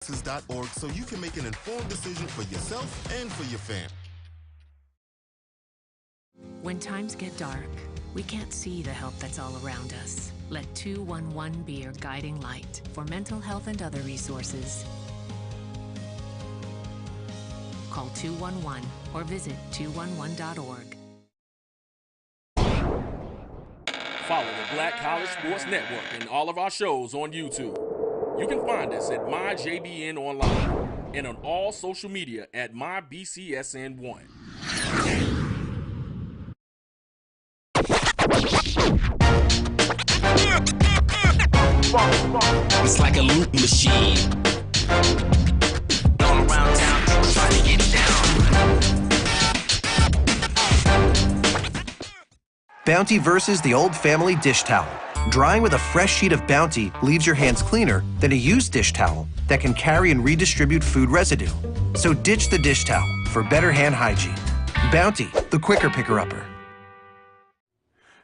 .org so you can make an informed decision for yourself and for your family. When times get dark, we can't see the help that's all around us. Let 211 be your guiding light for mental health and other resources. Call 211 or visit 211.org. Follow the Black College Sports Network and all of our shows on YouTube. You can find us at MyJBN Online and on all social media at MyBCSN1. It's like a loop machine. Going around town, people trying to get down. Bounty versus the old family dish towel. Drying with a fresh sheet of Bounty leaves your hands cleaner than a used dish towel that can carry and redistribute food residue. So ditch the dish towel for better hand hygiene. Bounty, the quicker picker-upper.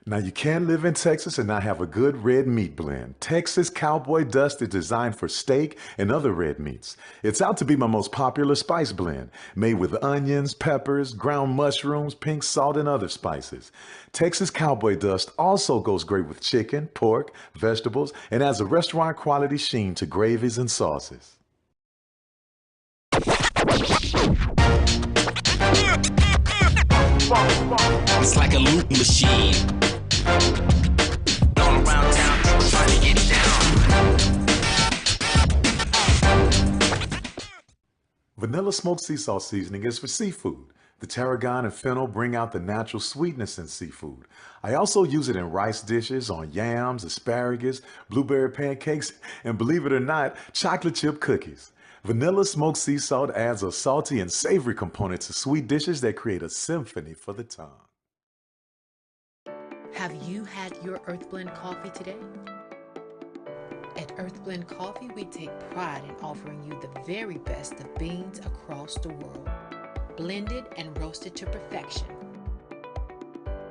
Now, you can live in Texas and not have a good red meat blend. Texas Cowboy Dust is designed for steak and other red meats. It's out to be my most popular spice blend, made with onions, peppers, ground mushrooms, pink salt, and other spices. Texas Cowboy Dust also goes great with chicken, pork, vegetables, and adds a restaurant-quality sheen to gravies and sauces. It's like a loop machine. Going around town, people trying to get down. Vanilla smoked sea salt seasoning is for seafood. The tarragon and fennel bring out the natural sweetness in seafood. I also use it in rice dishes, on yams, asparagus, blueberry pancakes, and believe it or not, chocolate chip cookies. Vanilla smoked sea salt adds a salty and savory component to sweet dishes that create a symphony for the tongue. Have you had your Earth Blend coffee today? At Earth Blend Coffee, we take pride in offering you the very best of beans across the world, blended and roasted to perfection,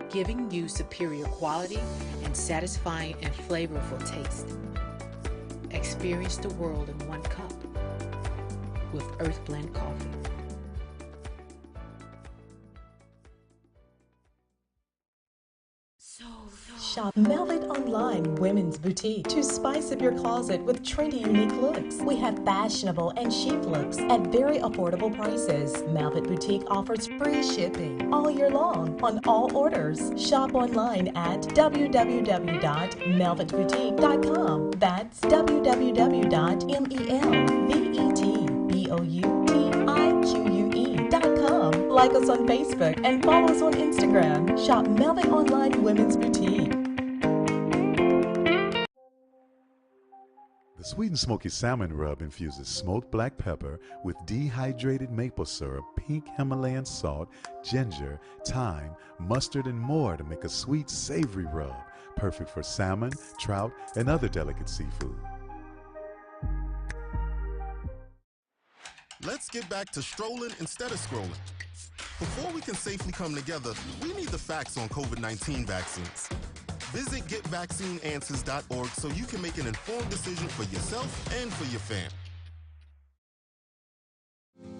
giving you superior quality and satisfying and flavorful taste. Experience the world in one cup with Earth Blend Coffee. Shop Velvet Online Women's Boutique to spice up your closet with trendy, unique looks. We have fashionable and chic looks at very affordable prices. Velvet Boutique offers free shipping all year long on all orders. Shop online at www.melvetboutique.com. That's www.melvetboutique.com. Like us on Facebook and follow us on Instagram. Shop Velvet Online Women's Boutique. The Sweet and Smoky Salmon Rub infuses smoked black pepper with dehydrated maple syrup, pink Himalayan salt, ginger, thyme, mustard, and more to make a sweet, savory rub, perfect for salmon, trout, and other delicate seafood. Let's get back to strolling instead of scrolling. Before we can safely come together, we need the facts on COVID-19 vaccines. Visit GetVaccineAnswers.org so you can make an informed decision for yourself and for your family.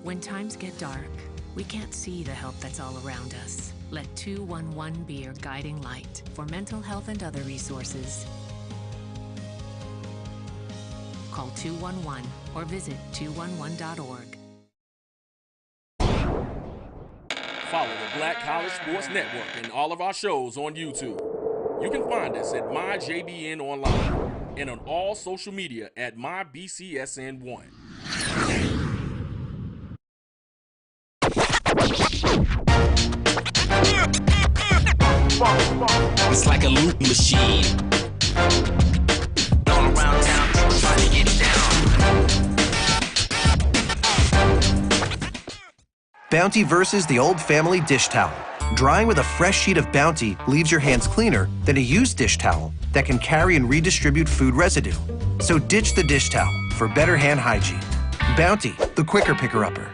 When times get dark, we can't see the help that's all around us. Let 211 be your guiding light for mental health and other resources. Call 211 or visit 211.org. Follow the Black College Sports Network and all of our shows on YouTube. You can find us at MyJBN Online and on all social media at MyBCSN1. It's like a loop machine. Going around town, people trying to get down. Bounty versus the old family dish towel. Drying with a fresh sheet of Bounty leaves your hands cleaner than a used dish towel that can carry and redistribute food residue. So ditch the dish towel for better hand hygiene. Bounty, the quicker picker-upper.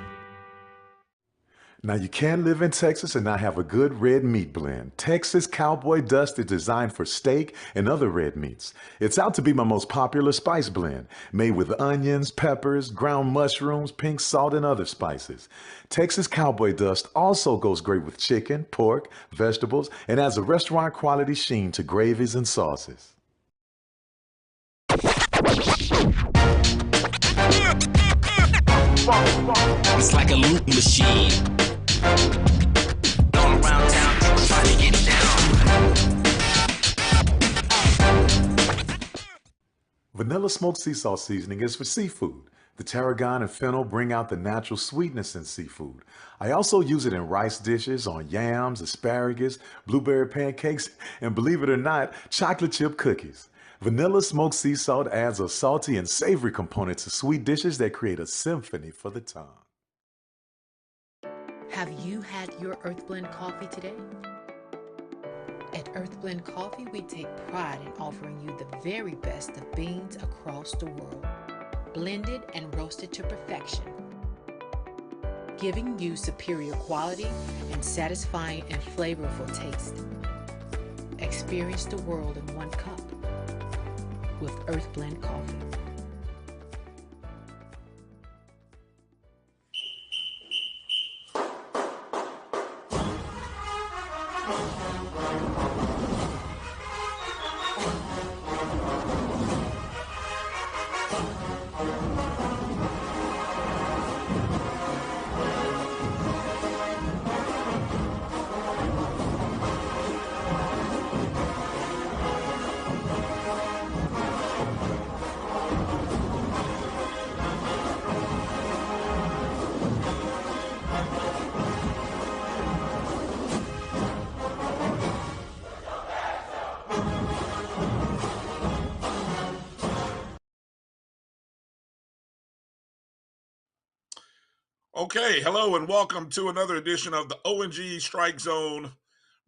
Now, you can't live in Texas and not have a good red meat blend. Texas Cowboy Dust is designed for steak and other red meats. It's out to be my most popular spice blend, made with onions, peppers, ground mushrooms, pink salt, and other spices. Texas Cowboy Dust also goes great with chicken, pork, vegetables, and adds a restaurant quality sheen to gravies and sauces. It's like a loop machine. All around town, people trying to get down. Vanilla smoked sea salt seasoning is for seafood. The tarragon and fennel bring out the natural sweetness in seafood. I also use it in rice dishes, on yams, asparagus, blueberry pancakes, and believe it or not, chocolate chip cookies. Vanilla smoked sea salt adds a salty and savory component to sweet dishes that create a symphony for the tongue. Have you had your Earth Blend coffee today? At Earth Blend Coffee, we take pride in offering you the very best of beans across the world, blended and roasted to perfection, giving you superior quality and satisfying and flavorful taste. Experience the world in one cup with Earth Blend Coffee. Okay, hello and welcome to another edition of the ONG Strike Zone.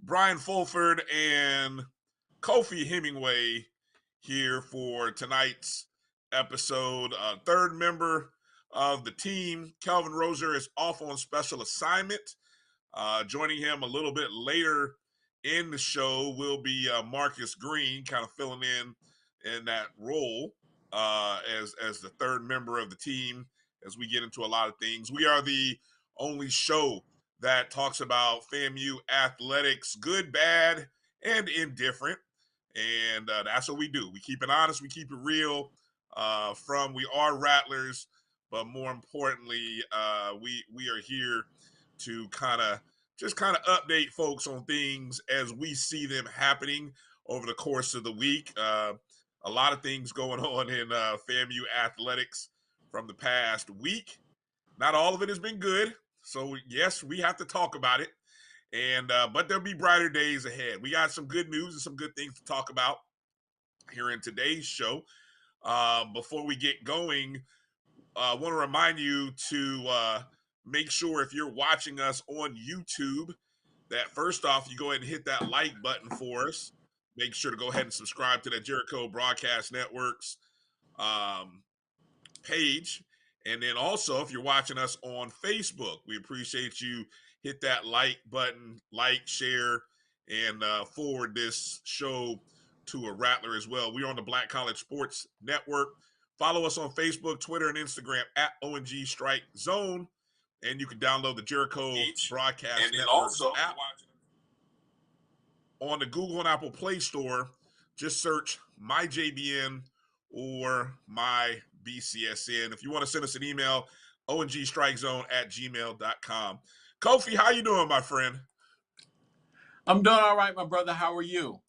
Brian Fulford and Kofi Hemingway here for tonight's episode. Third member of the team, Calvin Rozier, is off on special assignment. Joining him a little bit later in the show will be Marcus Green, kind of filling in that role as the third member of the team as we get into a lot of things. We are the only show that talks about FAMU athletics, good, bad, and indifferent. And that's what we do. We keep it honest. We keep it real. We are Rattlers, but more importantly, we are here to kind of update folks on things as we see them happening over the course of the week. A lot of things going on in FAMU athletics from the past week. Not all of it has been good. So yes, we have to talk about it. And but there'll be brighter days ahead. We got some good news and some good things to talk about here in today's show. Before we get going, I want to remind you to make sure if you're watching us on YouTube that first off, you go ahead and hit that like button for us. Make sure to go ahead and subscribe to the Jericho Broadcast Network's page. And then also, if you're watching us on Facebook, we appreciate you. Hit that like button, like, share, and forward this show to a Rattler as well. We're on the Black College Sports Network. Follow us on Facebook, Twitter, and Instagram at ONG Strike Zone. And you can download the Jericho Broadcast Network app on the Google and Apple Play Store. Just search MyJBN or MyBCSN. If you want to send us an email, ongstrikezone@gmail.com. Kofi, how you doing, my friend? I'm doing all right, my brother. How are you?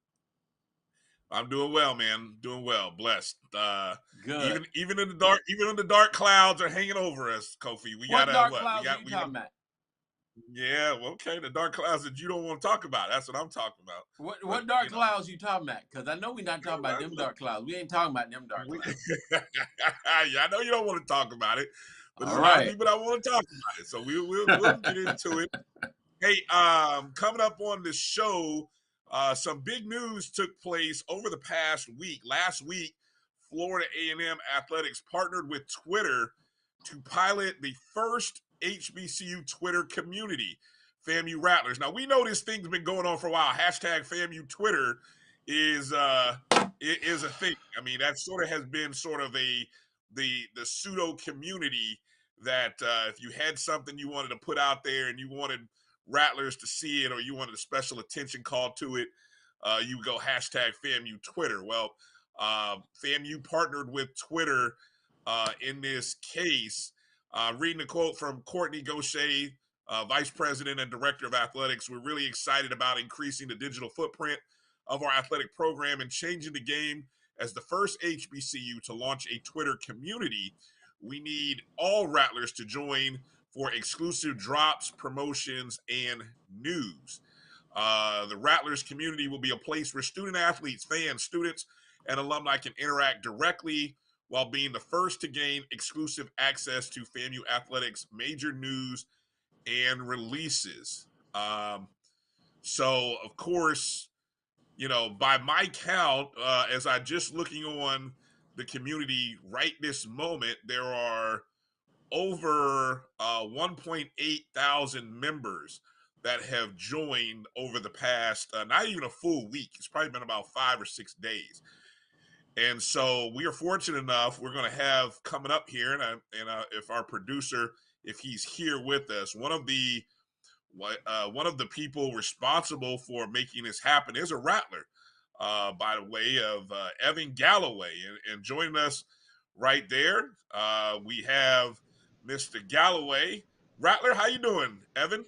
I'm doing well, man. Doing well. Blessed. Good. Even in the dark clouds are hanging over us, Kofi. What dark clouds are you talking about? Yeah, well, okay, the dark clouds that you don't want to talk about. That's what I'm talking about. What dark clouds you talking about? Because I know we're not talking about them dark clouds. We ain't talking about them dark clouds. Yeah, I know you don't want to talk about it, but there's All a lot of right. people that want to talk about it. So we'll get into it. Hey, coming up on the show, some big news took place over the past week. Last week, Florida A&M Athletics partnered with Twitter to pilot the first HBCU Twitter community, FAMU Rattlers. Now, we know this thing's been going on for a while. Hashtag FAMU Twitter is a thing. I mean, that sort of has been sort of the pseudo community that if you had something you wanted to put out there and you wanted Rattlers to see it, or you wanted a special attention called to it, you go hashtag FAMU Twitter. Well, FAMU partnered with Twitter in this case. Reading a quote from Courtney Gaucher, Vice President and Director of Athletics, we're really excited about increasing the digital footprint of our athletic program and changing the game. As the first HBCU to launch a Twitter community, we need all Rattlers to join for exclusive drops, promotions, and news. The Rattlers community will be a place where student athletes, fans, students, and alumni can interact directly while being the first to gain exclusive access to FAMU Athletics major news and releases. So, of course, by my count, as I just looking on the community right this moment, there are over 1.8 thousand members that have joined over the past, not even a full week. It's probably been about 5 or 6 days. And so we are fortunate enough, we're going to have coming up here, and if our producer, if he's here with us, one of the people responsible for making this happen is a Rattler, by the way of Evan Galloway. And joining us right there, we have Mr. Galloway. Rattler, how you doing, Evan?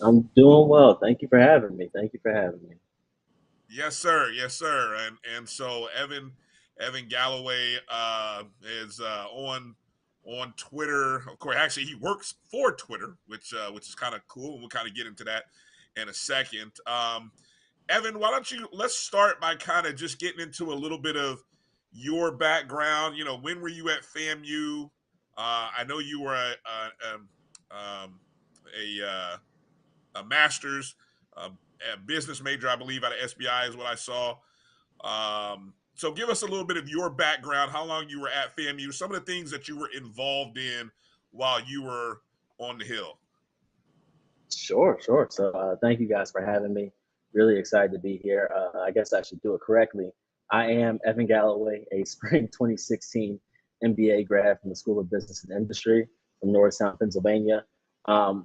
I'm doing well. Thank you for having me. Yes, sir. Yes, sir. And so Evan Galloway is on Twitter. Of course, actually, he works for Twitter, which is kind of cool. We'll kind of get into that in a second. Evan, let's start by kind of just getting into a little bit of your background. When were you at FAMU? I know you were a master's, a business major, I believe, out of SBI is what I saw. So give us a little bit of your background, how long you were at FAMU, some of the things that you were involved in while you were on the Hill. Sure. So thank you guys for having me. Really excited to be here. I guess I should do it correctly. I am Evan Galloway, a spring 2016 MBA grad from the School of Business and Industry from Norristown, Pennsylvania.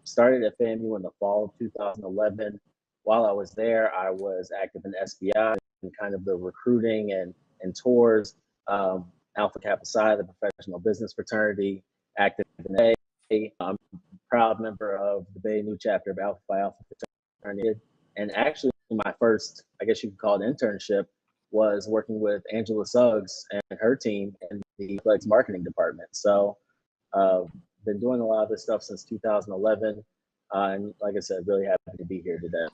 Started at FAMU in the fall of 2011. While I was there, I was active in SBI and kind of the recruiting and tours, Alpha Kappa Psi, the professional business fraternity, active in A. I'm a proud member of the Bay New chapter of Alpha Phi Alpha fraternity. And actually, my first, I guess you could call it internship, was working with Angela Suggs and her team in the athletics marketing department. So, been doing a lot of this stuff since 2011. And like I said, really happy to be here today.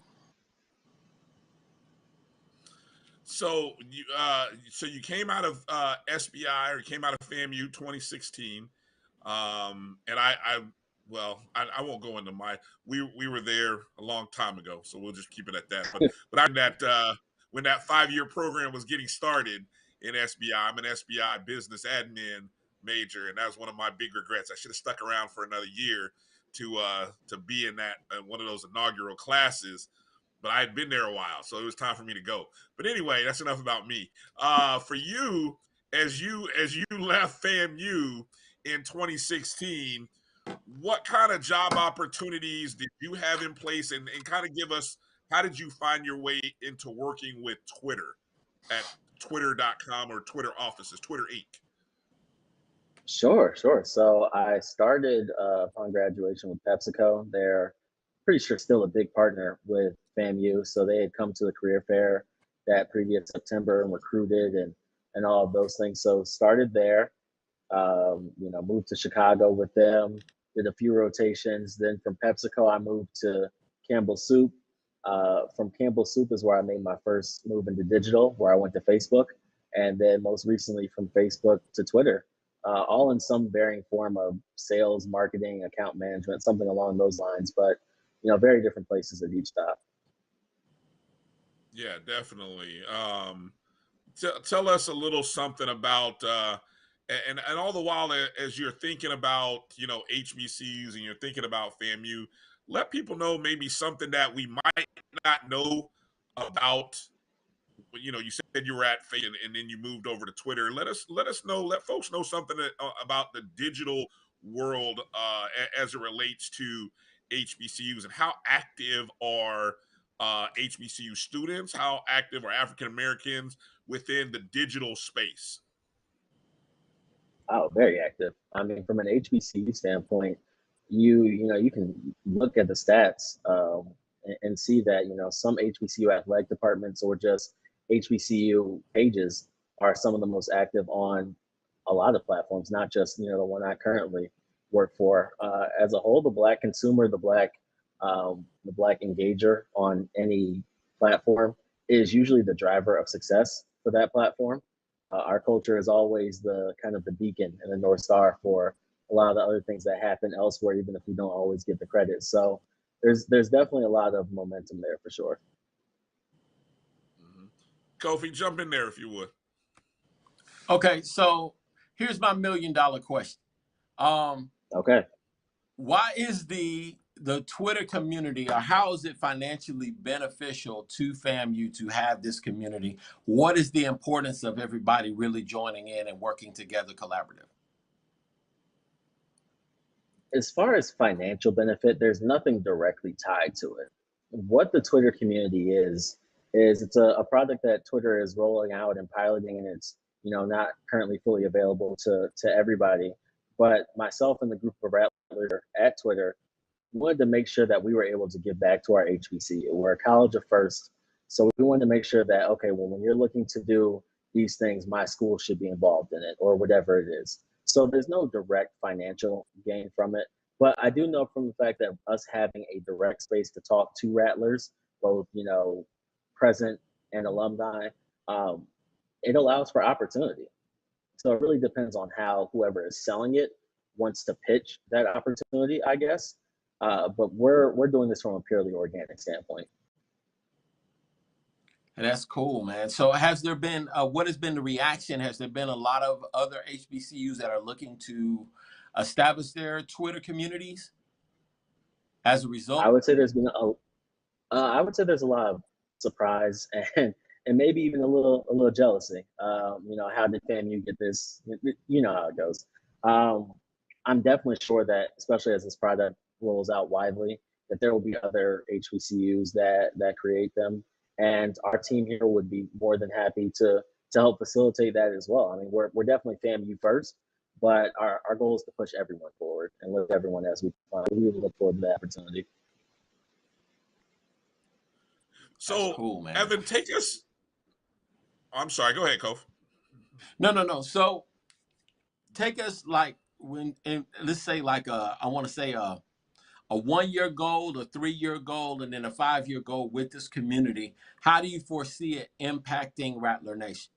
So you came out of SBI, or came out of FAMU 2016, and I won't go into we were there a long time ago, so we'll just keep it at that. But I that when that 5-year program was getting started in SBI, I'm an SBI business admin major, and that was one of my big regrets. I should have stuck around for another year to be in that one of those inaugural classes. But I had been there a while, so it was time for me to go. But anyway, that's enough about me. For you, as you left FAMU in 2016, what kind of job opportunities did you have in place, and kind of give us, how did you find your way into working with Twitter at twitter.com or Twitter offices, Twitter Inc.? Sure. So I started upon graduation with PepsiCo. They're pretty sure still a big partner with FAMU. So they had come to the career fair that previous September and recruited and all of those things. So started there, moved to Chicago with them, did a few rotations. Then from PepsiCo, I moved to Campbell Soup. From Campbell Soup is where I made my first move into digital, where I went to Facebook. And then most recently from Facebook to Twitter. All in some varying form of sales, marketing, account management, something along those lines, but very different places at each stop. Yeah, definitely. Tell us a little something about And all the while, as you're thinking about, HBCUs and you're thinking about FAMU, let people know maybe something that we might not know about. You said you were at Facebook, and then you moved over to Twitter. Let folks know something about the digital world as it relates to HBCUs, and how active are HBCU students, how active are African Americans within the digital space. Oh, very active. I mean, from an HBCU standpoint, you can look at the stats and see that some HBCU athletic departments or just HBCU pages are some of the most active on a lot of platforms, not just the one I currently work for. As a whole, the Black consumer, the Black engager on any platform is usually the driver of success for that platform. Our culture is always the kind of the beacon and the North Star for a lot of the other things that happen elsewhere, even if we don't always get the credit. So there's definitely a lot of momentum there for sure. Kofi, jump in there if you would. Okay, so here's my $1 million question. Okay. Why is the Twitter community, or how is it financially beneficial to FAMU to have this community? What is the importance of everybody really joining in and working together collaborative? As far as financial benefit, there's nothing directly tied to it. What the Twitter community is it's a product that Twitter is rolling out and piloting, and it's not currently fully available to everybody. But myself and the group of rattlers at Twitter wanted to make sure that we were able to give back to our HBCU. We're a college of first, so we wanted to make sure that, okay, well, when you're looking to do these things, my school should be involved in it, or whatever it is. So there's no direct financial gain from it. But I do know from the fact that us having a direct space to talk to rattlers, both present and alumni, it allows for opportunity. So it really depends on how whoever is selling it wants to pitch that opportunity, I guess. But we're doing this from a purely organic standpoint. And that's cool, man. So has there been, what has been the reaction? Has there been a lot of other HBCUs that are looking to establish their Twitter communities as a result? I would say there's a lot of surprise and maybe even a little jealousy. How did FAMU get this? You know how it goes. I'm definitely sure that, especially as this product rolls out widely, that there will be other HBCUs that create them, and our team here would be more than happy to help facilitate that as well. I mean, we're definitely FAMU first, but our goal is to push everyone forward and lift everyone as we really look forward to the opportunity. So, that's cool, man. Evan, take us. I'm sorry. Go ahead, Kof. No. So take us let's say I want to say a 1-year goal, a 3-year goal, and then a 5-year goal with this community. How do you foresee it impacting Rattler Nation?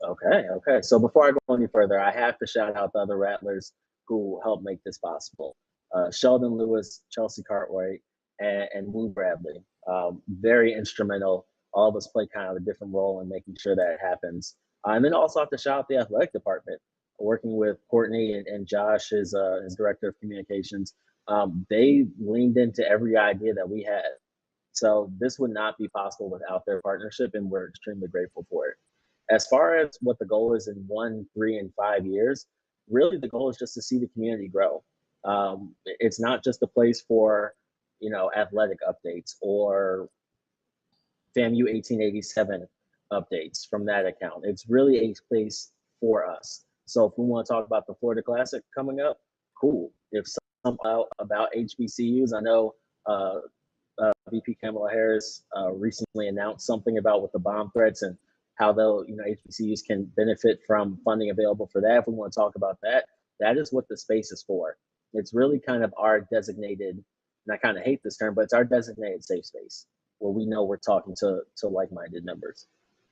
Okay. So before I go any further, I have to shout out the other Rattlers who helped make this possible. Sheldon Lewis, Chelsea Cartwright, and Woo Bradley. Very instrumental. All of us play kind of a different role in making sure that it happens. And then also have to shout out the athletic department, working with Courtney and Josh, his director of communications. They leaned into every idea that we had. So this would not be possible without their partnership, and we're extremely grateful for it. As far as what the goal is in 1, 3, and 5 years, really the goal is just to see the community grow. It's not just a place for, athletic updates or FAMU 1887 updates from that account. It's really a place for us. So if we want to talk about the Florida Classic coming up, cool. If something about HBCUs, I know VP Kamala Harris recently announced something about with the bomb threats and how HBCUs can benefit from funding available for that. If we want to talk about that, that is what the space is for. It's really kind of our designated, and I kind of hate this term, but it's our designated safe space where we know we're talking to like-minded members.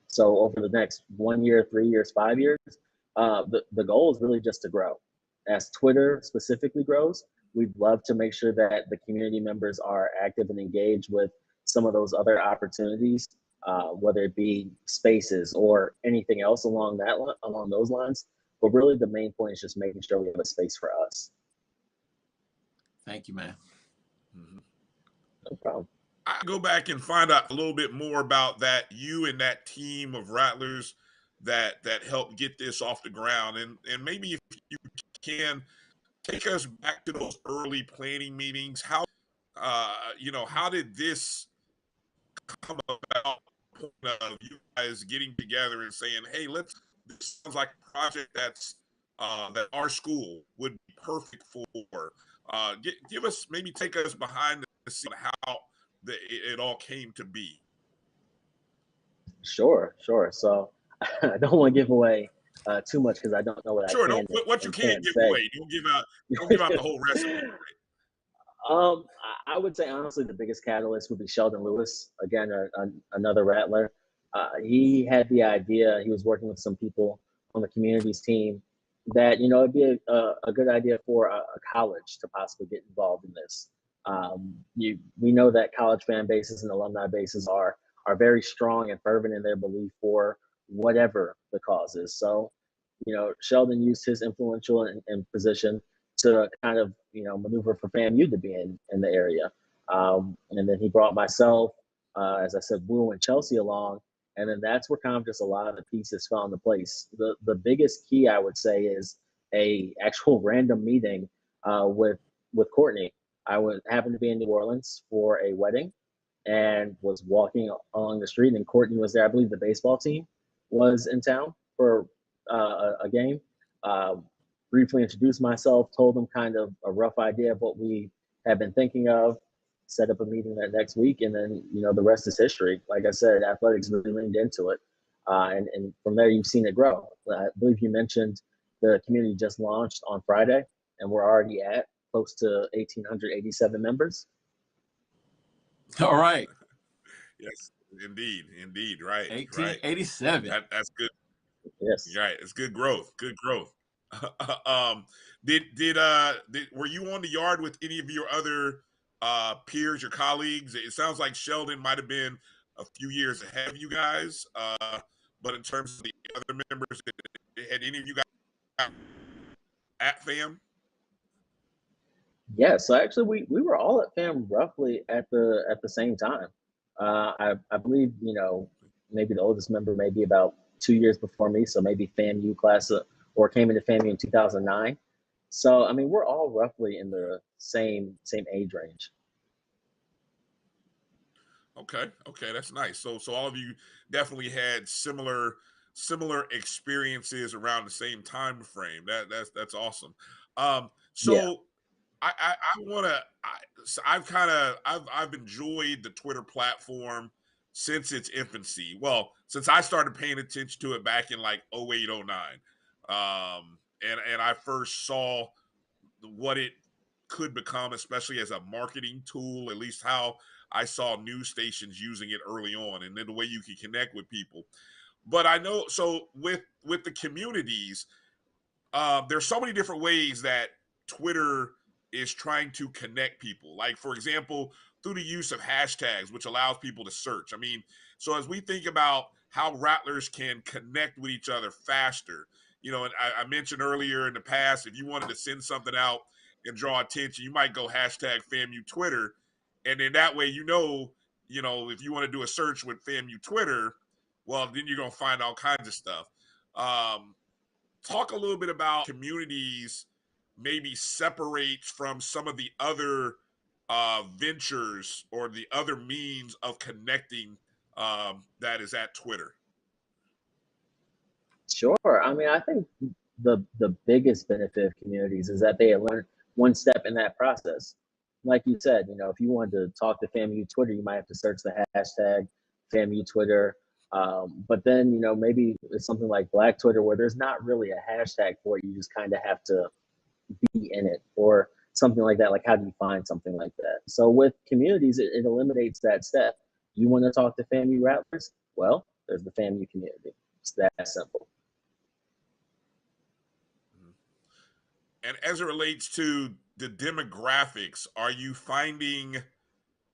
So over the next 1 year, 3 years, 5 years, the goal is really just to grow. As Twitter specifically grows, we'd love to make sure that the community members are active and engaged with some of those other opportunities whether it be spaces or anything else along those lines. But really, the main point is just making sure we have a space for us. Thank you, man. No problem. I go back and find out a little bit more about that, you and that team of Rattlers that helped get this off the ground, and maybe if you can take us back to those early planning meetings. How how did this come about? Point of you guys getting together and saying, "Hey, this sounds like a project that our school would be perfect for." Give us, maybe take us behind the scene how it all came to be. Sure. So I don't want to give away too much because I don't know what I Sure, can what you and can't can't give say. away. Don't give out the whole recipe. Right? I would say honestly, the biggest catalyst would be Sheldon Lewis. Again, another Rattler. He had the idea. He was working with some people on the communities team that it'd be a good idea for a college to possibly get involved in this. We know that college fan bases and alumni bases are very strong and fervent in their belief for whatever the cause is. So, Sheldon used his influential and position to kind of maneuver for FAMU to be in the area, and then he brought myself, as I said, Wu and Chelsea along, and then that's where kind of just a lot of the pieces fell into place. The biggest key I would say is a actual random meeting with Courtney. I would happen to be in New Orleans for a wedding, and was walking along the street, and Courtney was there. I believe the baseball team was in town for a game. Briefly introduced myself, told them kind of a rough idea of what we had been thinking of, set up a meeting that next week, and then the rest is history. Like I said, athletics really leaned into it, and from there you've seen it grow. I believe you mentioned the community just launched on Friday, and we're already at close to 1,887 members. All right. Yes, indeed, right. 1887. That's good. Yes. Right, it's good growth. Good growth. Did were you on the yard with any of your other peers, your colleagues? It sounds like Sheldon might have been a few years ahead of you guys. But in terms of the other members, had any of you guys at FAM? Yeah, so actually we were all at FAM roughly at the same time. I believe maybe the oldest member may be about 2 years before me, so maybe FAMU class or came into FAMU in 2009. So I mean we're all roughly in the same age range. Okay, that's nice. So all of you definitely had similar experiences around the same time frame. That's awesome. Yeah. So I want to. I've enjoyed the Twitter platform since its infancy. Well, since I started paying attention to it back in like 08, 09. And I first saw what it could become, especially as a marketing tool. At least how I saw news stations using it early on, and then the way you can connect with people. But I know, so with the communities, there's so many different ways that Twitter is trying to connect people. Like, for example, through the use of hashtags, which allows people to search. I mean, so as we think about how Rattlers can connect with each other faster, and I mentioned earlier in the past, if you wanted to send something out and draw attention, you might go hashtag FAMU Twitter. And then that way, if you want to do a search with FAMU Twitter, well, then you're going to find all kinds of stuff. Talk a little bit about communities maybe separates from some of the other ventures or the other means of connecting that is at Twitter. Sure. I mean, I think the biggest benefit of communities is that they learn one step in that process. Like you said, if you wanted to talk to FAMU Twitter, you might have to search the hashtag FAMU Twitter. But then, maybe it's something like Black Twitter where there's not really a hashtag for it. You just kind of have to be in it or something like that. Like, how do you find something like that? So with communities, it eliminates that step. You want to talk to FAMU Rattlers? Well, there's the FAMU community. It's that simple. And as it relates to the demographics, are you finding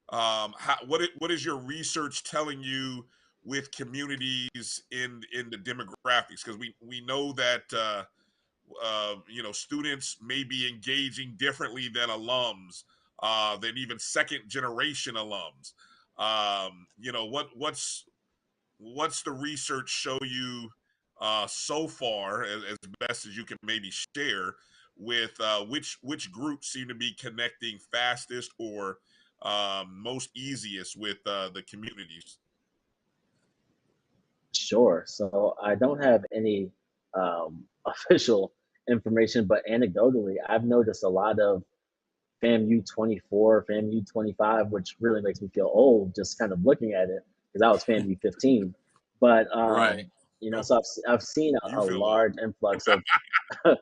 what is your research telling you with communities in the demographics, because we know that students may be engaging differently than alums, than even second generation alums. What's the research show you so far, as best as you can maybe share, with which groups seem to be connecting fastest or most easiest with the communities? Sure. So I don't have any official information, but anecdotally, I've noticed a lot of FAMU 24, FAMU 25, which really makes me feel old just kind of looking at it because I was FAMU 15. But Right. so I've seen You a feel old. large influx of a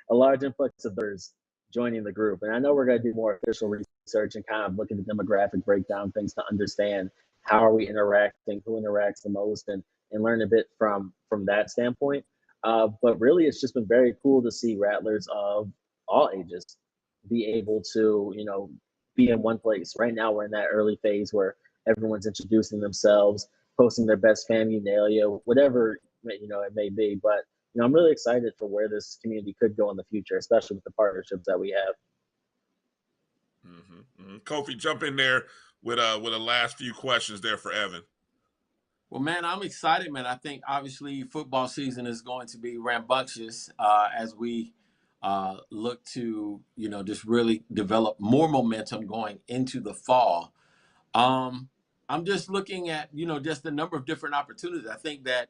large influx of those joining the group. And I know we're going to do more official research and kind of look at the demographic breakdown things to understand how are we interacting, who interacts the most, and learn a bit from that standpoint. But really, it's just been very cool to see Rattlers of all ages be able to, be in one place. Right now, we're in that early phase where everyone's introducing themselves, posting their best FAMU nail, whatever it may be. But I'm really excited for where this community could go in the future, especially with the partnerships that we have. Kofi, jump in there with a last few questions there for Evan. Well, man, I'm excited, man. I think obviously football season is going to be rambunctious as we look to, just really develop more momentum going into the fall. I'm just looking at, just the number of different opportunities. I think that,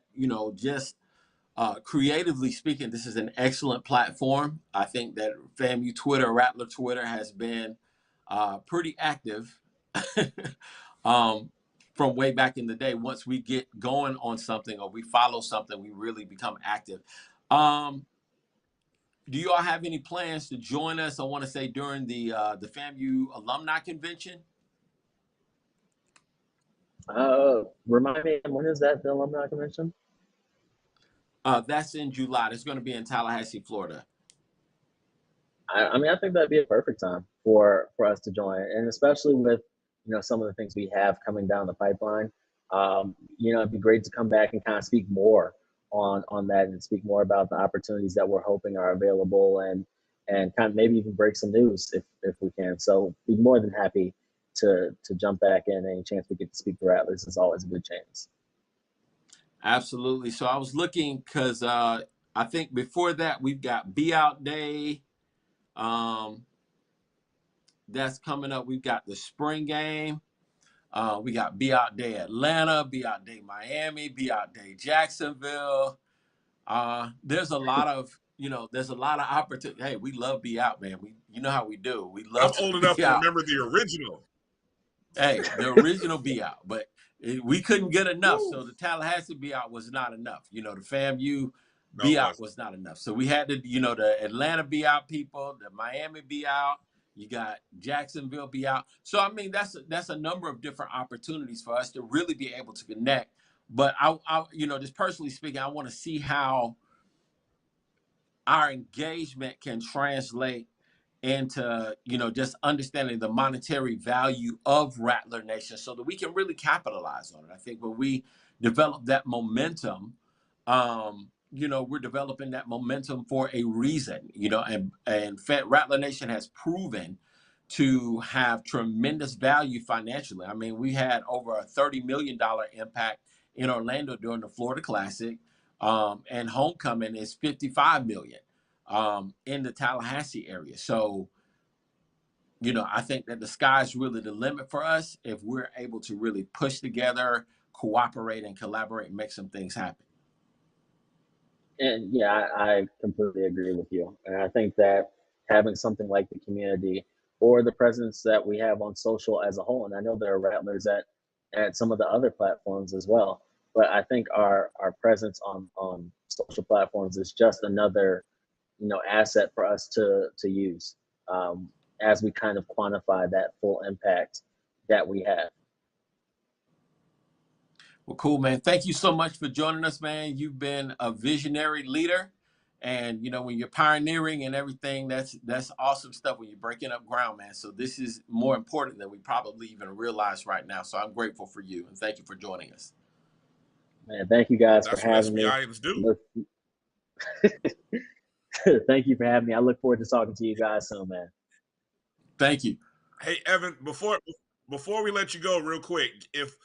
just creatively speaking, this is an excellent platform. I think that FAMU Twitter, Rattler Twitter has been pretty active. From way back in the day. Once we get going on something or we follow something, we really become active. Do you all have any plans to join us? I want to say during the FAMU alumni convention. Remind me, when is that, the alumni convention? That's in July. It's going to be in Tallahassee, Florida. I mean, I think that'd be a perfect time for us to join, and especially with some of the things we have coming down the pipeline. It'd be great to come back and kind of speak more on that and speak more about the opportunities that we're hoping are available, and kind of maybe even break some news if we can. So be more than happy to jump back in. Any chance we get to speak to Rattlers is always a good chance. Absolutely. So I was looking because I think before that we've got Be Out Day. That's coming up. We've got the spring game. We got Be Out Day Atlanta, Be Out Day Miami, Be Out Day Jacksonville. There's a lot of opportunity. Hey, we love Be Out, man. You know how we do. We love. I'm old enough to remember the original. Hey, the original Be Out, but we couldn't get enough. Woo. So the Tallahassee Be Out was not enough. The FAMU Be Out was not enough. So we had to, the Atlanta Be Out people, the Miami Be Out. You got Jacksonville Be Out. So, I mean, that's a number of different opportunities for us to really be able to connect. But I just personally speaking, I want to see how our engagement can translate into, just understanding the monetary value of Rattler Nation so that we can really capitalize on it. I think when we develop that momentum, we're developing that momentum for a reason, and Rattler Nation has proven to have tremendous value financially. I mean, we had over a $30 million impact in Orlando during the Florida Classic, and homecoming is $55 million in the Tallahassee area. So, I think that the sky's really the limit for us if we're able to really push together, cooperate, and collaborate and make some things happen. And yeah, I completely agree with you. And I think that having something like the community or the presence that we have on social as a whole, and I know there are Rattlers at some of the other platforms as well, but I think our presence on social platforms is just another, asset for us to use as we kind of quantify that full impact that we have. Well, cool, man. Thank you so much for joining us, man. You've been a visionary leader. And, when you're pioneering and everything, that's awesome stuff when you're breaking up ground, man. So this is more important than we probably even realize right now. So I'm grateful for you. And thank you for joining us. Man, thank you guys for That's what having me. SBIans do. Look, thank you for having me. I look forward to talking to you guys soon, man. Thank you. Hey, Evan, before we let you go, real quick, if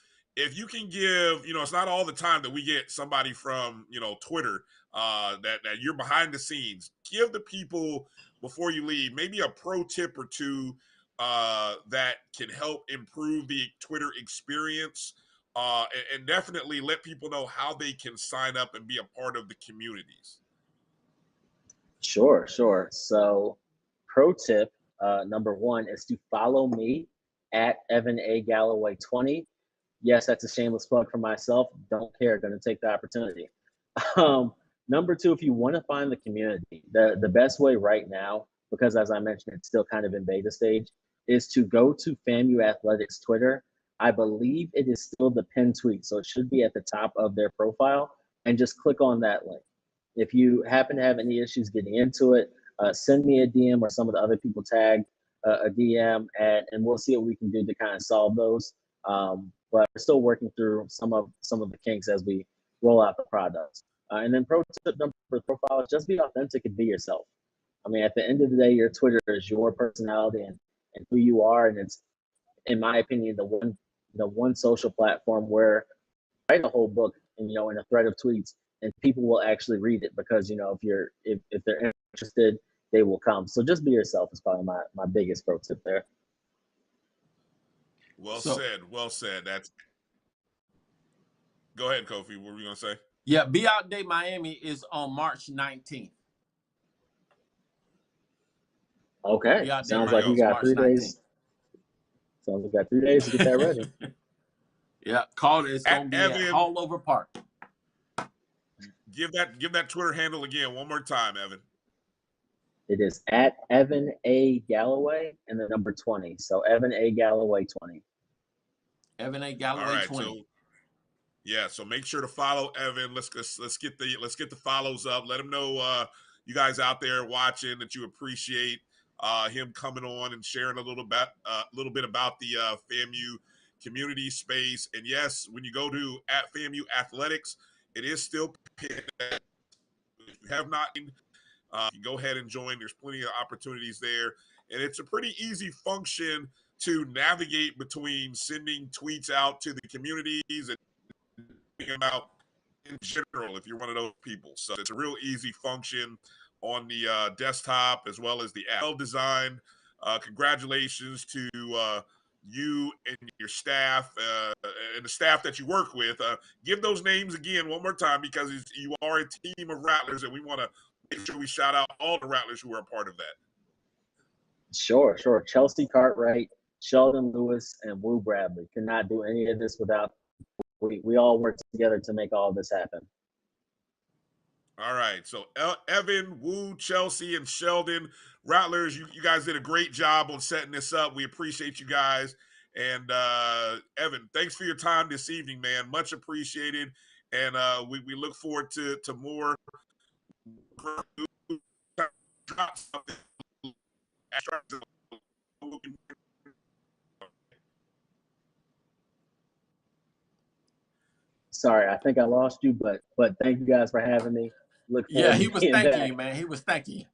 you can give, it's not all the time that we get somebody from, Twitter, that you're behind the scenes. Give the people before you leave maybe a pro tip or two that can help improve the Twitter experience, and definitely let people know how they can sign up and be a part of the communities. Sure. So, pro tip number one is to follow me at Evan A. Galloway 20. Yes, that's a shameless plug for myself. Don't care. Going to take the opportunity. Number two, if you want to find the community, the best way right now, because as I mentioned, it's still kind of in beta stage, is to go to FAMU Athletics Twitter. I believe it is still the pinned tweet, so it should be at the top of their profile, and just click on that link. If you happen to have any issues getting into it, send me a DM, or some of the other people tag a DM, and we'll see what we can do to kind of solve those. But we're still working through some of the kinks as we roll out the products. And then pro tip number profile is just be authentic and be yourself. I mean, at the end of the day, your Twitter is your personality and who you are, and it's, in my opinion, the one social platform where write a whole book and in a thread of tweets, and people will actually read it, because if they're interested, they will come. So just be yourself is probably my biggest pro tip there. Well said. That's. Go ahead, Kofi. What were you gonna say? Yeah, Be Out Day Miami is on March 19th. Okay. Sounds like you got 3 days. Sounds like you got 3 days to get that ready. Yeah, call it. It's gonna be at Hallover Park. Give that Twitter handle again one more time, Evan. It is at Evan A. Galloway and the number 20. So Evan A. Galloway 20. Evan A. Galloway 20. So make sure to follow Evan. Let's get the follows up. Let him know you guys out there watching that you appreciate him coming on and sharing a little bit about the FAMU community space. And yes, when you go to at FAMU Athletics, it is still pinned. If you have not, you can go ahead and join. There's plenty of opportunities there, and it's a pretty easy function to navigate between sending tweets out to the communities and them out in general if you're one of those people. So it's a real easy function on the desktop as well as the app. Well designed. Congratulations to you and your staff and the staff that you work with. Give those names again one more time, because you are a team of Rattlers, and we want to make sure we shout out all the Rattlers who are a part of that. Sure. Chelsea Cartwright, Sheldon Lewis, and Woo Bradley. Could not do any of this without. We all work together to make all this happen. All right. So Evan, Woo, Chelsea, and Sheldon, Rattlers, you guys did a great job on setting this up. We appreciate you guys. And Evan, thanks for your time this evening, man. Much appreciated. And we look forward to more. Sorry, I think I lost you, but thank you guys for having me. He was thanking you, man. He was thanking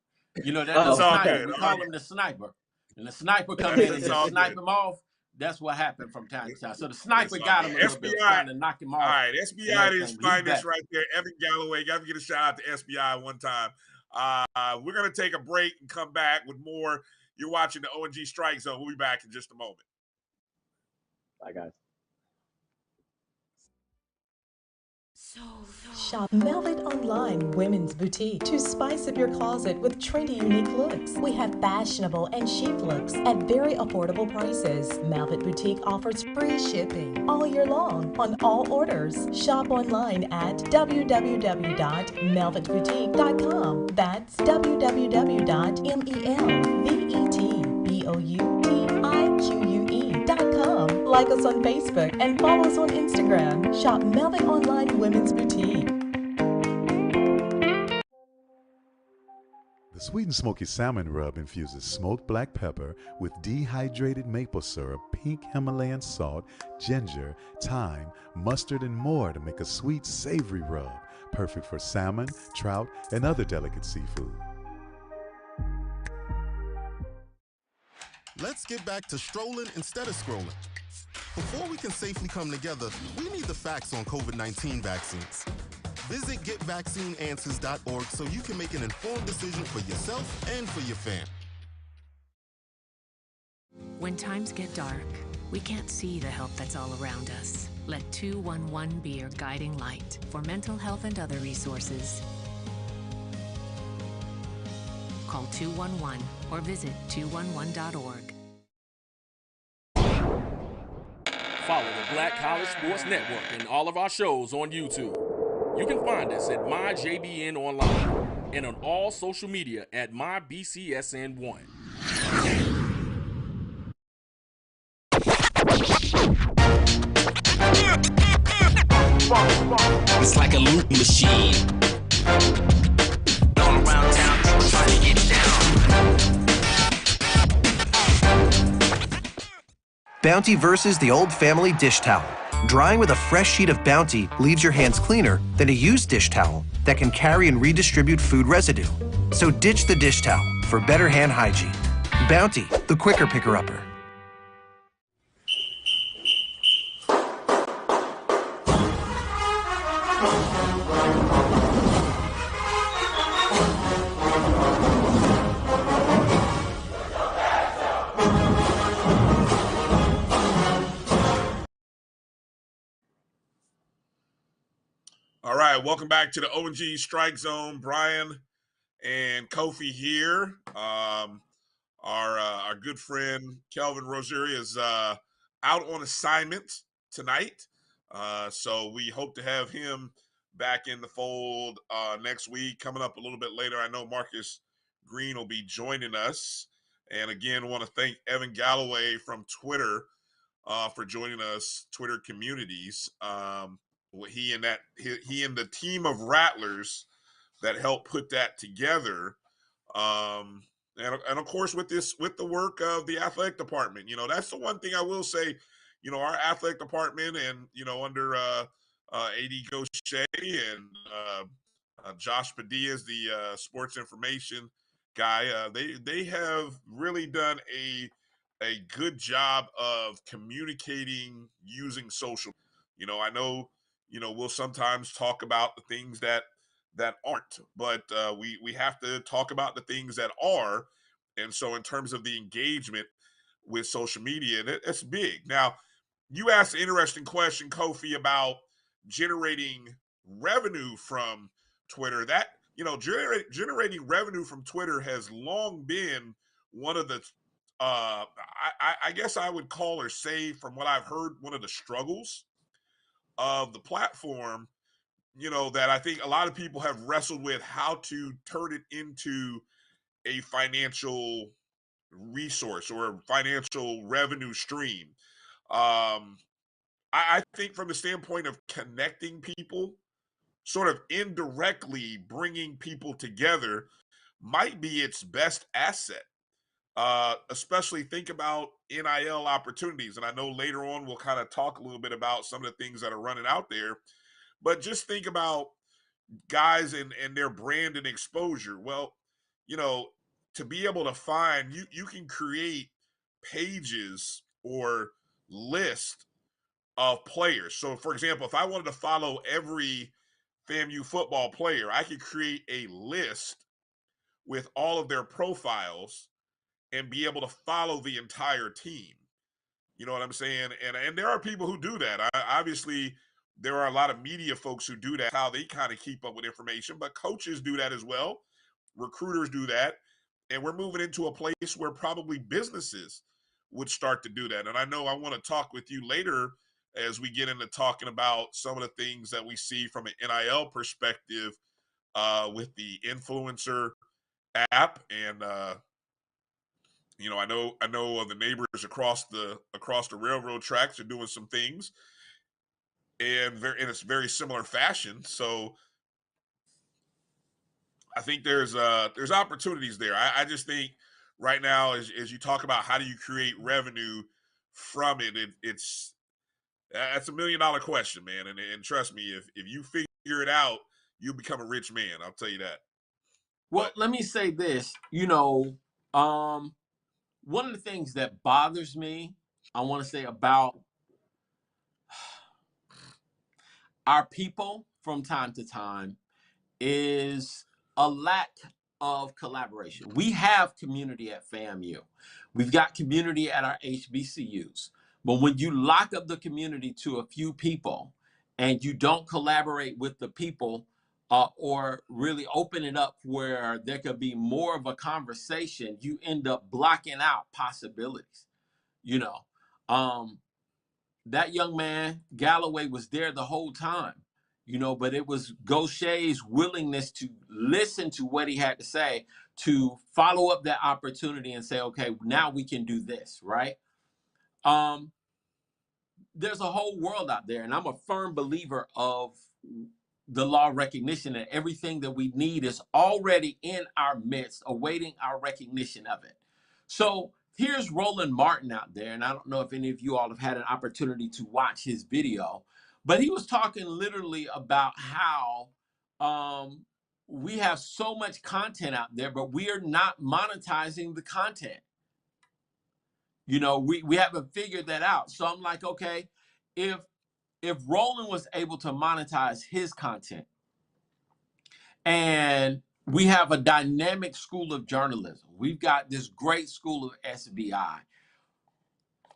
you. That's the sniper. We call him the sniper. And the sniper come in and just snipe him off. That's what happened from time to time. So the sniper got him a little bit, trying to knock him off. All right, SBI is finest right there. Evan Galloway. Got to get a shout out to SBI one time. We're going to take a break and come back with more. You're watching the ONG Strike Zone. We'll be back in just a moment. Bye, guys. Shop Velvet Online Women's Boutique to spice up your closet with trendy, unique looks. We have fashionable and chic looks at very affordable prices. Velvet Boutique offers free shipping all year long on all orders. Shop online at www.melvetboutique.com. That's www.melvetboutique.com. Like us on Facebook and follow us on Instagram. Shop Velvet Online Women's Boutique. The Sweet and smoky salmon rub infuses smoked black pepper with dehydrated maple syrup, pink Himalayan salt, ginger, thyme, mustard, and more to make a sweet, savory rub, perfect for salmon, trout, and other delicate seafood. Let's get back to strolling instead of scrolling. Before we can safely come together, we need the facts on COVID-19 vaccines. Visit getvaccineanswers.org so you can make an informed decision for yourself and for your family. When times get dark, we can't see the help that's all around us. Let 211 be your guiding light for mental health and other resources. Call 211 or visit 211.org. Follow the Black College Sports Network and all of our shows on YouTube. You can find us at MyJBN Online and on all social media at MyBCSN1. It's like a loop machine. All around town, people trying to get down. Bounty versus the old family dish towel. Drying with a fresh sheet of Bounty leaves your hands cleaner than a used dish towel that can carry and redistribute food residue. So ditch the dish towel for better hand hygiene. Bounty, the quicker picker-upper. All right, welcome back to the O&G Strike Zone. Brian and Kofi here. Our good friend Kelvin Rosario is out on assignment tonight, so we hope to have him back in the fold next week. Coming up a little bit later, I know Marcus Green will be joining us. And again, want to thank Evan Galloway from Twitter for joining us, Twitter Communities. He and the team of Rattlers that helped put that together, and of course with the work of the athletic department. That's the one thing I will say. Our athletic department and under AD Gaucher and Josh Padilla is the sports information guy. They have really done a good job of communicating using social. I know we'll sometimes talk about the things that aren't, but we have to talk about the things that are. And so in terms of the engagement with social media, that's big. Now, you asked an interesting question, Kofi, about generating revenue from Twitter. That generating revenue from Twitter has long been one of the I guess I would call or say, from what I've heard, one of the struggles of the platform, that I think a lot of people have wrestled with how to turn it into a financial resource or a financial revenue stream. I think from the standpoint of connecting people, sort of indirectly bringing people together might be its best asset. Especially think about NIL opportunities. And I know later on we'll kind of talk a little bit about some of the things that are running out there. But just think about guys and their brand and exposure. Well, to be able to find, you can create pages or list of players. So for example, if I wanted to follow every FAMU football player, I could create a list with all of their profiles and be able to follow the entire team. You know what I'm saying? And there are people who do that. Obviously, there are a lot of media folks who do that, how they kind of keep up with information, but coaches do that as well. Recruiters do that. And we're moving into a place where probably businesses would start to do that. And I know I want to talk with you later as we get into talking about some of the things that we see from an NIL perspective with the influencer app. And I know the neighbors across the railroad tracks are doing some things, and in a very similar fashion. So I think there's opportunities there. I just think right now, as you talk about how do you create revenue from it, it's that's $1 million question, man. And trust me, if you figure it out, you'll become a rich man. I'll tell you that. Well, let me say this. One of the things that bothers me, I want to say about our people from time to time is a lack of collaboration. We have community at FAMU. We've got community at our HBCUs. But when you lock up the community to a few people and you don't collaborate with the people or really open it up where there could be more of a conversation, you end up blocking out possibilities. You know, that young man, Galloway, was there the whole time, but it was Gaucher's willingness to listen to what he had to say, to follow up that opportunity and say, okay, now we can do this, right? There's a whole world out there, and I'm a firm believer of the law recognition, that everything that we need is already in our midst, awaiting our recognition of it. So here's Roland Martin out there, and I don't know if any of you all have had an opportunity to watch his video, but he was talking literally about how we have so much content out there, but we are not monetizing the content. We haven't figured that out. So I'm like, okay, if Roland was able to monetize his content, and we have a dynamic school of journalism, we've got this great school of SBI,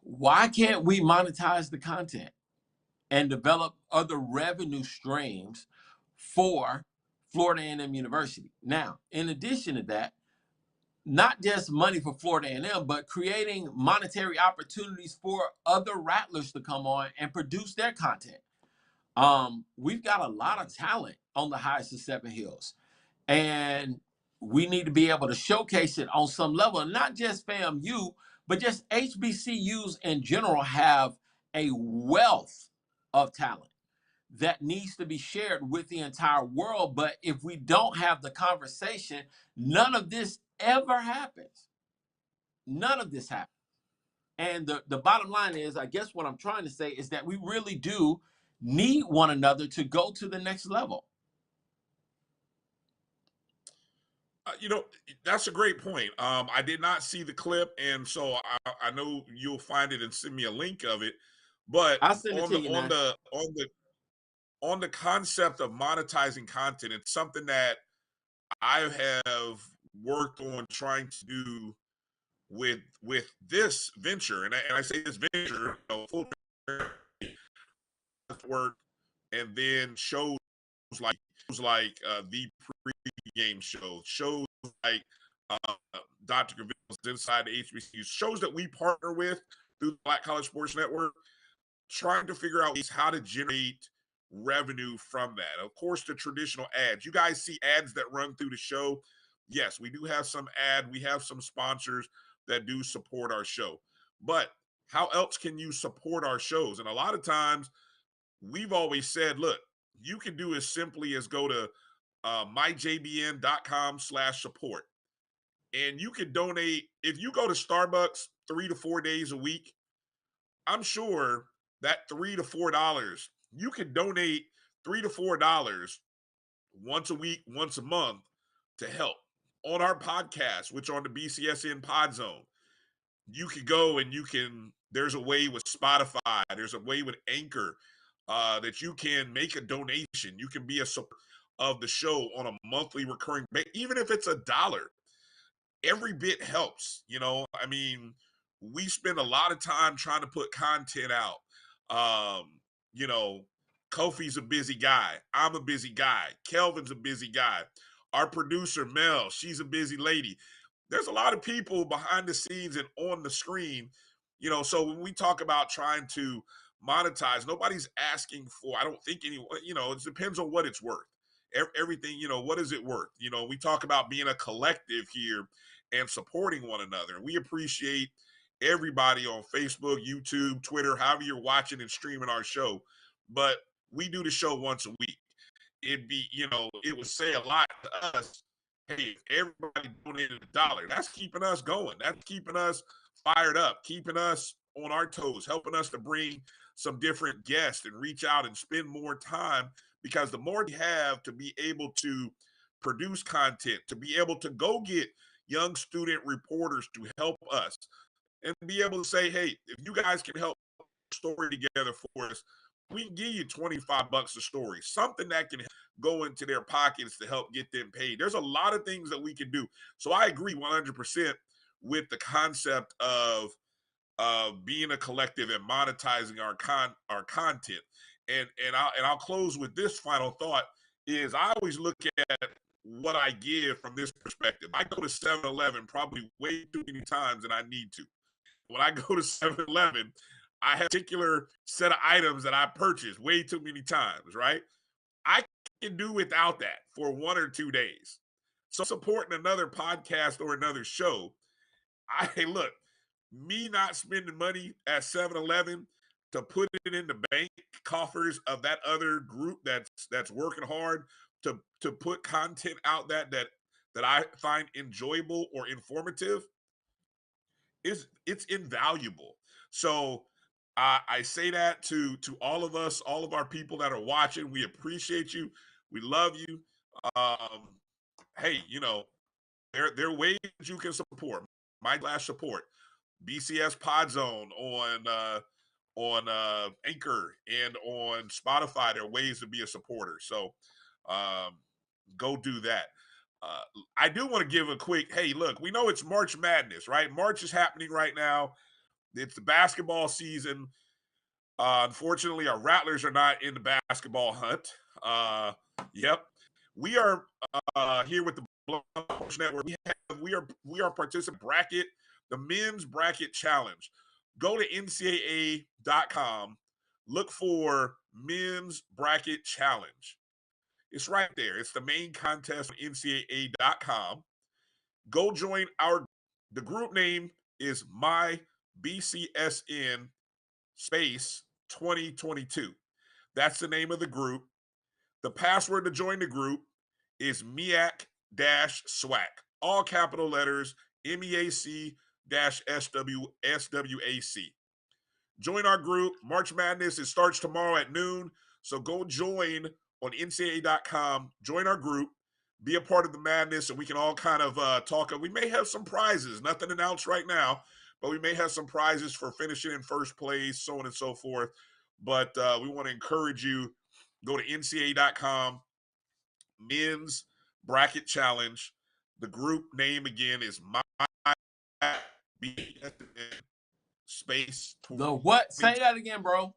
why can't we monetize the content and develop other revenue streams for Florida A&M University? Now, in addition to that, not just money for Florida A&M, but creating monetary opportunities for other Rattlers to come on and produce their content. We've got a lot of talent on the highest of Seven Hills, and we need to be able to showcase it on some level. Not just FAMU, but just HBCUs in general have a wealth of talent that needs to be shared with the entire world. But if we don't have the conversation, none of this ever happens. None of this happens. And the bottom line is, I guess what I'm trying to say is that we really do need one another to go to the next level. That's a great point. I did not see the clip, and so I know you'll find it and send me a link of it. But I'll send it to you now. On the concept of monetizing content, it's something that I have worked on trying to do with this venture, and I say this venture, full work, and then shows like the pregame shows like Dr. Gaville's Inside the HBCU, shows that we partner with through the Black College Sports Network, trying to figure out ways how to generate revenue from that. Of course, the traditional ads. You guys see ads that run through the show. Yes, we do have some we have some sponsors that do support our show. But how else can you support our shows? And a lot of times we've always said, look, you can do as simply as go to myjbn.com/support. And you can donate. If you go to Starbucks 3 to 4 days a week, I'm sure that $3 to $4, you can donate $3 to $4 once a week, once a month to help. On our podcast, which are on the BCSN Pod Zone, you could go and there's a way with Spotify, there's a way with Anchor that you can make a donation. You can be a support of the show on a monthly recurring basis, even if it's $1. Every bit helps. I mean, we spend a lot of time trying to put content out. Kofi's a busy guy. I'm a busy guy. Kelvin's a busy guy. Our producer, Mel, she's a busy lady. There's a lot of people behind the scenes and on the screen, so when we talk about trying to monetize, nobody's asking for, I don't think anyone, it depends on what it's worth. Everything, what is it worth? We talk about being a collective here and supporting one another. We appreciate everybody on Facebook, YouTube, Twitter, however you're watching and streaming our show. But we do the show once a week. It would say a lot to us hey, everybody donated $1. That's keeping us going. That's keeping us fired up, keeping us on our toes, helping us to bring some different guests and reach out and spend more time, because the more we have to be able to produce content, to be able to go get young student reporters to help us and be able to say, hey, if you guys can help story together for us, we can give you $25 a story, something that can go into their pockets to help get them paid. There's a lot of things that we can do. So I agree 100% with the concept of being a collective and monetizing our content. And I'll close with this final thought: is I always look at what I give from this perspective. I go to 7-Eleven probably way too many times than I need to. When I go to 7-Eleven, I have a particular set of items that I purchase way too many times, right? I can do without that for 1 or 2 days. So supporting another podcast or another show, look, me not spending money at 7-Eleven to put it in the bank coffers of that other group that's working hard to put content out that I find enjoyable or informative, it's invaluable. So I say that to all of us, all of our people that are watching. We appreciate you. We love you. Um, hey, there are ways you can support. My last support, BCS Pod Zone on Anchor and on Spotify. There are ways to be a supporter. So go do that. Uh, I do want to give a quick, hey, look, we know it's March Madness, right? March is happening right now. It's the basketball season. Unfortunately, our Rattlers are not in the basketball hunt. Yep. We are here with the Blood Coach Network. We are participant bracket, the men's bracket challenge. Go to ncaa.com, look for men's bracket challenge. It's right there. It's the main contest on ncaa.com. Go join the group name is My BCSN space 2022. That's the name of the group. The password to join the group is MEAC-SWAC. All capital letters, MEAC-SWAC. Join our group. March Madness, it starts tomorrow at noon. So go join on ncaa.com. Join our group. Be a part of the madness, and we can all kind of talk. We may have some prizes. Nothing announced right now, but we may have some prizes for finishing in first place, so on and so forth. But we want to encourage you. Go to ncaa.com. Men's Bracket Challenge. The group name again is My BSN space. The what? Say that again, bro.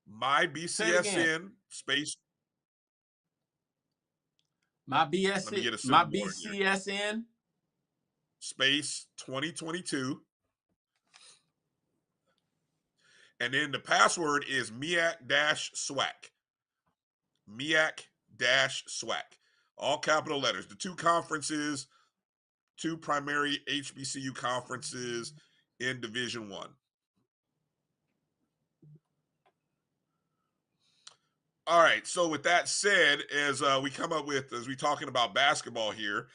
My BCSN space. My BCSN space 2022. And then the password is MEAC-SWAC. MEAC-SWAC. All capital letters. The two conferences, two primary HBCU conferences in Division I. All right. So with that said, as we talking about basketball here,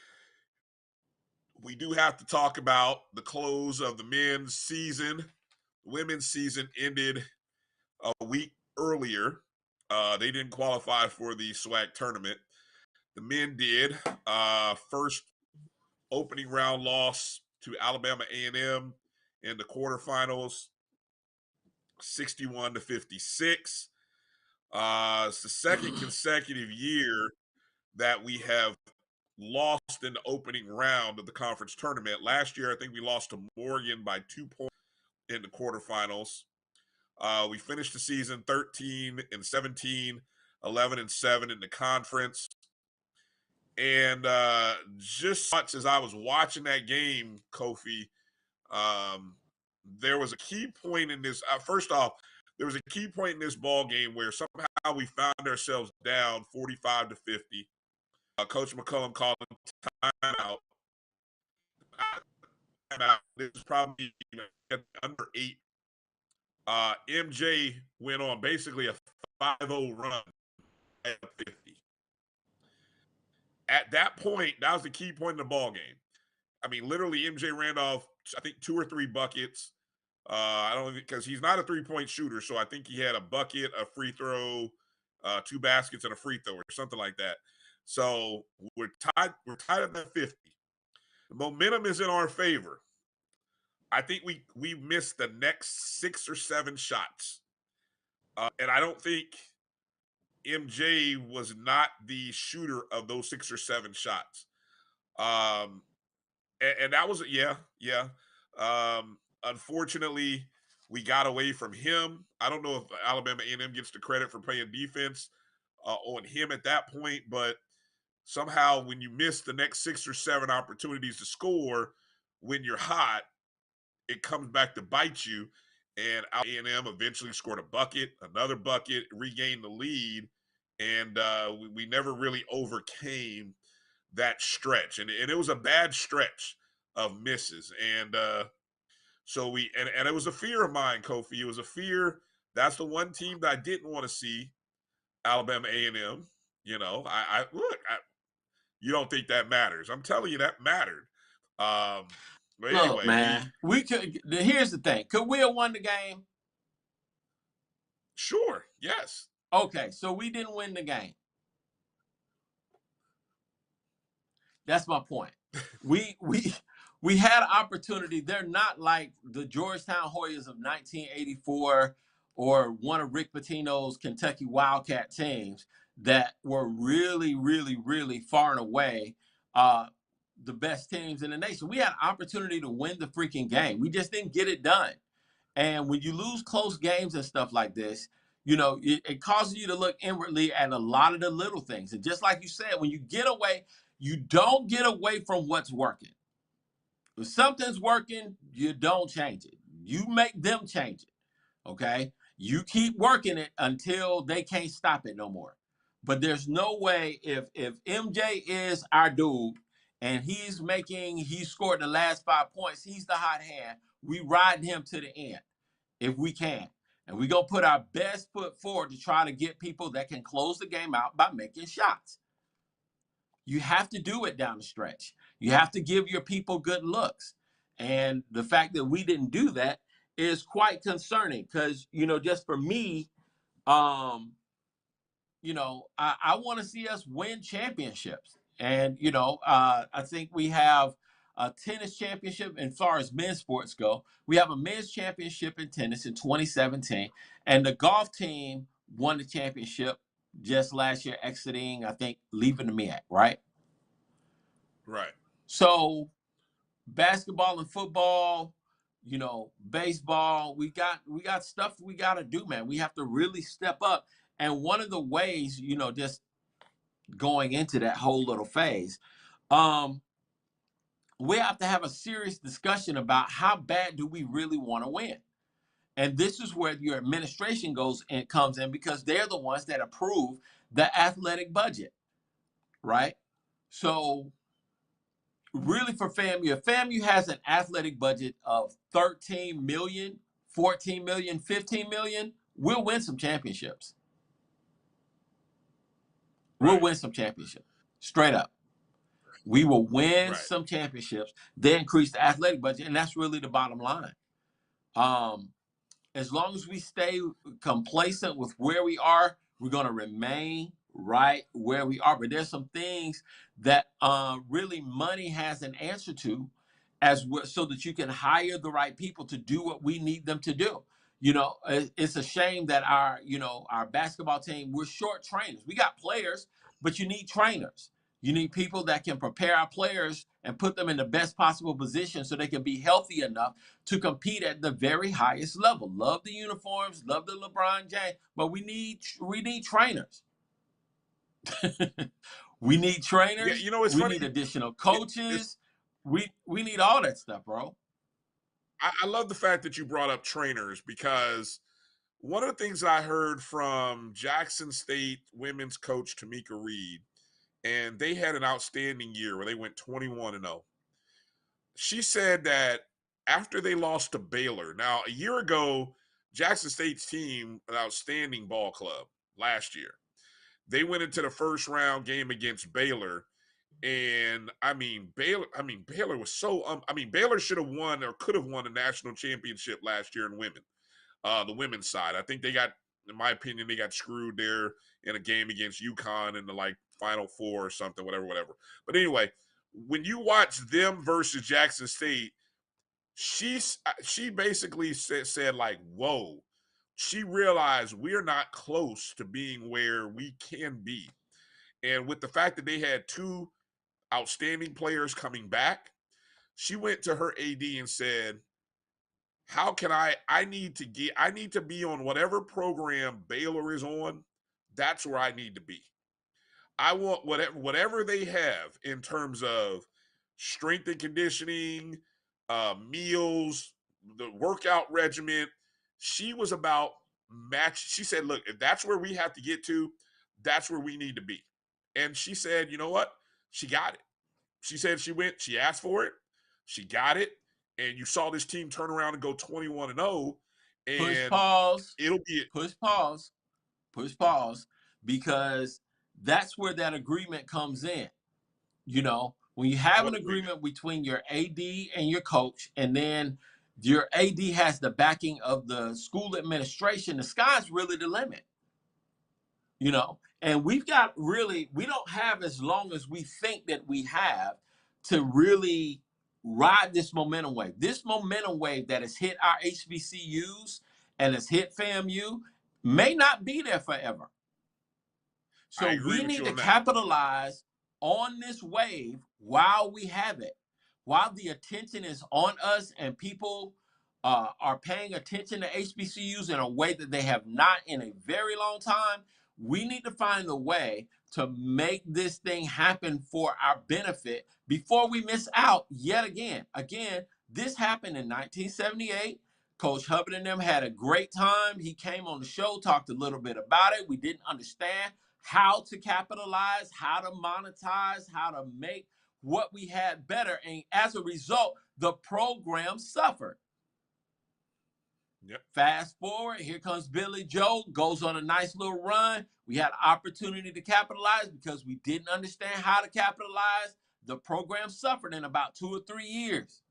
we do have to talk about the close of the men's season. Women's season ended a week earlier. They didn't qualify for the SWAC tournament. The men did. First opening round loss to Alabama A&M in the quarterfinals, 61-56. It's the second consecutive year that we have lost in the opening round of the conference tournament. Last year, I think we lost to Morgan by 2 points in the quarterfinals. We finished the season 13-17, 11-7 in the conference. And just much as I was watching that game, Kofi, there was a key point in this. First off, there was a key point in this ball game where somehow we found ourselves down 45-50. Coach McCullum called timeout. This is probably under 8. MJ went on basically a 5-0 run at 50. at that point, that was the key point in the ball game. I mean, literally, MJ ran off, I think, 2 or 3 buckets. I don't, because he's not a 3-point shooter, so I think he had a bucket, a free throw, 2 baskets, and a free throw, or something like that. So we're tied. We're tied at that 50. The momentum is in our favor. I think we missed the next 6 or 7 shots, and I don't think MJ was not the shooter of those 6 or 7 shots. Um, and that was yeah. Unfortunately, we got away from him. I don't know if Alabama A&M gets the credit for playing defense on him at that point, but somehow when you miss the next 6 or 7 opportunities to score when you're hot, it comes back to bite you. And A&M eventually scored a bucket, another bucket, regained the lead, and we never really overcame that stretch. And it was a bad stretch of misses. And so and it was a fear of mine, Kofi. It was a fear. That's the one team that I didn't want to see, Alabama A&M. You know, you don't think that matters. I'm telling you that mattered. But Look, anyway, man, we could. Here's the thing: could we have won the game? Sure, yes. Okay, so we didn't win the game. That's my point. We had an opportunity. They're not like the Georgetown Hoyas of 1984 or one of Rick Pitino's Kentucky Wildcat teams that were really, really, really far and away the best teams in the nation. We had an opportunity to win the freaking game. We just didn't get it done. And when you lose close games and stuff like this, you know, it causes you to look inwardly at a lot of the little things. And just like you said, when you get away, you don't get away from what's working. If something's working, you don't change it. You make them change it. Okay? You keep working it until they can't stop it no more. But there's no way if MJ is our dude and he scored the last 5 points, he's the hot hand. We ride him to the end if we can. And we're going to put our best foot forward to try to get people that can close the game out by making shots. You have to do it down the stretch. You have to give your people good looks. And the fact that we didn't do that is quite concerning because, you know, just for me, you know, I want to see us win championships. And, you know, I think we have a tennis championship as far as men's sports go. We have a men's championship in tennis in 2017. And the golf team won the championship just last year, exiting, I think, leaving the MEAC, right? Right. So basketball and football, you know, baseball, we got stuff we got to do, man. We have to really step up. And one of the ways, you know, just going into that whole little phase, we have to have a serious discussion about how bad do we really want to win. And this is where your administration goes and comes in because they're the ones that approve the athletic budget, right? So really for FAMU has an athletic budget of 13 million, 14 million, 15 million, we'll win some championships. We'll win some championships. Straight up. We will win some championships. They increase the athletic budget, and that's really the bottom line. As long as we stay complacent with where we are, we're going to remain right where we are. But there's some things that really money has an answer to so that you can hire the right people to do what we need them to do. You know, it's a shame that our basketball team, we're short trainers. We got players, but you need trainers. You need people that can prepare our players and put them in the best possible position so they can be healthy enough to compete at the very highest level. Love the uniforms, love the LeBron James, but we need trainers. We need trainers. Yeah, you know, it's we funny. Need additional coaches. We need all that stuff, bro. I love the fact that you brought up trainers because one of the things I heard from Jackson State women's coach Tamika Reed, and they had an outstanding year where they went 21-0. She said that after they lost to Baylor, now a year ago, Jackson State's team, an outstanding ball club last year, they went into the first round game against Baylor, And Baylor was so Baylor should have won or could have won a national championship last year in women. The women's side. I think they got, in my opinion, they got screwed there in a game against UConn in the like Final Four or something, whatever. But anyway, when you watch them versus Jackson State, she basically said like, whoa. She realized we're not close to being where we can be. And with the fact that they had two outstanding players coming back, she went to her AD and said, how can I need to be on whatever program Baylor is on. That's where I need to be. I want whatever they have in terms of strength and conditioning, meals, the workout regimen. She was about match. She said, look, if that's where we have to get to, that's where we need to be. And she said, you know what? She got it. She said she asked for it. She got it. And you saw this team turn around and go 21-0. And push pause. It'll be push pause, because that's where that agreement comes in. You know, when you have an agreement between your AD and your coach, and then your AD has the backing of the school administration, the sky's really the limit. You know, and we don't have as long as we think that we have to really ride this momentum wave. This momentum wave that has hit our HBCUs and has hit FAMU may not be there forever. So we need to capitalize on this wave while we have it, while the attention is on us and people are paying attention to HBCUs in a way that they have not in a very long time. We need to find a way to make this thing happen for our benefit before we miss out yet again. Again, this happened in 1978. Coach Hubbard and them had a great time. He came on the show, talked a little bit about it. We didn't understand how to capitalize, how to monetize, how to make what we had better. And as a result, the program suffered. Yep. Fast forward, here comes Billy Joe, goes on a nice little run. We had opportunity to capitalize because we didn't understand how to capitalize. The program suffered in about 2 or 3 years.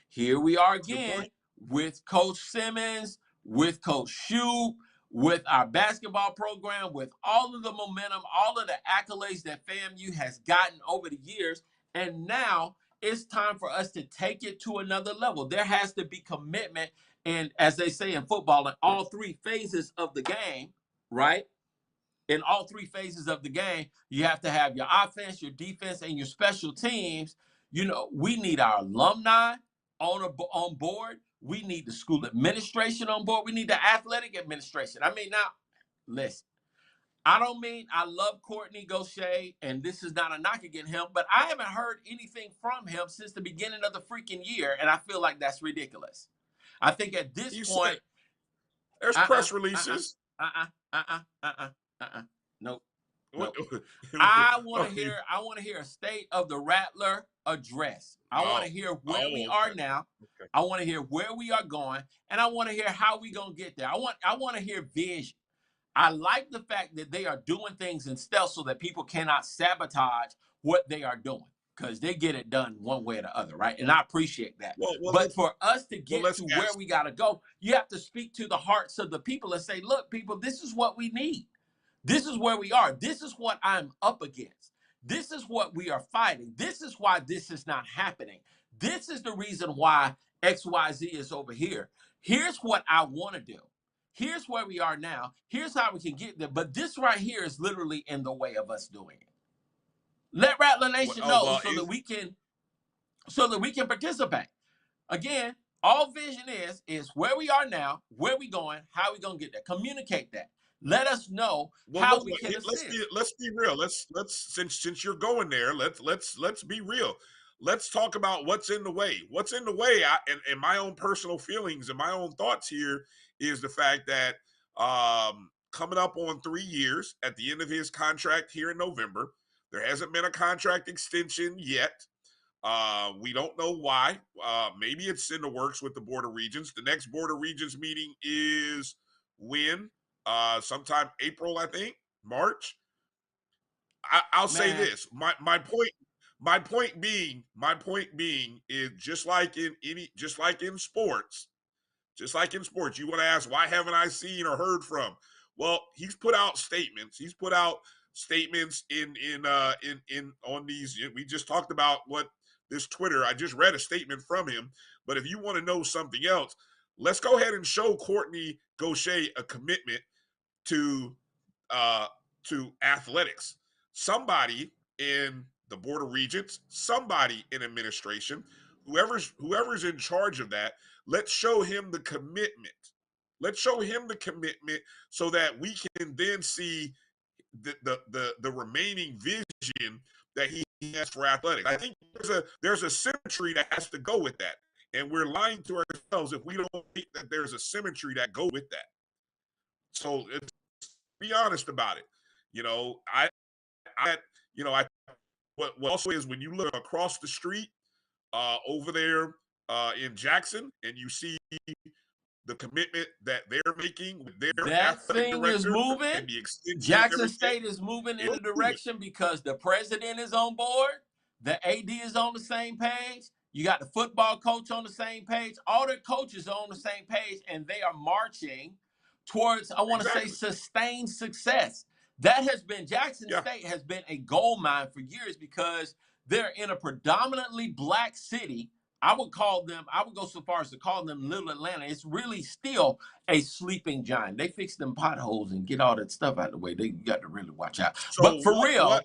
Here we are again with Coach Simmons, with Coach Shoup, with our basketball program, with all of the momentum, all of the accolades that FAMU has gotten over the years. And now it's time for us to take it to another level. There has to be commitment. And as they say in football, in all 3 phases of the game, right? In all 3 phases of the game, you have to have your offense, your defense, and your special teams. You know, we need our alumni on board. We need the school administration on board. We need the athletic administration. I mean, now, listen, I love Courtney Gaucher, and this is not a knock against him, but I haven't heard anything from him since the beginning of the freaking year, and I feel like that's ridiculous. I think at this point, there's press releases. Nope. I want to hear a State of the Rattler address. I want to hear where we are now. Okay. I want to hear where we are going, and I want to hear how we gonna get there. I want to hear vision. I like the fact that they are doing things in stealth so that people cannot sabotage what they are doing, because they get it done one way or the other, right? And I appreciate that. But for us to get to where we got to go, you have to speak to the hearts of the people and say, look, people, this is what we need. This is where we are. This is what I'm up against. This is what we are fighting. This is why this is not happening. This is the reason why XYZ is over here. Here's what I want to do. Here's where we are now. Here's how we can get there. But this right here is literally in the way of us doing it. Let Rattler Nation know so that we can participate. Again, all vision is where we are now, where we going, how we gonna get there. Communicate that. Let us know how we can assist. Let's be real. Let's since you're going there, let's be real. Let's talk about what's in the way. What's in the way, and my own personal feelings and my own thoughts here is the fact that coming up on 3 years at the end of his contract here in November, there hasn't been a contract extension yet. We don't know why. Maybe it's in the works with the Board of Regents. The next Board of Regents meeting is when? Sometime April, I think, March. I'll say this. My point being is just like in sports, you want to ask, why haven't I seen or heard from? Well, he's put out statements. He's put out statements in on these. We just talked about what this Twitter. I just read a statement from him. But if you want to know something else, let's go ahead and show Courtney Gaucher a commitment to athletics. Somebody in the Board of Regents, somebody in administration, whoever's in charge of that, let's show him the commitment. Let's show him the commitment so that we can then see the remaining vision that he has for athletics. I think there's a symmetry that has to go with that. And we're lying to ourselves if we don't think that there's a symmetry that goes with that. So be honest about it. What also is, when you look across the street over there in Jackson, and you see the commitment that they're making with their that athletic thing director is moving. and the extension Jackson State is moving in the moving. direction because the president is on board, the AD is on the same page, you got the football coach on the same page, all the coaches are on the same page, and they are marching towards, I want to say, sustained success. That has been, Jackson State has been a gold mine for years because they're in a predominantly black city. I would go so far as to call them Little Atlanta. It's really still a sleeping giant. They fix them potholes and get all that stuff out of the way. They got to really watch out. So but for real,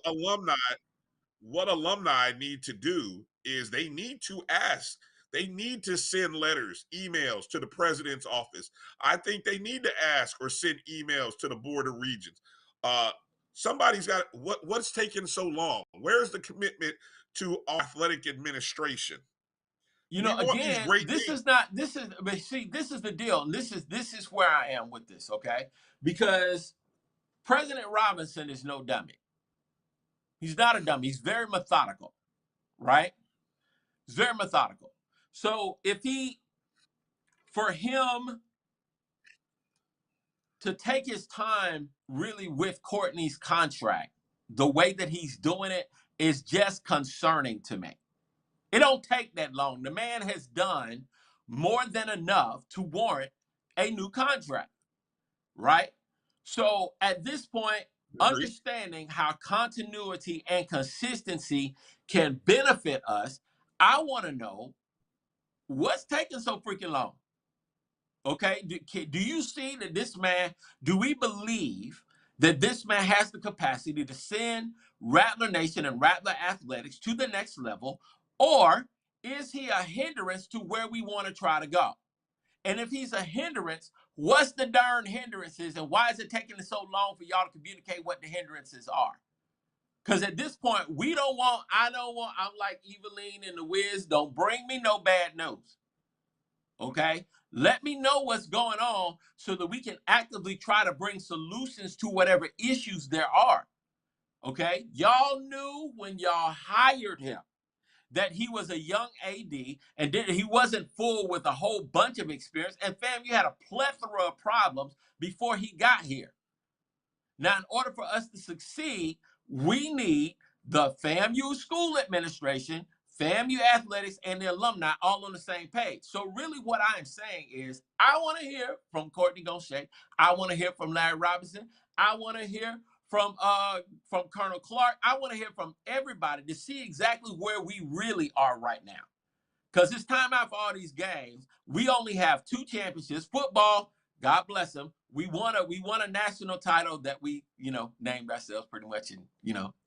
what alumni need to do is they need to ask. They need to send letters, emails to the president's office. I think they need to ask or send emails to the Board of Regents. Somebody's got what's taking so long? Where's the commitment to athletic administration? Again, this is the deal. And this is where I am with this, okay? Because President Robinson is no dummy. He's not a dummy. He's very methodical, right? He's very methodical. So for him to take his time really with Courtney's contract, the way that he's doing it is just concerning to me. It don't take that long. The man has done more than enough to warrant a new contract, right? So at this point, understanding how continuity and consistency can benefit us, I want to know what's taking so freaking long. Okay, do you see that do we believe that this man has the capacity to send Rattler Nation and Rattler Athletics to the next level, or is he a hindrance to where we want to try to go? And if he's a hindrance, what's the darn hindrances, and why is it taking so long for y'all to communicate what the hindrances are? Because at this point, I'm like Eveline and the Wiz, don't bring me no bad news. Okay? Let me know what's going on so that we can actively try to bring solutions to whatever issues there are. Okay? Y'all knew when y'all hired him that he was a young AD and he wasn't full with a whole bunch of experience. And FAMU had a plethora of problems before he got here. Now, in order for us to succeed, we need the FAMU school administration, FAMU athletics, and the alumni all on the same page. So really what I'm saying is I want to hear from Courtney Gaucher. I want to hear from Larry Robinson. I want to hear from Colonel Clark. I want to hear from everybody to see exactly where we really are right now. Because it's time out for all these games. We only have 2 championships. Football, God bless them. We won a national title that we, named ourselves pretty much and,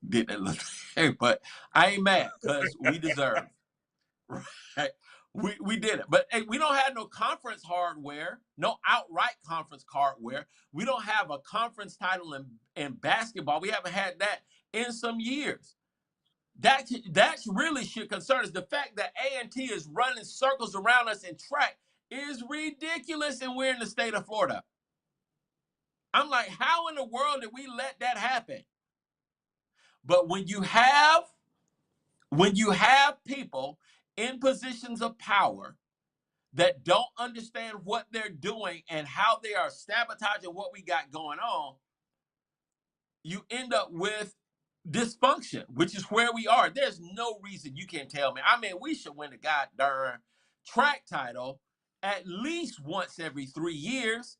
did that little thing. But I ain't mad because we deserve it. Right? We did it. But hey, we don't have no conference hardware, no outright conference hardware. We don't have a conference title in basketball. We haven't had that in some years. That really should concern us. The fact that A&T is running circles around us in track is ridiculous, and we're in the state of Florida. I'm like, how in the world did we let that happen? But when you have people in positions of power that don't understand what they're doing and how they are sabotaging what we got going on, you end up with dysfunction, which is where we are. There's no reason you can tell me. I mean, we should win the goddamn track title at least once every 3 years.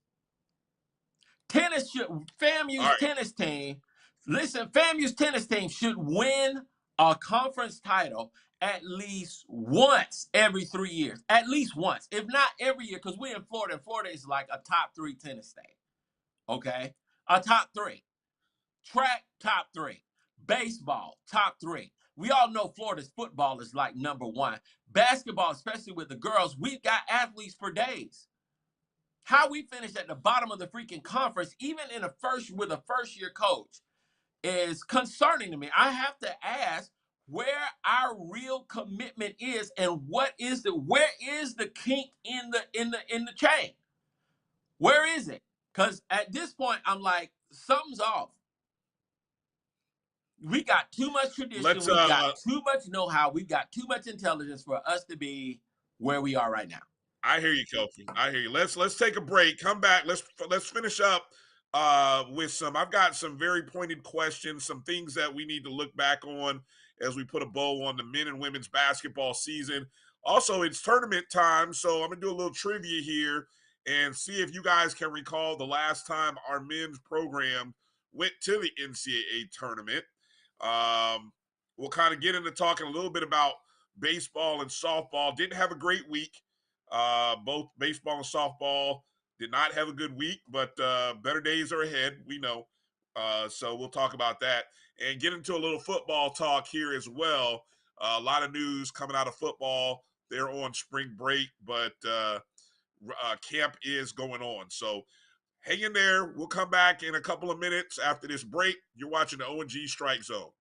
FAMU's tennis team, listen, FAMU's tennis team should win a conference title at least once every 3 years. At least once, if not every year, because we're in Florida, and Florida is like a top 3 tennis state. Okay? A top 3. Track, top 3. Baseball, top 3. We all know Florida's football is like number 1. Basketball, especially with the girls, we've got athletes for days. How we finish at the bottom of the freaking conference, even in with a first-year coach, is concerning to me. I have to ask where our real commitment is, and where is the kink in the chain? Where is it? Because at this point, I'm like, something's off. We got too much tradition. We got too much know-how. We've got too much intelligence for us to be where we are right now. I hear you, Kofi. I hear you. Let's take a break. Come back. Let's finish up with some. I've got some very pointed questions, some things that we need to look back on as we put a bow on the men and women's basketball season. Also, it's tournament time, so I'm gonna do a little trivia here and see if you guys can recall the last time our men's program went to the NCAA tournament. We'll kind of get into talking a little bit about baseball and softball. Didn't have a great week. Both baseball and softball did not have a good week, but better days are ahead, we know. So we'll talk about that and get into a little football talk here as well. A lot of news coming out of football. They're on spring break, but camp is going on. So hang in there. We'll come back in a couple of minutes after this break. You're watching the O&G Strike Zone.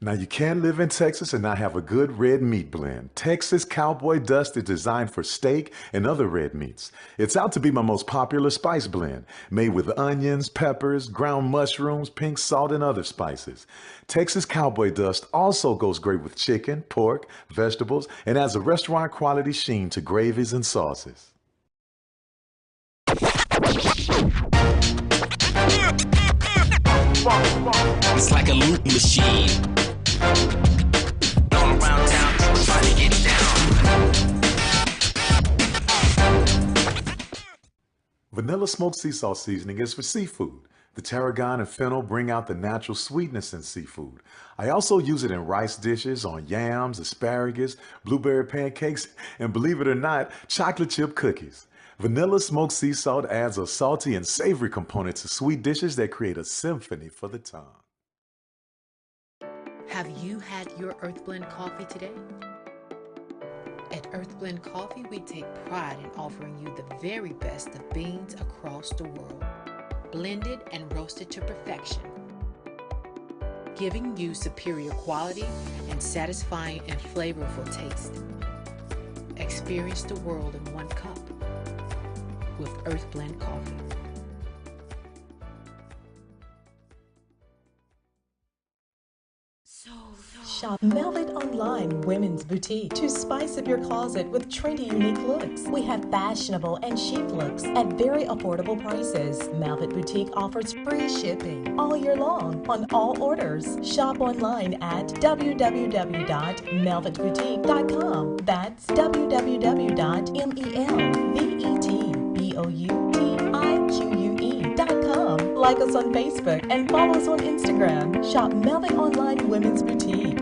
Now, you can live in Texas and not have a good red meat blend. Texas Cowboy Dust is designed for steak and other red meats. It's out to be my most popular spice blend, made with onions, peppers, ground mushrooms, pink salt, and other spices. Texas Cowboy Dust also goes great with chicken, pork, vegetables, and adds a restaurant-quality sheen to gravies and sauces. It's like a loop machine. All around town, people trying to get down. Vanilla smoked sea salt seasoning is for seafood. The tarragon and fennel bring out the natural sweetness in seafood. I also use it in rice dishes, on yams, asparagus, blueberry pancakes, and believe it or not, chocolate chip cookies. Vanilla smoked sea salt adds a salty and savory component to sweet dishes that create a symphony for the tongue. Have you had your Earth Blend coffee today? At Earth Blend Coffee, we take pride in offering you the very best of beans across the world, blended and roasted to perfection, giving you superior quality and satisfying and flavorful taste. Experience the world in one cup with Earth Blend Coffee. Shop Velvet Online Women's Boutique to spice up your closet with trendy, unique looks. We have fashionable and chic looks at very affordable prices. Velvet Boutique offers free shipping all year long on all orders. Shop online at www.melvetboutique.com. That's www.melvetboutique.com. Like us on Facebook and follow us on Instagram. Shop Velvet Online Women's Boutique.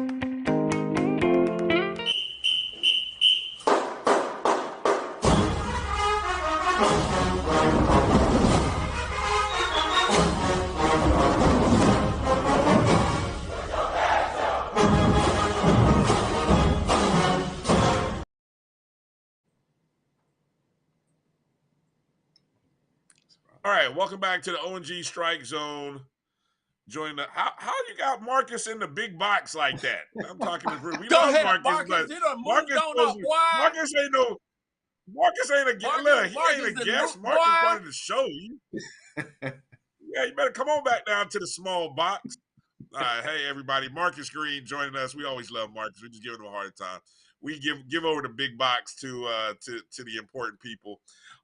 All right, welcome back to the O&G Strike Zone. Join the how you got Marcus in the big box like that? I'm talking to Drew. We love ahead, Marcus, but Marcus ain't a guest. Marcus part of the show. Yeah, you better come on back down to the small box. All right, hey everybody, Marcus Green joining us. We always love Marcus. We just giving him a hard time. we give over the big box to the important people.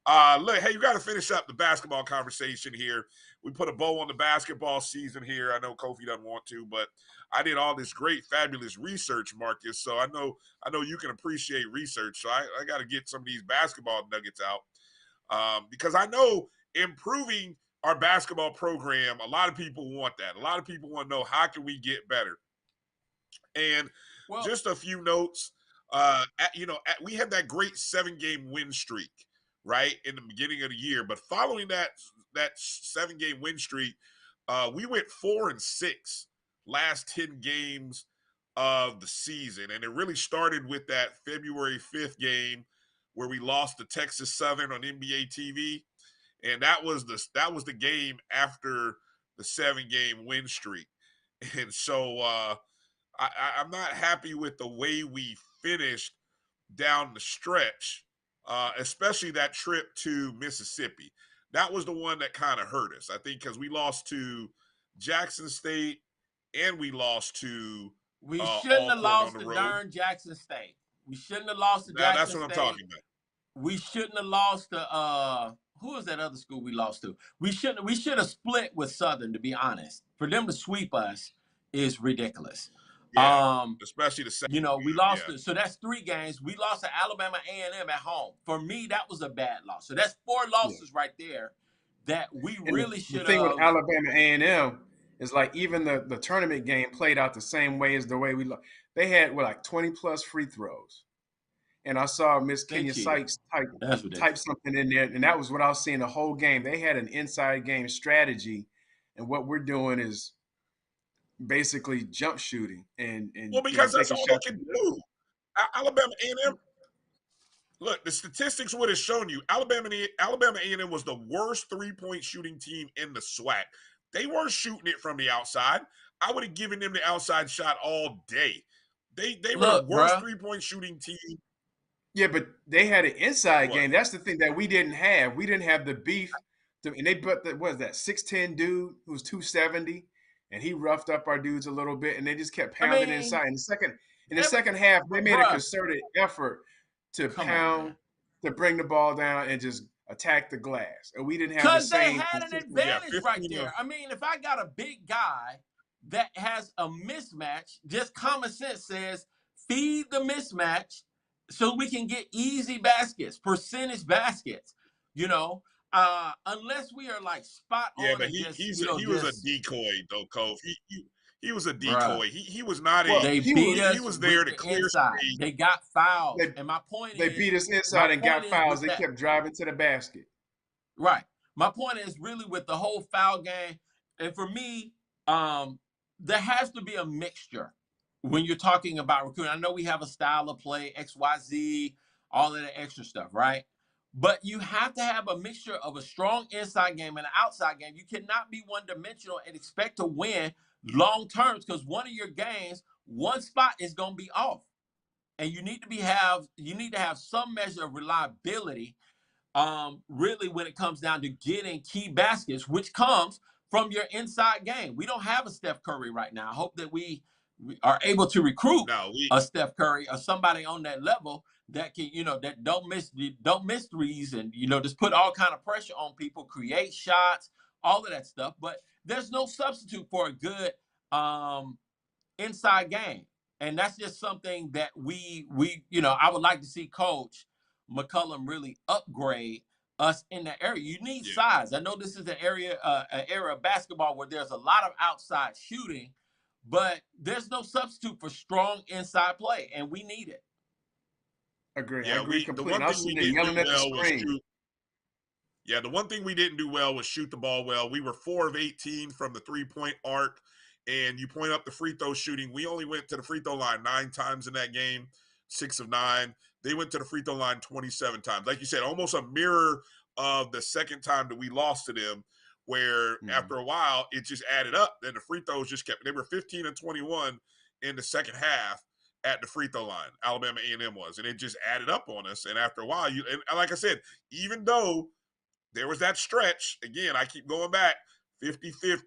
Look, hey, you got to finish up the basketball conversation here. We put a bow on the basketball season here. I know Kofi doesn't want to, but I did all this great, fabulous research, Marcus. So I know you can appreciate research. So I got to get some of these basketball nuggets out because I know improving our basketball program, a lot of people want that. A lot of people want to know how can we get better. And just a few notes. We had that great 7-game win streak, right, in the beginning of the year. But following that 7-game win streak, we went 4-6 last 10 games of the season, and it really started with that February 5th game where we lost to Texas Southern on NBA TV, and that was the game after the 7-game win streak, and so. I'm not happy with the way we finished down the stretch, especially that trip to Mississippi. That was the one that kind of hurt us, I think, because we lost to Jackson State and we lost to We shouldn't have Alcorn on lost the to road. darn Jackson State. We shouldn't have lost to Jackson State. That's what I'm talking about. We shouldn't have lost to who was that other school we lost to? We should have split with Southern, to be honest. For them to sweep us is ridiculous. Yeah, especially the second. We lost so that's 3 games. We lost to Alabama A&M at home. For me, that was a bad loss. So that's 4 losses right there that we really should have. The thing with Alabama A&M is like even the tournament game played out the same way as the way we lost. They had like 20+ free throws. And I saw Miss Kenya Sykes type something in there, and that was what I was seeing the whole game. They had an inside game strategy, and what we're doing is basically jump shooting and because that's all they can do. Alabama A&M. Look, the statistics would have shown you Alabama A&M was the worst 3-point shooting team in the SWAC. They weren't shooting it from the outside. I would have given them the outside shot all day. They were the worst 3-point shooting team. Yeah, but they had an inside game. That's the thing that we didn't have. We didn't have the beef. And they put what is that 6'10" dude who's 270. And he roughed up our dudes a little bit, and they just kept pounding inside. In the second half, they made a concerted effort to pound, to bring the ball down and just attack the glass. And we didn't have the same. Because they had an advantage right there. I mean, if I got a big guy that has a mismatch, just common sense says feed the mismatch so we can get easy baskets, percentage baskets, unless we are like spot on. Yeah, but he was a decoy though, Cove. He was a decoy. He was not a. They beat us. He was there to clear inside. They got fouled, and my point is they beat us inside and got fouls. They kept driving to the basket. Right. My point is really with the whole foul game, and for me, there has to be a mixture when you're talking about recruiting. I know we have a style of play, XYZ, all of that extra stuff, right? But you have to have a mixture of a strong inside game and an outside game. You cannot be one-dimensional and expect to win long terms because one of your games, one spot is going to be off. And you need to have some measure of reliability, really when it comes down to getting key baskets, which comes from your inside game. We don't have a Steph Curry right now. I hope that we are able to recruit a Steph Curry or somebody on that level that can, that don't miss threes and, just put all kind of pressure on people, create shots, all of that stuff. But there's no substitute for a good inside game. And that's just something that we I would like to see Coach McCullum really upgrade us in that area. You need size. I know this is an era of basketball where there's a lot of outside shooting, but there's no substitute for strong inside play, and we need it. Agree. Yeah, I agree completely. The one thing we didn't do well was shoot. Yeah, the one thing we didn't do well was shoot the ball well. We were 4 of 18 from the 3-point arc, and you point up the free throw shooting. We only went to the free throw line 9 times in that game, 6 of 9. They went to the free throw line 27 times. Like you said, almost a mirror of the second time that we lost to them, where after a while it just added up. Then the free throws just kept. They were 15 and 21 in the second half at the free throw line. Alabama A&M was, and it just added up on us. And after a while, and like I said, even though there was that stretch, again, I keep going back, 50-50.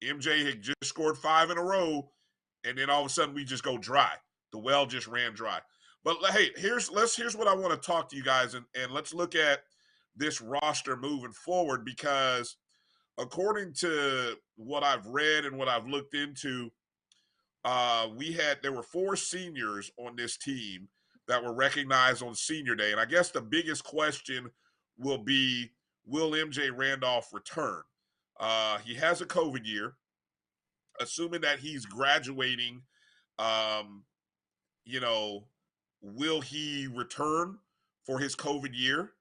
MJ had just scored 5 in a row, and then all of a sudden we just go dry. The well just ran dry. But hey, here's what I want to talk to you guys, and let's look at this roster moving forward, because according to what I've read and what I've looked into, there were 4 seniors on this team that were recognized on Senior Day, and I guess the biggest question will be, will MJ Randolph return? He has a COVID year. Assuming that he's graduating, um, you know, will he return for his COVID year?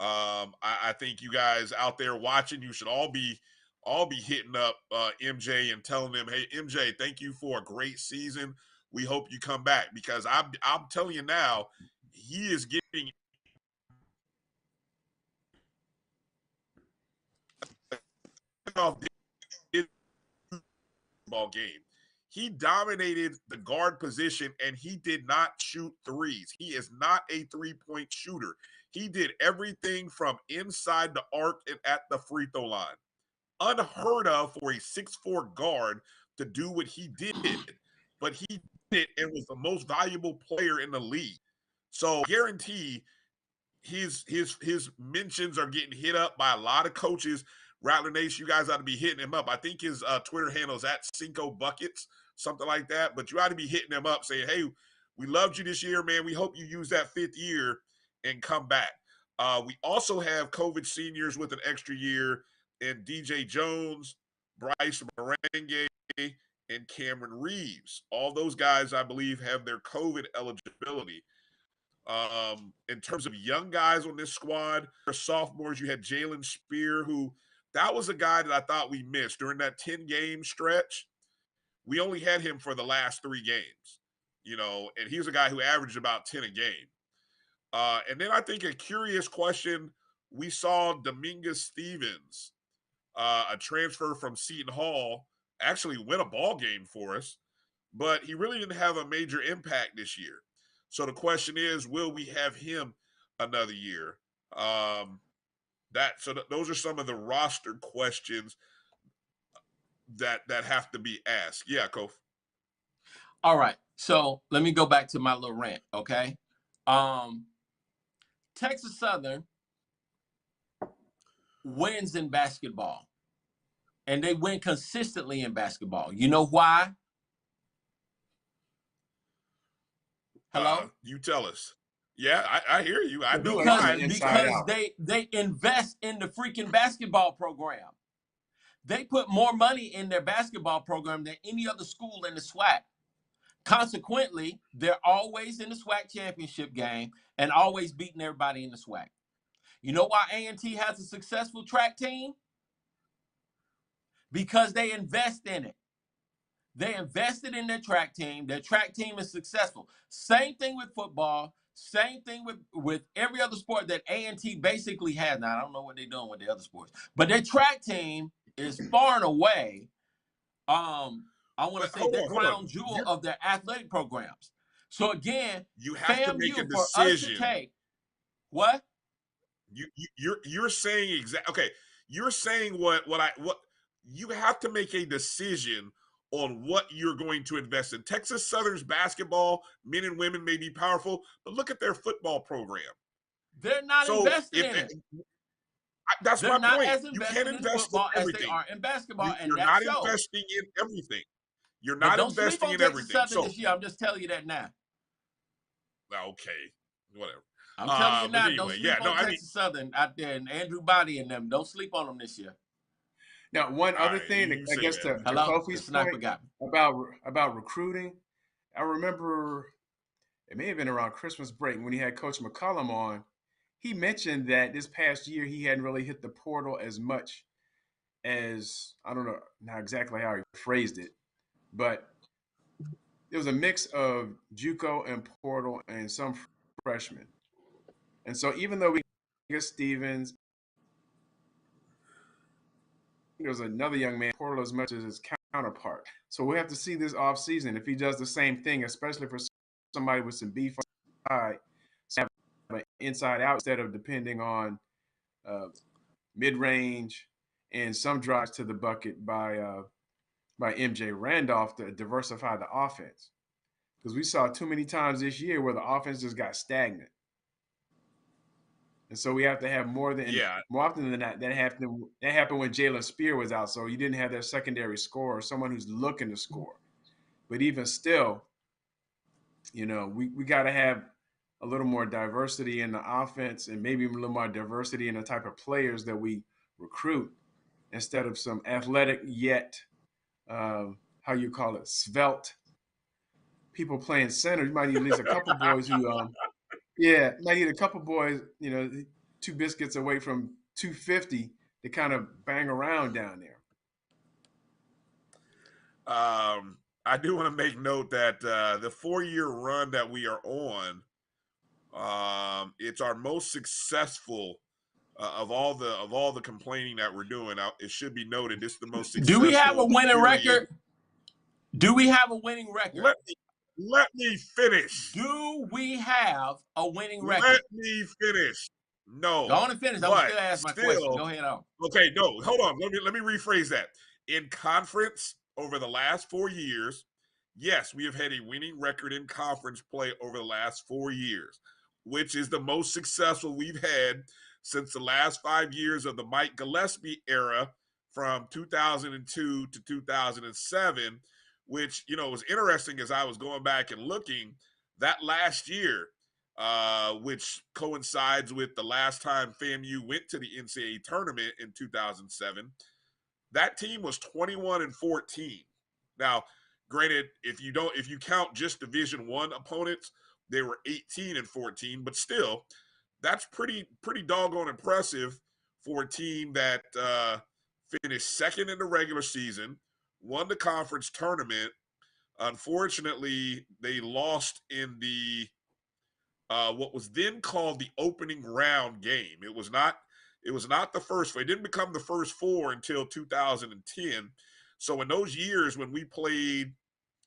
I think you guys out there watching, you should all be hitting up MJ and telling them, hey, MJ, thank you for a great season. We hope you come back, because I'm telling you now, he is getting off this ball game. He dominated the guard position, and he did not shoot threes. He is not a three-point shooter. He did everything from inside the arc and at the free throw line. Unheard of for a 6'4" guard to do what he did, but he did it and was the most valuable player in the league. So guarantee his mentions are getting hit up by a lot of coaches. Rattler Nation, you guys ought to be hitting him up. I think his Twitter handle is at Cinco Buckets, something like that. But you ought to be hitting him up saying, hey, we loved you this year, man. We hope you use that 5th year and come back. We also have COVID seniors with an extra year in DJ Jones, Bryce Merengue, and Cameron Reeves. All those guys, I believe, have their COVID eligibility. In terms of young guys on this squad, for sophomores, you had Jalen Spear, who that was a guy that I thought we missed during that 10-game stretch. We only had him for the last 3 games, and he was a guy who averaged about 10 a game. And then I think a curious question, we saw Dominguez Stevens, a transfer from Seton Hall, actually win a ball game for us, but he really didn't have a major impact this year. So the question is, will we have him another year? Those are some of the roster questions that have to be asked. Yeah, Kof. All right. So let me go back to my little rant, okay? Texas Southern wins in basketball, and they win consistently in basketball. You know why? Hello? You tell us. Yeah, I hear you. I know why. Because they invest in the freaking basketball program. They put more money in their basketball program than any other school in the SWAC. Consequently, they're always in the SWAC championship game and always beating everybody in the SWAC. You know why A&T has a successful track team? Because they invest in it. They invested in their track team. Their track team is successful. Same thing with football. Same thing with every other sport that A&T basically has. Now, I don't know what they're doing with the other sports, but their track team is far and away, I want to say, the crown jewel of their athletic programs. So again, you have to make a decision. For us to take, what? You're saying exactly. Okay, you're saying what you have to make a decision on what you're going to invest in. Texas Southern's basketball, men and women, may be powerful, but look at their football program. They're not invested in it. That's They're my not point. as You can't invest in everything. As they are in basketball, you're and not shows. investing in everything. You're not don't investing in Texas everything. Southern this year. I'm just telling you that now. Okay, whatever. I'm telling you now. Anyway, don't sleep on Texas Southern out there, and Andrew Body and them. Don't sleep on them this year. Now, one other thing, I guess, to Kofi's point about recruiting, I remember it may have been around Christmas break when he had Coach McCollum on. He mentioned that this past year he hadn't really hit the portal as much as, I don't know now exactly how he phrased it, but it was a mix of JUCO and portal and some freshmen. And so even though we get Stevens, there was another young man portal as much as his counterpart. So we have to see this offseason if he does the same thing, especially for somebody with some beef on the side, inside out instead of depending on mid-range and some drives to the bucket by MJ Randolph to diversify the offense. because we saw too many times this year where the offense just got stagnant. And so we have to have more often than that. That happened when Jalen Spear was out. So you didn't have their secondary scorer, someone who's looking to score. But even still, we got to have a little more diversity in the offense, and maybe a little more diversity in the type of players that we recruit, instead of some athletic yet how you call it, svelte people playing center. You might need at least a couple boys who might need a couple boys, 2 biscuits away from 250 to kind of bang around down there. I do want to make note that the 4-year run that we are on, it's our most successful of all the complaining that we're doing. It should be noted, this is the most successful. Do we have a winning record? Do we have a winning record? Let me finish. Do we have a winning record? Let me finish. No. Go on and finish. I'm still asking my question. Go ahead on. Okay, no, hold on. Let me rephrase that. In conference over the last 4 years, yes, we have had a winning record in conference play over the last 4 years, which is the most successful we've had since the last 5 years of the Mike Gillespie era from 2002 to 2007, which, was interesting as I was going back and looking that last year, which coincides with the last time FAMU went to the NCAA tournament in 2007. That team was 21-14. Now, granted, if you count just Division I opponents, they were 18-14, but still, that's pretty doggone impressive for a team that finished second in the regular season, won the conference tournament. Unfortunately, they lost in the what was then called the opening round game. It was not the first four. It didn't become the first four until 2010. So in those years when we played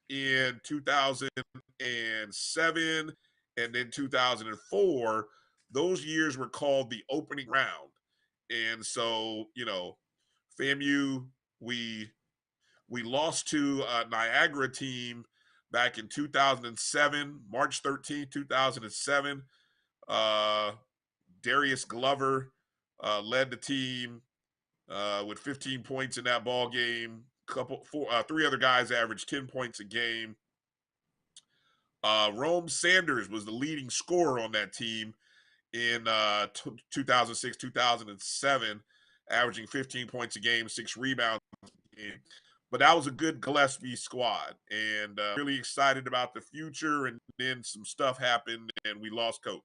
in 2007 and then 2004, those years were called the opening round. And so, FAMU, we lost to a Niagara team back in 2007, March 13, 2007. Darius Glover led the team with 15 points in that ball game. Three other guys averaged 10 points a game. Rome Sanders was the leading scorer on that team in 2006, 2007, averaging 15 points a game, 6 rebounds a game. But that was a good Gillespie squad, and really excited about the future. And then some stuff happened, and we lost coach.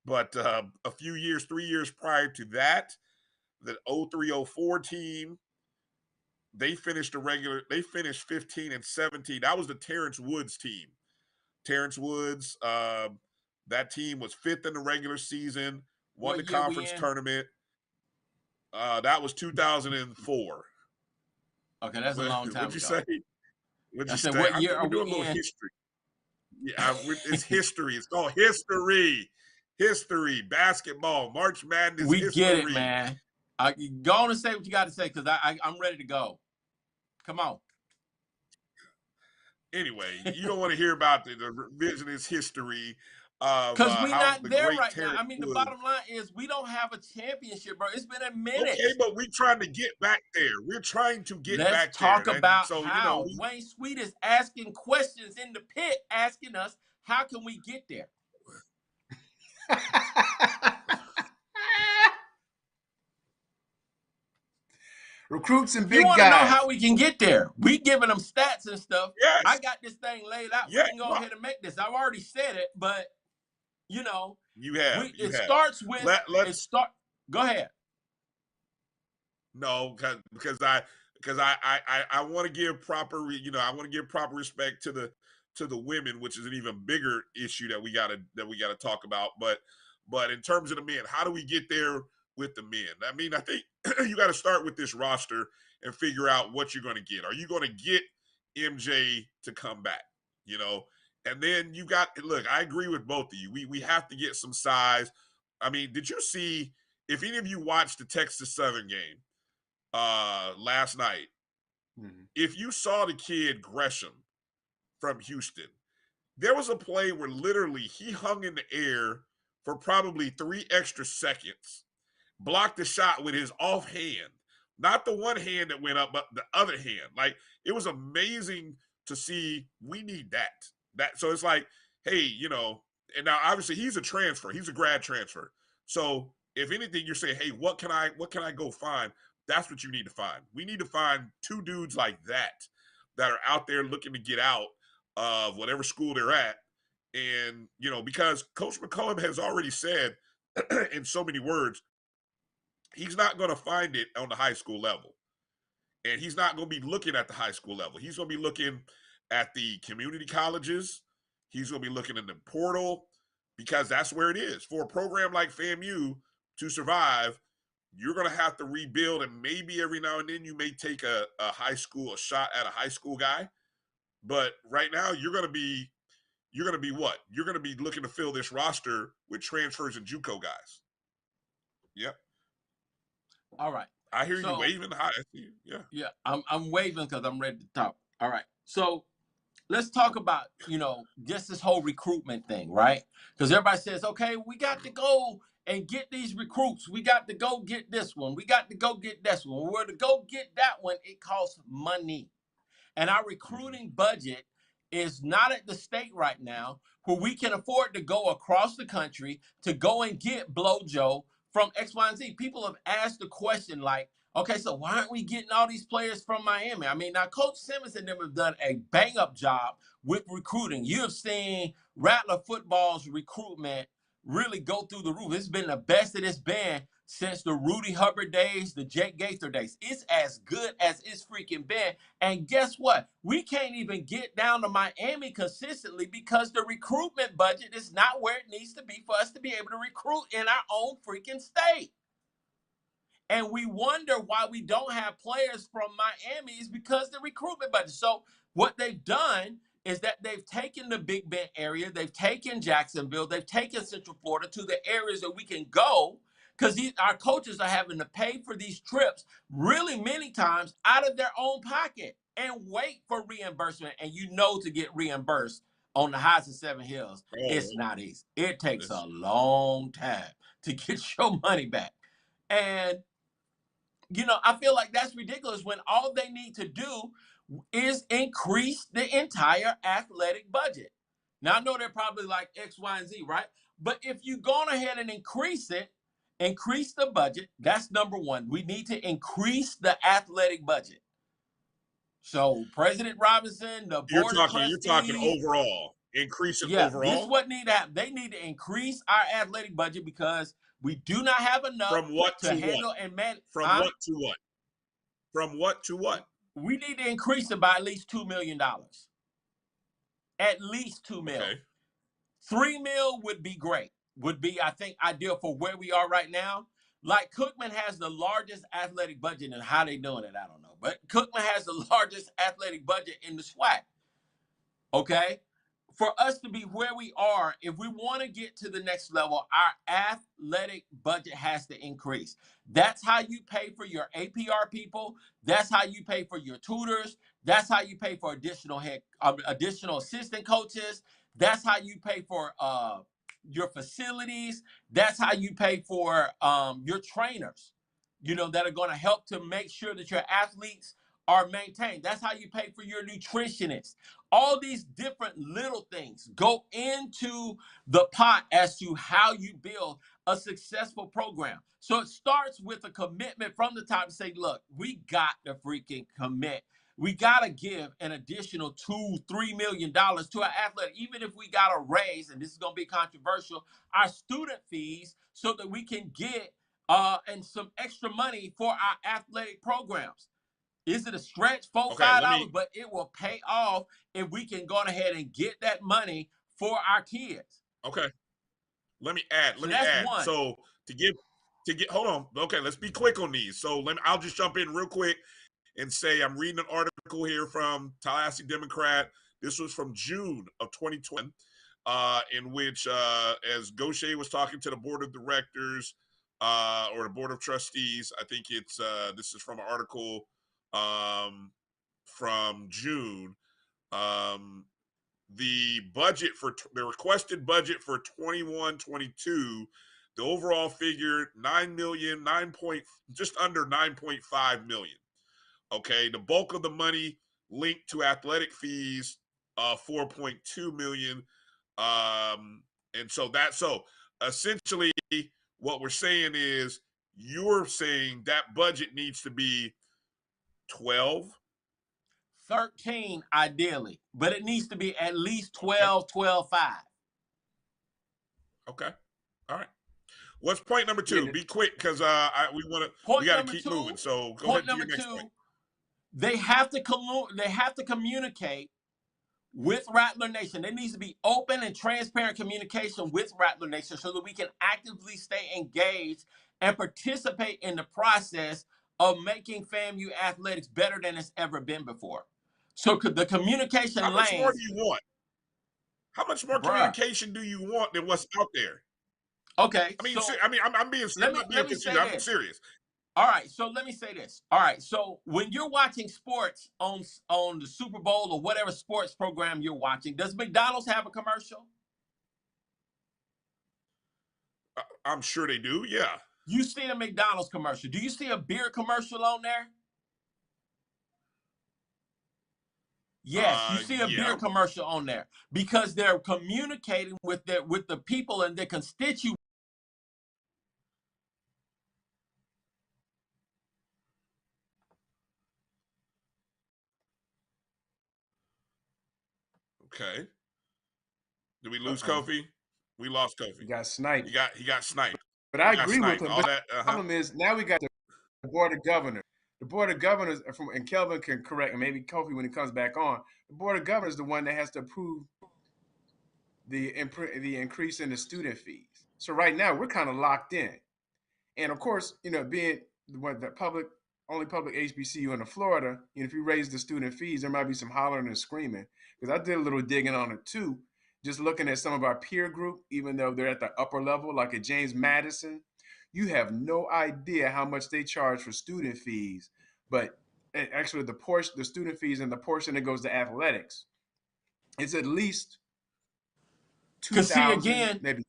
But a few years, 3 years prior to that, the 03-04 team, they finished 15-17. That was the Terrence Woods team. Terrence Woods, that team was 5th in the regular season, won the conference tournament. That was 2004. Okay, that's a long time What'd you ago. say? I said, what year are we doing a little in? history. Yeah, it's history. It's called history. History, basketball, March Madness. We history. get it, man. Go on and say what you got to say, because I'm ready to go. Come on. Anyway, you don't want to hear about the revisionist history of because we're not there right Terrence now. I mean, Woods. the bottom line is we don't have a championship, bro. It's been a minute. Okay, but we're trying to get back there. We're trying to get back there. Let's talk about how Wayne Sweet is asking questions in the pit, asking us, how can we get there? Recruits and big guys. You want to know how we can get there? We giving them stats and stuff. Yes. I got this thing laid out. Yes. We can go ahead and make this. I've already said it, but you have. It starts with. Go ahead. No, because I want to give proper I want to give proper respect to the women, which is an even bigger issue that we gotta talk about. But in terms of the men, how do we get there with the men? I mean, I think you got to start with this roster and figure out what you're going to get. Are you going to get MJ to come back? And then you got, look, I agree with both of you. We have to get some size. I mean, did you see, if any of you watched the Texas Southern game last night, if you saw the kid Gresham, from Houston. There was a play where literally he hung in the air for probably 3 extra seconds, blocked the shot with his off hand, not the one hand that went up, but the other hand. Like, it was amazing to see. We need that. So it's like, hey, and now obviously he's a transfer. He's a grad transfer. So if anything, you're saying, hey, what can I go find? That's what you need to find. We need to find 2 dudes like that are out there looking to get out of whatever school they're at. And, because Coach McCollum has already said in so many words, he's not going to find it on the high school level. And he's not going to be looking at the high school level. He's going to be looking at the community colleges. He's going to be looking in the portal, because that's where it is. For a program like FAMU to survive, you're going to have to rebuild, and maybe every now and then you may take a shot at a high school guy. But right now you're going to be what? You're going to be looking to fill this roster with transfers and JUCO guys. Yep. All right. I hear you waving high. Yeah. Yeah, I'm waving because I'm ready to talk. All right. So let's talk about, just this whole recruitment thing, right? Because everybody says, okay, we got to go and get these recruits. We got to go get this one. We got to go get this one. We're to go get that one. It costs money. And our recruiting budget is not at the state right now where we can afford to go across the country to go and get Blow Joe from X, Y, and Z. People have asked the question like, okay, so why aren't we getting all these players from Miami? I mean, now Coach Simmons and them have done a bang-up job with recruiting. You have seen Rattler football's recruitment really go through the roof. It's been the best that it's been since the Rudy Hubbard days, the Jake Gaither days. It's as good as it's freaking been. And guess what? We can't even get down to Miami consistently because the recruitment budget is not where it needs to be for us to be able to recruit in our own freaking state. And we wonder why we don't have players from Miami is because the recruitment budget. So what they've done is that they've taken the Big Bend area, they've taken Jacksonville, they've taken Central Florida to the areas that we can go, because our coaches are having to pay for these trips really many times out of their own pocket and wait for reimbursement. And to get reimbursed on the Highs and Seven Hills, it's not easy. It takes a long time to get your money back. And I feel like that's ridiculous when all they need to do is increase the entire athletic budget. Now, I know they're probably like X, Y, and Z, right? But if you go ahead and increase the budget, that's number one. We need to increase the athletic budget. So President Robinson, the board of trustees. You're talking overall. Increase it overall? This is what need to happen. They need to increase our athletic budget because we do not have enough to handle and manage. From what to what? From what to what? We need to increase it by at least $2 million. At least $2 million. Okay. $3 million would be great. Would be, I think, ideal for where we are right now. Like Cookman has the largest athletic budget, and how they doing it, I don't know. But Cookman has the largest athletic budget in the SWAC. Okay? For us to be where we are, if we want to get to the next level, our athletic budget has to increase. That's how you pay for your APR people. That's how you pay for your tutors. That's how you pay for additional assistant coaches. That's how you pay for your facilities. That's how you pay for your trainers, that are going to help to make sure that your athletes are maintained. That's how you pay for your nutritionists. All these different little things go into the pot as to how you build a successful program. So it starts with a commitment from the top to say, look, we got to freaking commit. We got to give an additional $2-3 million to our athletic, even if we got a raise, and this is going to be controversial, our student fees so that we can get and some extra money for our athletic programs. Is it a stretch, $4-5? But it will pay off if we can go ahead and get that money for our kids. Okay. Let me add. One. So to get, hold on. Okay, let's be quick on these. So I'll just jump in real quick and say I'm reading an article here from Tallahassee Democrat. This was from June of 2020, in which, as Gaucher was talking to the board of directors or the board of trustees, I think this is from an article from June. the requested budget for 21-22, the overall figure just under 9.5 million. Okay, the bulk of the money linked to athletic fees, 4.2 million. And so essentially what we're saying is you're saying that budget needs to be 12, 13 ideally, but it needs to be at least 12, 12.5. Okay. All right. What's point number 2? Be quick, because we got to keep moving. So go ahead to your next point. They have to communicate with Rattler Nation. There needs to be open and transparent communication with Rattler Nation so that we can actively stay engaged and participate in the process of making FAMU athletics better than it's ever been before. So the communication How much lanes. more do you want? How much more communication do you want than what's out there? Okay. I'm being I'm serious. All right, so let me say this. All right, so when you're watching sports on the Super Bowl or whatever sports program you're watching, does McDonald's have a commercial? I'm sure they do, yeah. You see a McDonald's commercial. Do you see a beer commercial on there? Yes, you see a beer commercial on there because they're communicating with the people and their constituents. Okay. Did we lose Kofi? We lost Kofi. He got sniped. He got sniped. But I agree with him. But the problem is now we got the Board of Governors. The Board of Governors, and Kelvin can correct, and maybe Kofi when he comes back on, the Board of Governors is the one that has to approve the increase in the student fees. So right now we're kind of locked in. And of course, being the only public HBCU in Florida, if you raise the student fees, there might be some hollering and screaming. Because I did a little digging on it too, just looking at some of our peer group, even though they're at the upper level, like at James Madison, you have no idea how much they charge for student fees. But actually, the student fees and the portion that goes to athletics, it's at least $2,000, maybe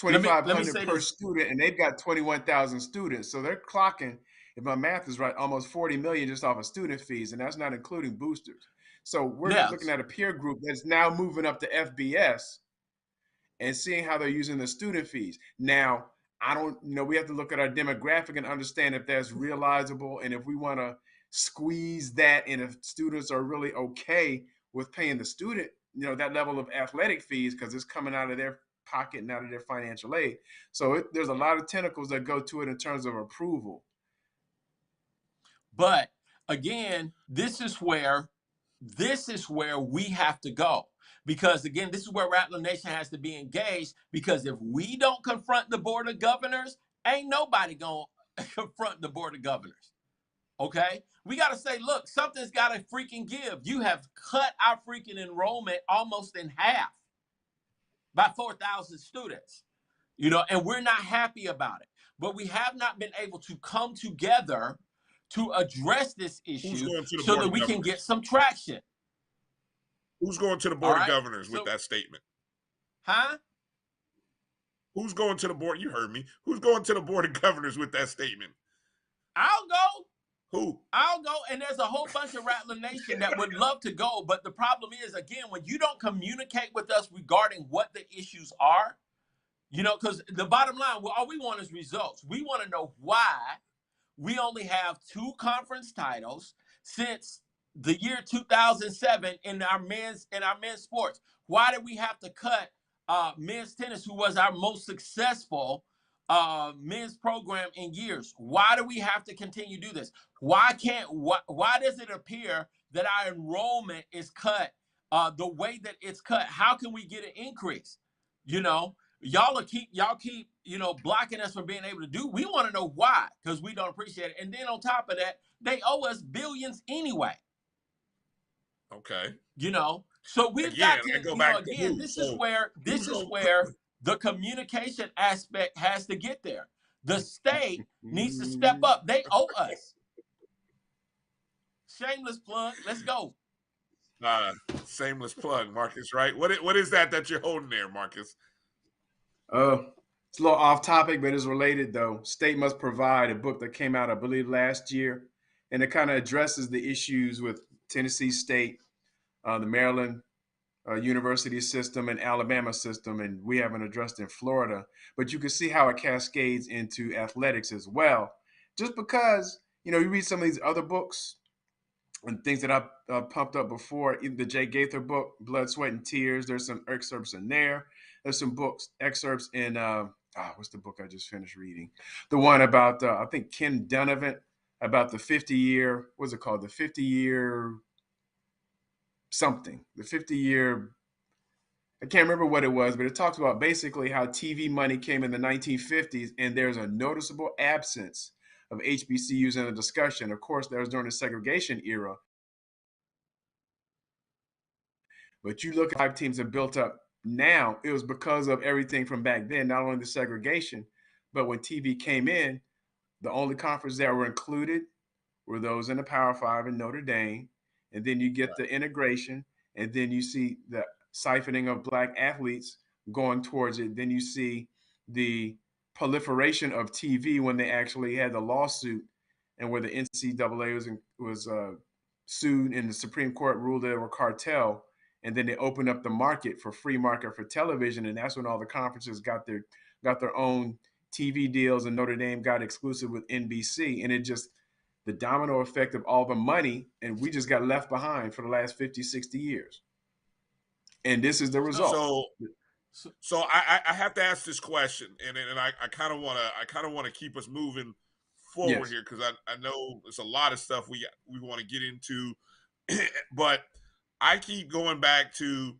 $2,500 per student, and they've got 21,000 students. So they're clocking, if my math is right, almost $40 million just off of student fees, and that's not including boosters. So we're looking at a peer group that's now moving up to FBS and seeing how they're using the student fees. Now, we have to look at our demographic and understand if that's realizable and if we want to squeeze that and if students are really okay with paying the student, that level of athletic fees because it's coming out of their pocket and out of their financial aid. So there's a lot of tentacles that go to it in terms of approval. But again, this is where we have to go. Because again, this is where Rattler Nation has to be engaged, because if we don't confront the Board of Governors, ain't nobody gonna confront the Board of Governors. Okay? We gotta say, look, something's gotta freaking give. You have cut our freaking enrollment almost in half by 4,000 students, and we're not happy about it. But we have not been able to come together to address this issue so that we can get some traction. Who's going to the Board of Governors with that statement? Huh? Who's going to the board? You heard me. Who's going to the Board of Governors with that statement? I'll go. Who? I'll go. And there's a whole bunch of Rattler Nation that would love to go. But the problem is, again, when you don't communicate with us regarding what the issues are, because the bottom line, all we want is results. We want to know why we only have 2 conference titles since the year 2007 in our men's sports. Why did we have to cut men's tennis, who was our most successful men's program in years? Why do we have to continue to do this? Why does it appear that our enrollment is cut the way that it's cut? How can we get an increase? Y'all keep blocking us from being able to do. We want to know why, because we don't appreciate it. And then on top of that, they owe us billions anyway. Okay. So we've got to again, this is where the communication aspect has to get there. The state needs to step up. They owe us. Shameless plug. Let's go. Shameless plug, Marcus. Right? What is that you're holding there, Marcus? It's a little off topic, but it's related though. State Must Provide, a book that came out, I believe, last year, and it kind of addresses the issues with Tennessee State, the Maryland university system, and Alabama system, and we haven't addressed in Florida. But you can see how it cascades into athletics as well. Just because you read some of these other books and things that I've pumped up before, even the Jay Gaither book, Blood, Sweat, and Tears. There's some excerpts in there. There's some excerpts in what's the book I just finished reading? The one about I think Ken Donovan about the 50-year, what's it called? The 50-year something. The 50-year, I can't remember what it was, but it talks about basically how TV money came in the 1950s, and there's a noticeable absence of HBCUs in the discussion. Of course, that was during the segregation era. But you look at 5 teams that built up now, it was because of everything from back then, not only the segregation, but when TV came in, the only conferences that were included were those in the Power Five and Notre Dame. And then you get the integration, and then you see the siphoning of Black athletes going towards it. Then you see the proliferation of TV when they actually had the lawsuit and where the NCAA was sued and the Supreme Court ruled that they were cartel. And then they opened up the market for free market for television, and that's when all the conferences got their own TV deals, and Notre Dame got exclusive with NBC, and it just the domino effect of all the money, and we just got left behind for the last 50, 60 years. And this is the result. So I have to ask this question, and I kind of want to keep us moving forward here, because I know there's a lot of stuff we want to get into, but I keep going back to,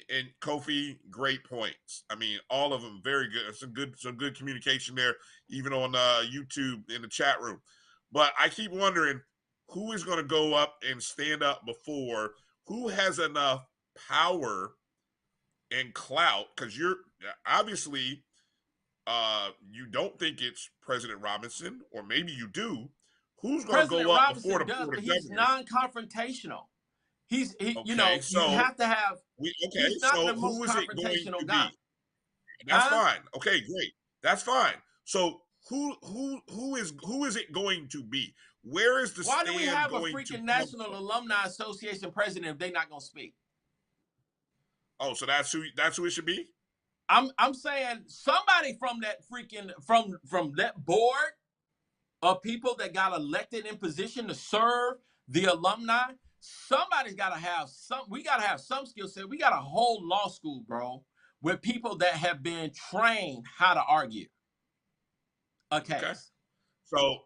and Kofi, great points. I mean, all of them very good. Some good communication there, even on YouTube in the chat room. But I keep wondering who is going to go up and stand up before, who has enough power and clout, because you're obviously you don't think it's President Robinson, or maybe you do. Who's going to go up before the board of governors? He's non-confrontational. You have to have. He's not the most confrontational guy. That's fine. Okay, great. That's fine. So who is it going to be? Where is the stand going to? Why do we have a freaking National Alumni Association president if they're not going to speak? Oh, so that's who it should be? I'm saying somebody from that freaking from that board of people that got elected in position to serve the alumni. Somebody's got to have some. We got to have some skill set. We got a whole law school, bro, with people that have been trained how to argue a case. Okay.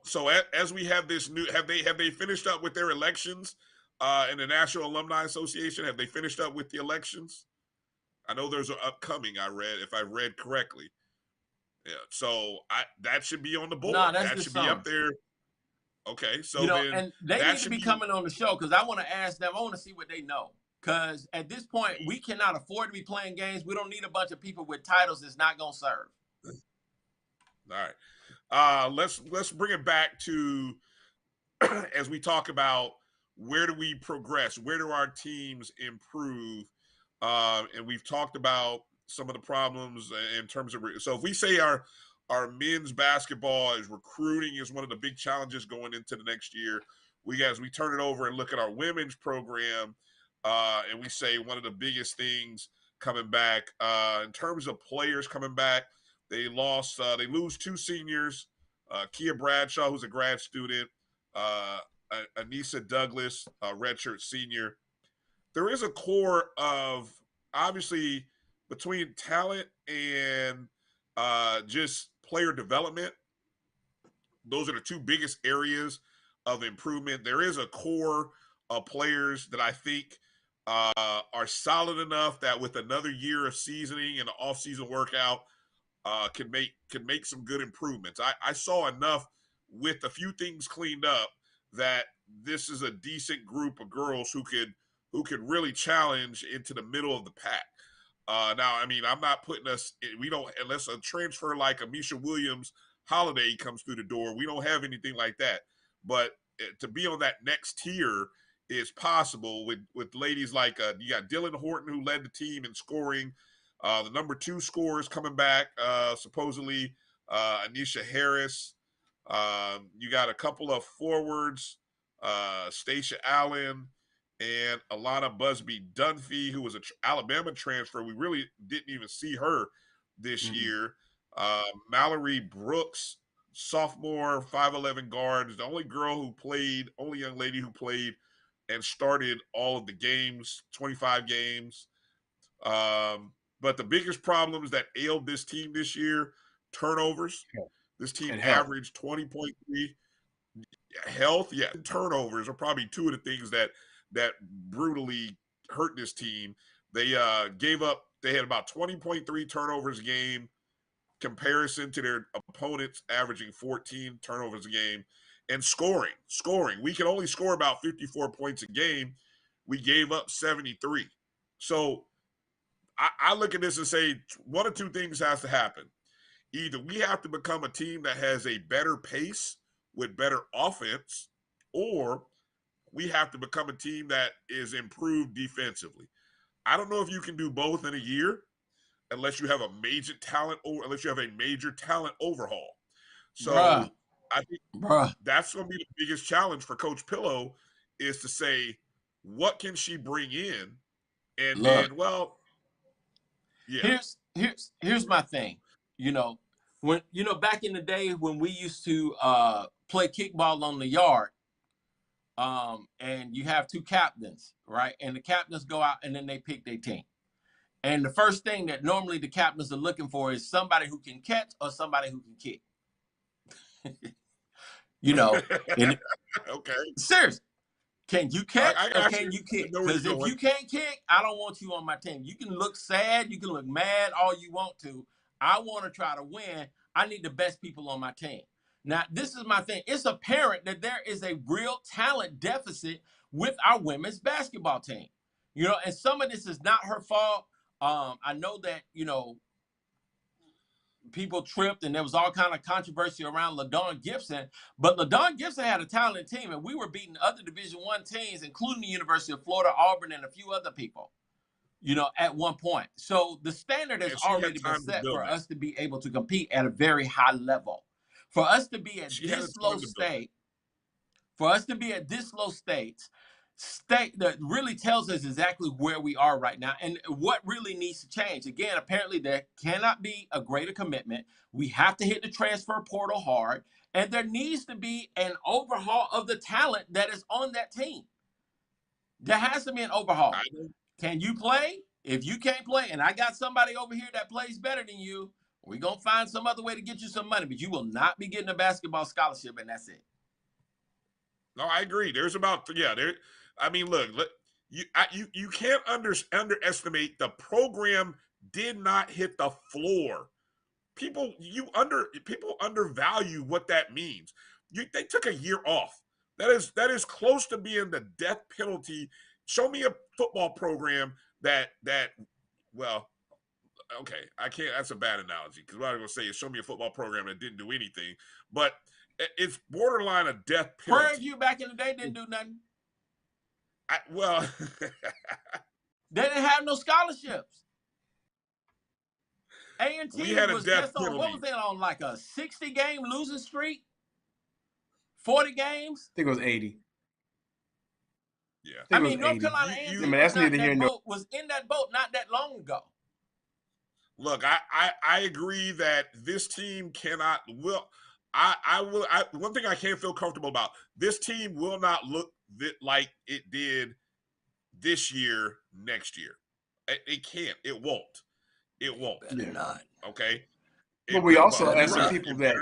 So as we have this new, have they finished up with their elections in the National Alumni Association? Have they finished up with the elections? I know there's an upcoming. If I read correctly. Yeah. So that should be on the board. No, that's that should be up there. Okay, so and they need to be coming on the show, because I want to ask them. I want to see what they know, because at this point we cannot afford to be playing games. We don't need a bunch of people with titles that's not going to serve. All right, let's bring it back to as we talk about where do we progress, where do our teams improve, and we've talked about some of the problems in terms of. So if we say our men's basketball is recruiting is one of the big challenges going into the next year. We turn it over and look at our women's program, and we say one of the biggest things coming back in terms of players coming back. They lose 2 seniors, Kia Bradshaw, who's a grad student, Anissa Douglas, a redshirt senior. There is a core of, obviously, between talent and just player development. Those are the 2 biggest areas of improvement. There is a core of players that I think are solid enough that with another year of seasoning and an off-season workout can make some good improvements. I saw enough with a few things cleaned up that this is a decent group of girls who could really challenge into the middle of the pack. Now, I mean, I'm not putting us. We don't, unless a transfer like a Misha Williams Holiday comes through the door. We don't have anything like that. But to be on that next tier is possible with ladies like you got Dylan Horton, who led the team in scoring. The number 2 scorers coming back, supposedly Anisha Harris. You got a couple of forwards, Stacia Allen and Alana Busby Dunphy, who was an Alabama transfer. We really didn't even see her this year. Mallory Brooks, sophomore, 5'11" guard, the only young lady who played and started all of the games, 25 games. But the biggest problems that ailed this team this year, turnovers. This team averaged 20.3. Health, yeah. Turnovers are probably two of the things that brutally hurt this team. They they had about 20.3 turnovers a game, comparison to their opponents averaging 14 turnovers a game. And scoring. We can only score about 54 points a game. We gave up 73. So I look at this and say one of two things has to happen. Either we have to become a team that has a better pace with better offense, or we have to become a team that is improved defensively. I don't know if you can do both in a year unless you have a major talent overhaul. So I think that's going to be the biggest challenge for Coach Pillow, is to say, what can she bring in? And then, well, yeah. Here's my thing. When back in the day when we used to play kickball on the yard, and you have 2 captains, right? And the captains go out and then they pick their team. And the first thing that normally the captains are looking for is somebody who can catch or somebody who can kick. Okay. Serious. Can you catch or can you kick? Because if you can't kick, I don't want you on my team. You can look sad, you can look mad all you want to. I want to try to win. I need the best people on my team. Now, this is my thing. It's apparent that there is a real talent deficit with our women's basketball team. And some of this is not her fault. I know that, people tripped and there was all kind of controversy around LaDawn Gibson, but LaDawn Gibson had a talented team, and we were beating other Division I teams, including the University of Florida, Auburn, and a few other people, at one point. So the standard has already been set for us to be able to compete at a very high level. For us to be at this low state, state that really tells us exactly where we are right now and what really needs to change. Again, apparently there cannot be a greater commitment. We have to hit the transfer portal hard, and there needs to be an overhaul of the talent that is on that team. There has to be an overhaul. Can you play? If you can't play, and I got somebody over here that plays better than you, we're going to find some other way to get you some money, but you will not be getting a basketball scholarship, and that's it. No, I agree. There's about, I mean, look, you can't underestimate the program did not hit the floor. People undervalue what that means. They took a year off. That is close to being the death penalty. Show me a football program that well, okay, I can't. That's a bad analogy, because what I'm going to say is show me a football program that didn't do anything, but it's borderline a death penalty. Prairie View back in the day didn't do nothing. They didn't have no scholarships. A&T was just on, what was they on, like a 60-game losing streak? 40 games? I think it was 80. Yeah. I mean, North Carolina A&T was in that boat not that long ago. Look, I agree that this team cannot one thing I can't feel comfortable about, this team will not look like it did this year next year. It can't. It won't. It won't. Better not. Okay. But we also had some people that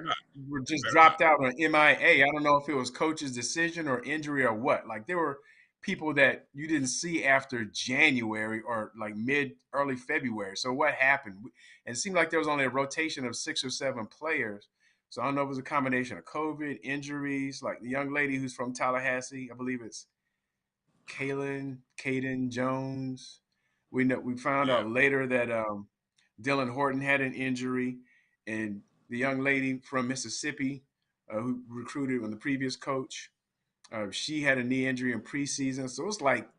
were just dropped out on MIA. I don't know if it was coach's decision or injury or what. Like, there were people that you didn't see after January or like early February. So what happened? And it seemed like there was only a rotation of 6 or 7 players. So I don't know if it was a combination of COVID, injuries, like the young lady who's from Tallahassee. I believe it's Caden Jones. We found out later that Dylan Horton had an injury, and the young lady from Mississippi who recruited on the previous coach, She had a knee injury in preseason, so it's like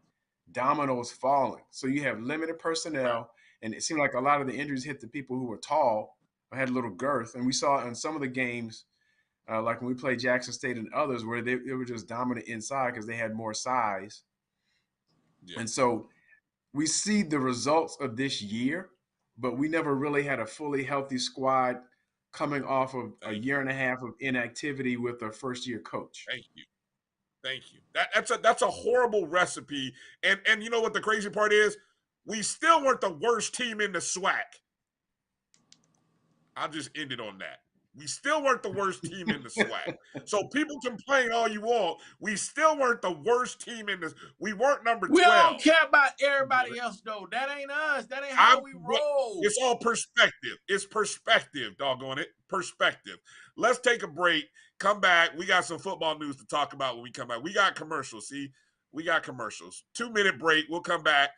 dominoes falling. So you have limited personnel, and it seemed like a lot of the injuries hit the people who were tall or had a little girth. And we saw in some of the games, like when we played Jackson State and others, where they were just dominant inside because they had more size. Yeah. And so we see the results of this year, but we never really had a fully healthy squad coming off of a year and a half of inactivity with a first-year coach. Thank you. Thank you. That's a horrible recipe. And you know what the crazy part is? We still weren't the worst team in the SWAC. I'll just end it on that. We still weren't the worst team in the SWAC. So people complain all you want. We still weren't the worst team in this. We weren't number 12. We don't care about everybody else, though. That ain't us. That ain't how we roll. It's all perspective. It's perspective, doggone it. Perspective. Let's take a break. Come back. We got some football news to talk about when we come back. We got commercials. See, we got commercials. 2-minute break. We'll come back.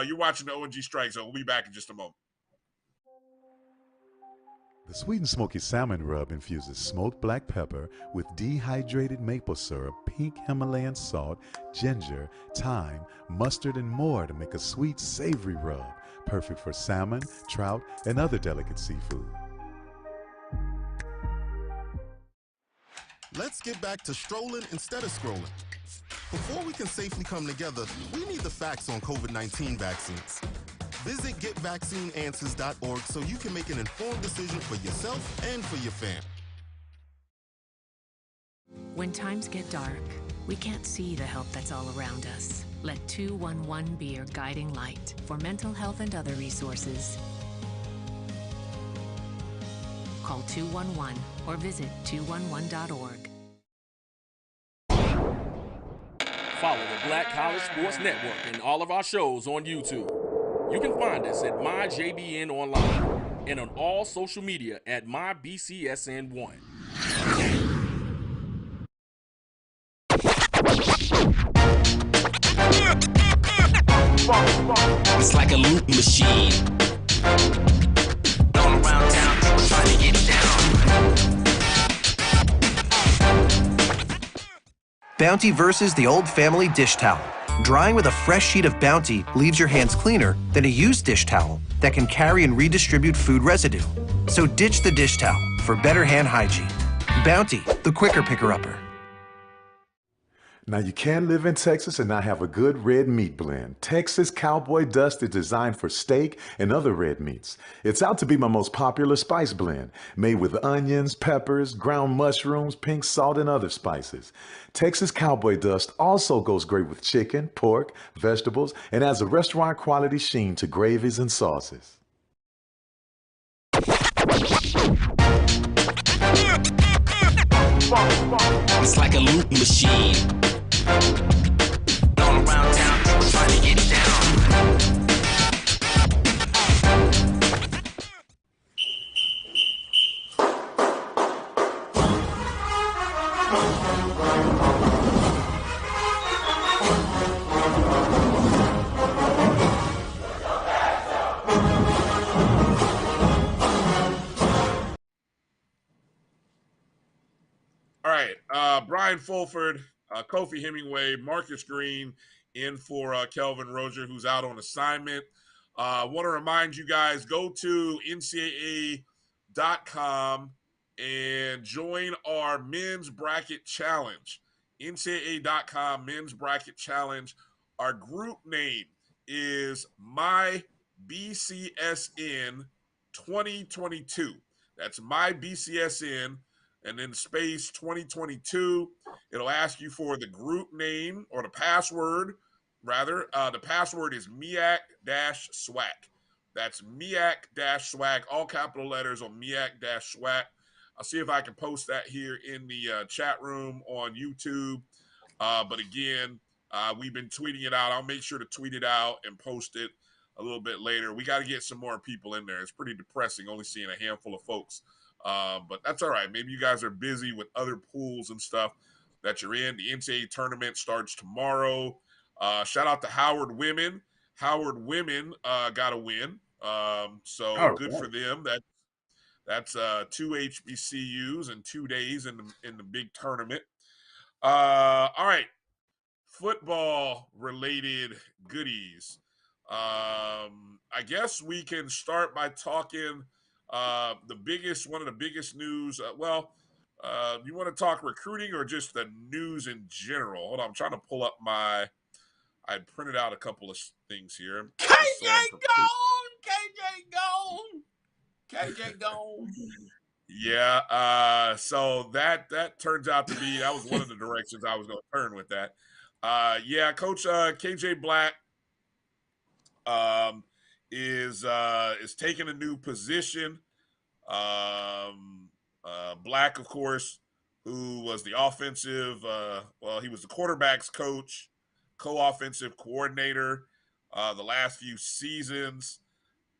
You're watching the ONG Strike Zone. We'll be back in just a moment. The Sweet and Smoky Salmon Rub infuses smoked black pepper with dehydrated maple syrup, pink Himalayan salt, ginger, thyme, mustard, and more to make a sweet, savory rub, perfect for salmon, trout, and other delicate seafood. Let's get back to strolling instead of scrolling. Before we can safely come together, we need the facts on COVID-19 vaccines. Visit GetVaccineAnswers.org so you can make an informed decision for yourself and for your fam. When times get dark, we can't see the help that's all around us. Let 211 be your guiding light for mental health and other resources. Call 211 or visit 211.org. Follow the Black College Sports Network and all of our shows on YouTube. You can find us at MyJBN Online and on all social media at MyBCSN1. It's like a loop machine. All around town, people trying to get down. Bounty versus the old family dish towel. Drying with a fresh sheet of Bounty leaves your hands cleaner than a used dish towel that can carry and redistribute food residue. So ditch the dish towel for better hand hygiene. Bounty, the quicker picker-upper. Now, you can live in Texas and not have a good red meat blend. Texas Cowboy Dust is designed for steak and other red meats. It's out to be my most popular spice blend, made with onions, peppers, ground mushrooms, pink salt, and other spices. Texas Cowboy Dust also goes great with chicken, pork, vegetables, and adds a restaurant-quality sheen to gravies and sauces. It's like a loop machine. All around town, people trying to get down. All right. Brian Fulford, Kofi Hemingway, Marcus Green in for Kelvin Rozier, who's out on assignment. I want to remind you guys, go to ncaa.com and join our men's bracket challenge. ncaa.com men's bracket challenge. Our group name is My BCSN 2022. That's My BCSN and then space 2022. It'll ask you for the group name or the password, rather. The password is MEAC-SWAC. That's MEAC-SWAC, all capital letters on MEAC-SWAC. I'll see if I can post that here in the chat room on YouTube. But again, we've been tweeting it out. I'll make sure to tweet it out and post it a little bit later. We got to get some more people in there. It's pretty depressing only seeing a handful of folks. But that's all right. Maybe you guys are busy with other pools and stuff that you're in. The NCAA tournament starts tomorrow. Shout out to Howard Women. Howard Women got a win. Good for them. That's 2 HBCUs in 2 days in the big tournament. All right. Football related goodies. I guess we can start by talking one of the biggest news. You want to talk recruiting or just the news in general? Hold on, I'm trying to pull up I printed out a couple of things here. KJ gone. KJ gone. Yeah. So that turns out to be that was one of the directions I was going to turn with that. Yeah, Coach KJ Black is taking a new position. Black, of course, who was the offensive. He was the quarterback's coach, co-offensive coordinator the last few seasons.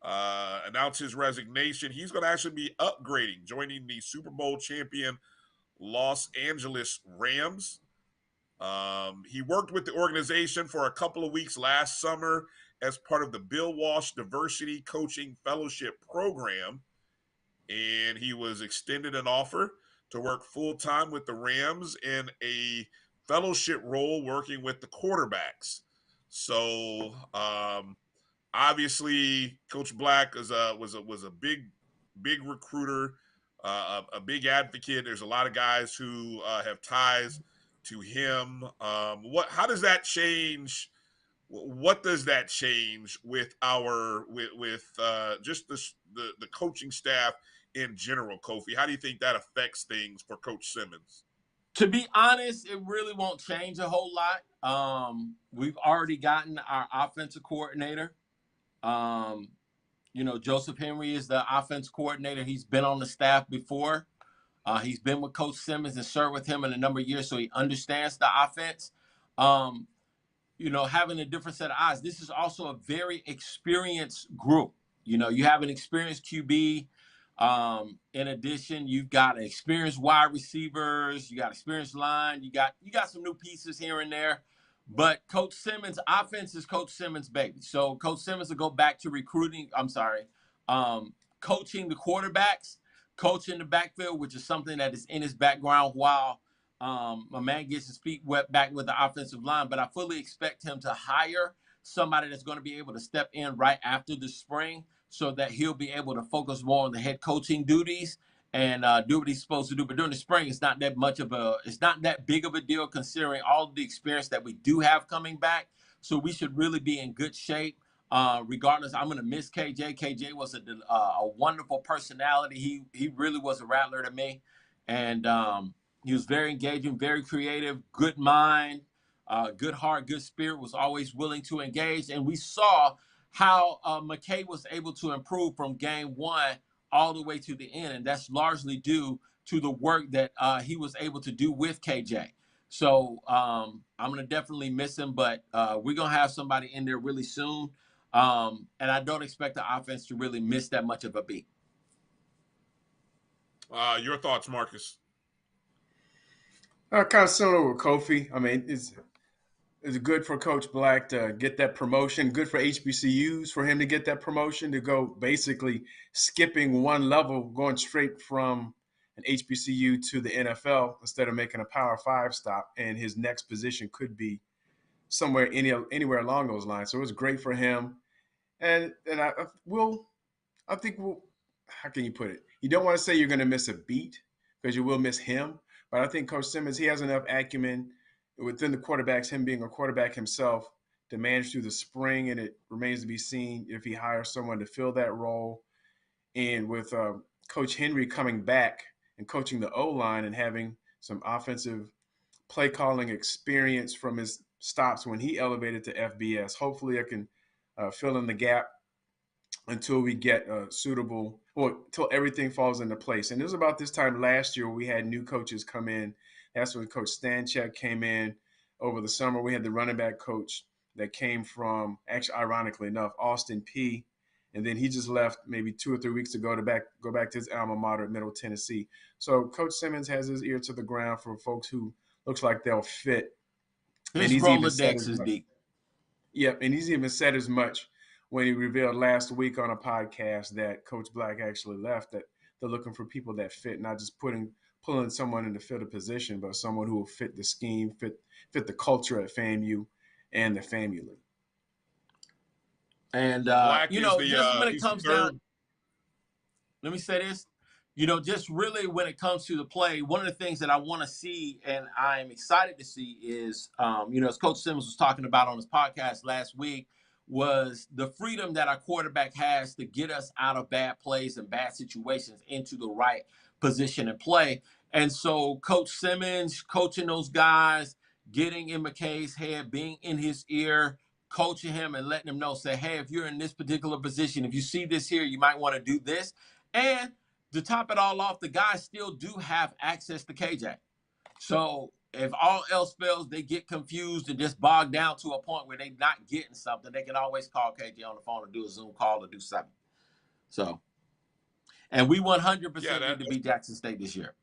Announced his resignation. He's going to actually be upgrading, joining the Super Bowl champion Los Angeles Rams. He worked with the organization for a couple of weeks last summer as part of the Bill Walsh Diversity Coaching Fellowship Program, and he was extended an offer to work full-time with the Rams in a fellowship role working with the quarterbacks. So, obviously, Coach Black was a big recruiter, a big advocate. There's a lot of guys who have ties to him. How does that change? What does that change with just the coaching staff in general, Kofi? How do you think that affects things for Coach Simmons? To be honest, it really won't change a whole lot. We've already gotten our offensive coordinator. Joseph Henry is the offense coordinator. He's been on the staff before. He's been with Coach Simmons and served with him in a number of years, so he understands the offense. Having a different set of eyes. This is also a very experienced group. You have an experienced QB. In addition, you've got experienced wide receivers. You got experienced line. You got some new pieces here and there. But Coach Simmons' offense is Coach Simmons' baby. So Coach Simmons will go back to coaching the quarterbacks, coaching the backfield, which is something that is in his background while my man gets his feet wet back with the offensive line. But I fully expect him to hire somebody that's going to be able to step in right after the spring so that he'll be able to focus more on the head coaching duties and do what he's supposed to do. But during the spring, it's not that big of a deal considering all of the experience that we do have coming back. So we should really be in good shape. Regardless, I'm going to miss KJ. KJ was a wonderful personality. He really was a rattler to me. And he was very engaging, very creative, good mind, good heart, good spirit, was always willing to engage. And we saw how McKay was able to improve from game one all the way to the end. And that's largely due to the work that he was able to do with KJ. So I'm going to definitely miss him, but we're going to have somebody in there really soon. And I don't expect the offense to really miss that much of a beat. Your thoughts, Marcus? Kind of similar with Kofi. I mean, it's good for Coach Black to get that promotion. Good for HBCUs for him to get that promotion, to go basically skipping one level, going straight from an HBCU to the NFL instead of making a Power 5 stop. And his next position could be somewhere anywhere along those lines. So it was great for him. And I think how can you put it? You don't want to say you're going to miss a beat because you will miss him. But I think Coach Simmons, he has enough acumen within the quarterbacks, him being a quarterback himself, to manage through the spring. And it remains to be seen if he hires someone to fill that role. And with Coach Henry coming back and coaching the O-line and having some offensive play calling experience from his stops when he elevated to FBS, hopefully I can fill in the gap until we get until everything falls into place. And it was about this time last year we had new coaches come in. That's when Coach Stanchek came in over the summer. We had the running back coach that came from, actually, ironically enough, Austin Peay. And then he just left maybe 2 or 3 weeks ago to go back to his alma mater, Middle Tennessee. So Coach Simmons has his ear to the ground for folks who looks like they'll fit. His Rolodex is deep. Yep, and he's even said as much when he revealed last week on a podcast that Coach Black actually left, that they're looking for people that fit, not just pulling someone in to fill a position, but someone who will fit the scheme, fit the culture at FAMU and the family. And Black you is know, the just when it he's the comes third. down, let me say this. You know, just really when it comes to the play, one of the things that I want to see and I'm excited to see is, you know, as Coach Simmons was talking about on his podcast last week, was the freedom that our quarterback has to get us out of bad plays and bad situations into the right position and play. And so Coach Simmons coaching those guys, getting in McKay's head, being in his ear, coaching him and letting him know, say, hey, if you're in this particular position, if you see this here, you might want to do this. And to top it all off, the guys still do have access to KJ. So if all else fails, they get confused and just bogged down to a point where they're not getting something, they can always call KJ on the phone or do a Zoom call or do something. So, and we 100% need to beat Jackson State this year.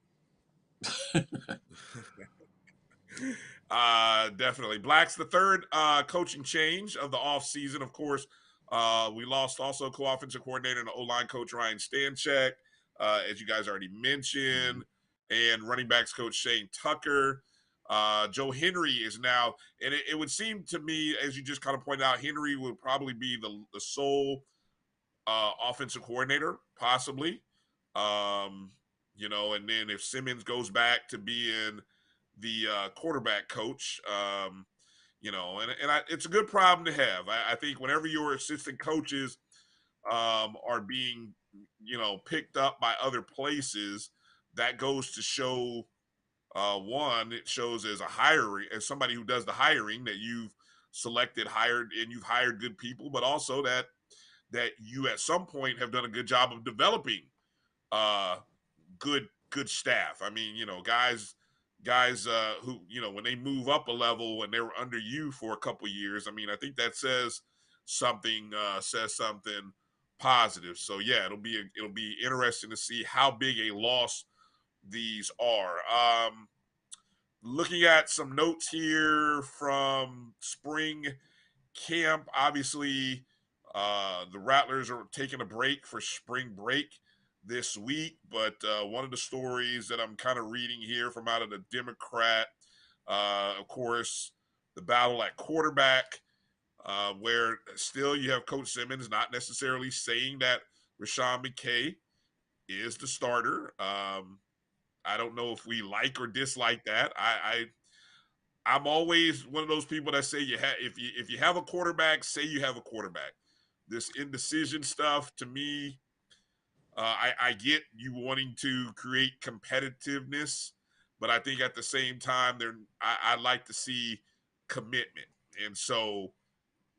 Definitely. Black's the third coaching change of the offseason. Of course, we lost also co-offensive coordinator and O-line coach Ryan Stanchek, as you guys already mentioned, and running backs coach Shane Tucker. Joe Henry is now, and it would seem to me, as you just kind of pointed out, Henry would probably be the sole offensive coordinator, possibly. You know, and then if Simmons goes back to being the quarterback coach, you know, and it's a good problem to have. I think whenever your assistant coaches are being, you know, picked up by other places, that goes to show, one, it shows as somebody who does the hiring that you've hired good people, but also that you at some point have done a good job of developing good staff. I mean, you know, guys who, you know, when they move up a level and they were under you for a couple of years, I mean, I think that says something positive. So yeah, it'll be interesting to see how big a loss these are. Looking at some notes here from spring camp, obviously the Rattlers are taking a break for spring break this week, but one of the stories that I'm kind of reading here from out of the Democrat, of course, the battle at quarterback, where still you have Coach Simmons not necessarily saying that Rashawn McKay is the starter. I don't know if we like or dislike that. I'm always one of those people that say if you have a quarterback, say you have a quarterback. This indecision stuff, to me, I get you wanting to create competitiveness, but I think at the same time, I like to see commitment. And so,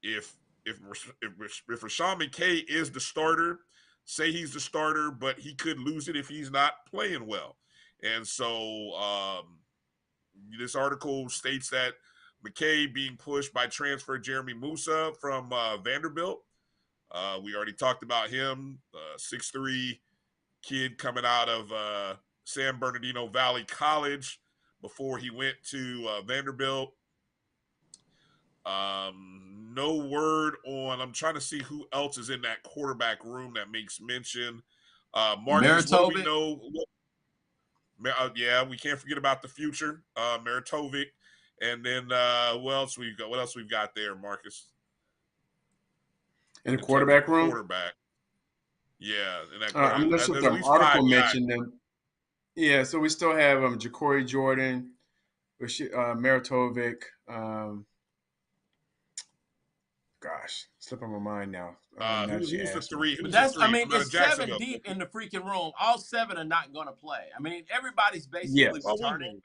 if Rashawn McKay is the starter, say he's the starter, but he could lose it if he's not playing well. And so, this article states that McKay being pushed by transfer Jeremy Musa from Vanderbilt. We already talked about him, 6'3" kid coming out of San Bernardino Valley College before he went to Vanderbilt. No word on, I'm trying to see who else is in that quarterback room that makes mention. Marcus, what do we know? Yeah, we can't forget about the future, Maritovic. And then what else we've got there, Marcus? In the quarterback room? Quarterback. Yeah, in that I'm not sure if the article mentioned them. Yeah, so we still have Ja'Cory Jordan, Maritovic. Gosh, slipping my mind now. Who's the three? But it's 7 deep in the freaking room. All 7 are not going to play. I mean, everybody's basically returning.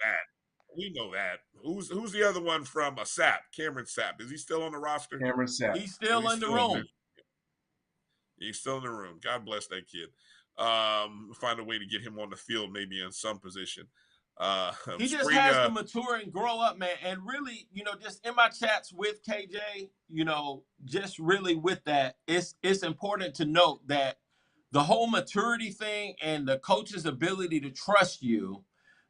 We know that. Who's the other one from Sapp? Cameron Sapp. Is he still on the roster? Cameron Sapp. He's still in the room. He's still in the room. God bless that kid. Find a way to get him on the field, maybe in some position. He just has to mature and grow up, man. And really, you know, just in my chats with KJ, you know, just really with that, it's important to note that the whole maturity thing and the coach's ability to trust you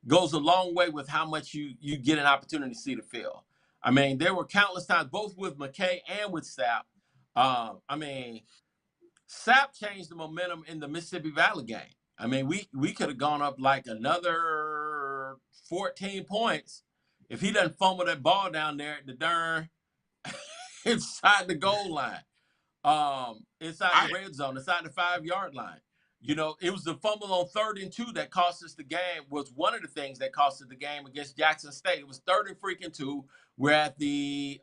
goes a long way with how much you get an opportunity to see the field. I mean, there were countless times, both with McKay and with Sapp. I mean, Sapp changed the momentum in the Mississippi Valley game. I mean, we could have gone up like another 14 points if he doesn't fumble that ball down there at the darn inside the goal line, inside the red zone, inside the 5-yard line. You know, it was the fumble on 3rd and 2 that cost us the game. Was one of the things that cost us the game against Jackson State. It was 3rd and freaking 2. We're at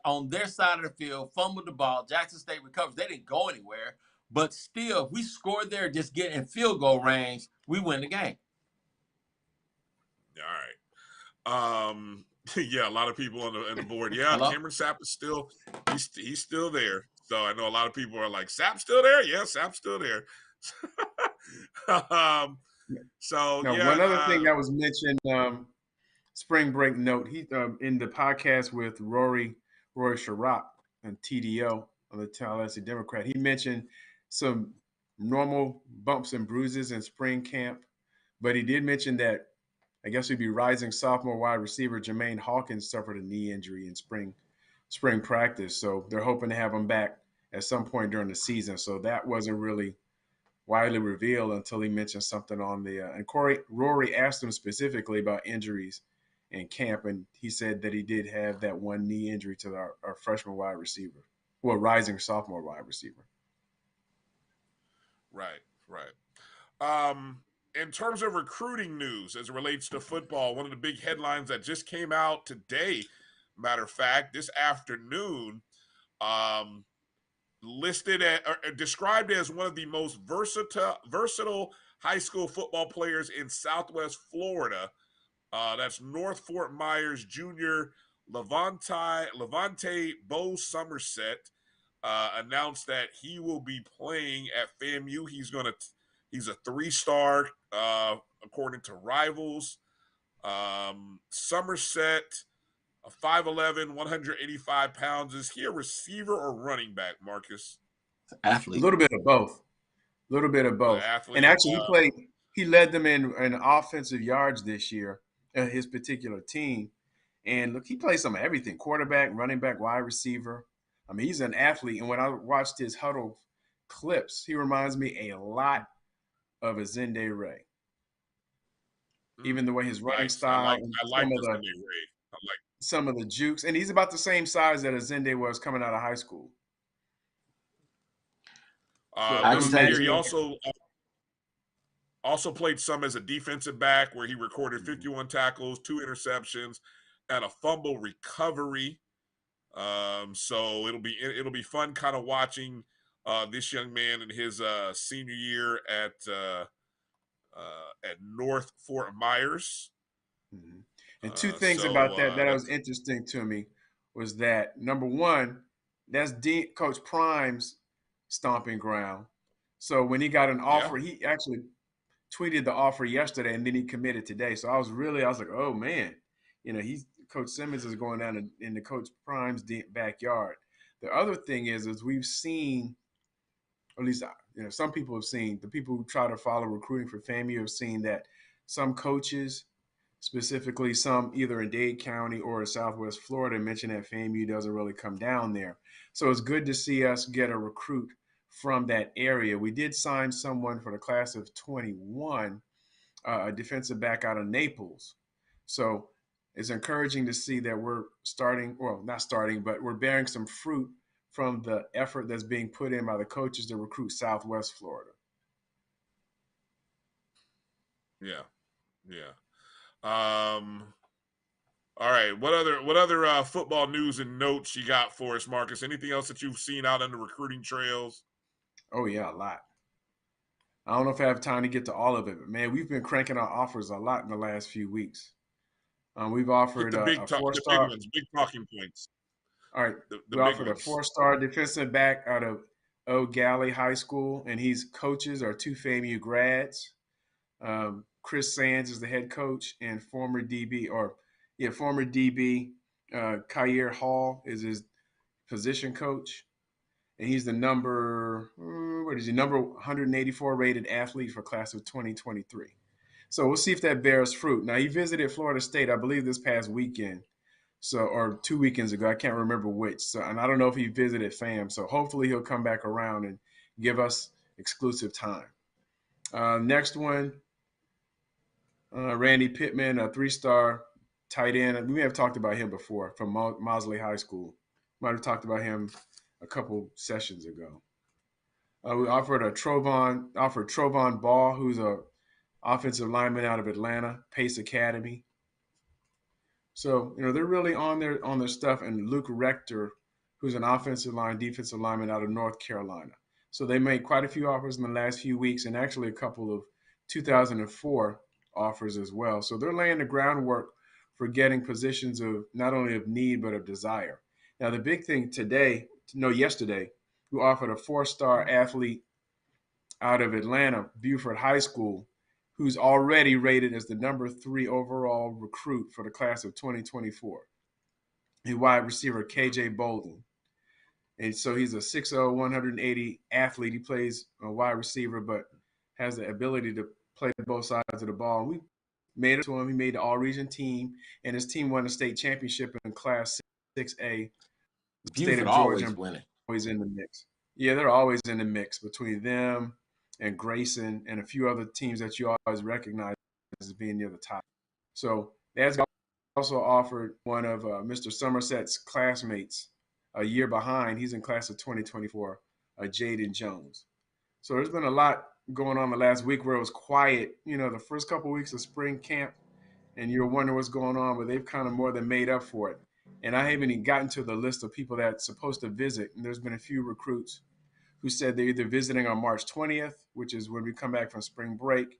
on their side of the field, fumbled the ball. Jackson State recovers. They didn't go anywhere, but still, if we scored there, just getting in field goal range, we win the game. All right. Yeah, a lot of people on the board. Yeah, Hello? Cameron Sapp is still he's still there. So I know a lot of people are like, Sapp's still there? Yeah, Sapp's still there. So now, yeah, one other thing that was mentioned, spring break note, he in the podcast with Rory Sharrock and TDO on the Tallahassee Democrat, he mentioned some normal bumps and bruises in spring camp, but he did mention that I guess he'd be rising sophomore wide receiver Jermaine Hawkins suffered a knee injury in spring practice, so they're hoping to have him back at some point during the season. So that wasn't really widely revealed until he mentioned something on the and Rory asked him specifically about injuries in camp, and he said that he did have that one knee injury to our freshman wide receiver, well, rising sophomore wide receiver. Right. In terms of recruiting news as it relates to football, one of the big headlines that just came out today, matter of fact, this afternoon, described as one of the most versatile high school football players in Southwest Florida. That's North Fort Myers Jr. Levante Bo Somerset announced that he will be playing at FAMU. He's a 3-star, according to Rivals. Somerset, 5'11", 185 pounds. Is he a receiver or running back, Marcus? Athlete. A little bit of both. Athlete, and actually, he led them in offensive yards this year, his particular team. And look, he plays some of everything: quarterback, running back, wide receiver. I mean, he's an athlete. And when I watched his huddle clips, he reminds me a lot of a Zende Ray. Even the way his running style, I like Zende Ray. Some of the jukes, and he's about the same size that a Zende was coming out of high school. He also played some as a defensive back, where he recorded 51 tackles, 2 interceptions, and a fumble recovery. So it'll be fun kind of watching this young man in his senior year at North Fort Myers. Mm-hmm. And 2 things about that was interesting to me was that, number one, that's Coach Prime's stomping ground. So when he got an offer, he actually tweeted the offer yesterday, and then he committed today. So I was like, oh man, Coach Simmons is going down in the Coach Prime's backyard. The other thing is we've seen, or at least some people have seen, the people who try to follow recruiting for FAMU have seen that some coaches, specifically some either in Dade County or in Southwest Florida, mention that FAMU doesn't really come down there. So it's good to see us get a recruit from that area. We did sign someone for the class of 21, a defensive back out of Naples. So it's encouraging to see that we're but we're bearing some fruit from the effort that's being put in by the coaches to recruit Southwest Florida. Yeah. All right. What other football news and notes you got for us, Marcus? Anything else that you've seen out on the recruiting trails? Oh yeah, a lot. I don't know if I have time to get to all of it, but man, we've been cranking out offers a lot in the last few weeks. We've offered the big 4-star, big talking points. All right, we offered a 4-star defensive back out of Eau Gallie High School, and coaches are 2 FAMU grads. Chris Sands is the head coach, and former DB Kyer Hall is his position coach, and he's the number 184 rated athlete for class of 2023. So we'll see if that bears fruit. Now, he visited Florida State, I believe, this past weekend, or 2 weekends ago. I can't remember which. So, and I don't know if he visited FAM. So hopefully he'll come back around and give us exclusive time. Next one, Randy Pittman, a 3-star tight end. We may have talked about him before from Mosley High School. Might have talked about him a couple sessions ago. We offered Trovon Ball, who's a offensive lineman out of Atlanta, Pace Academy. So, they're really on their stuff. And Luke Rector, who's an defensive lineman out of North Carolina. So they made quite a few offers in the last few weeks, and actually a couple of 2004 offers as well. So they're laying the groundwork for getting positions of not only of need, but of desire. Now, the big thing yesterday, we offered a 4-star athlete out of Atlanta, Buford High School, who's already rated as the number 3 overall recruit for the class of 2024. A wide receiver, KJ Bolden. And so he's a 6'0", 180 athlete. He plays a wide receiver, but has the ability to play both sides of the ball. And we made it to him. He made the all-region team, and his team won the state championship in Class 6A. The state of Georgia always in the mix. Yeah, they're always in the mix between them and Grayson and a few other teams that you always recognize as being near the top. So that's also offered one of Mr. Somerset's classmates a year behind. He's in class of 2024, Jaden Jones. So there's been a lot going on the last week where it was quiet, the first couple of weeks of spring camp, and you're wondering what's going on, but they've kind of more than made up for it. And I haven't even gotten to the list of people that's supposed to visit. And there's been a few recruits who said they're either visiting on March 20th, which is when we come back from spring break,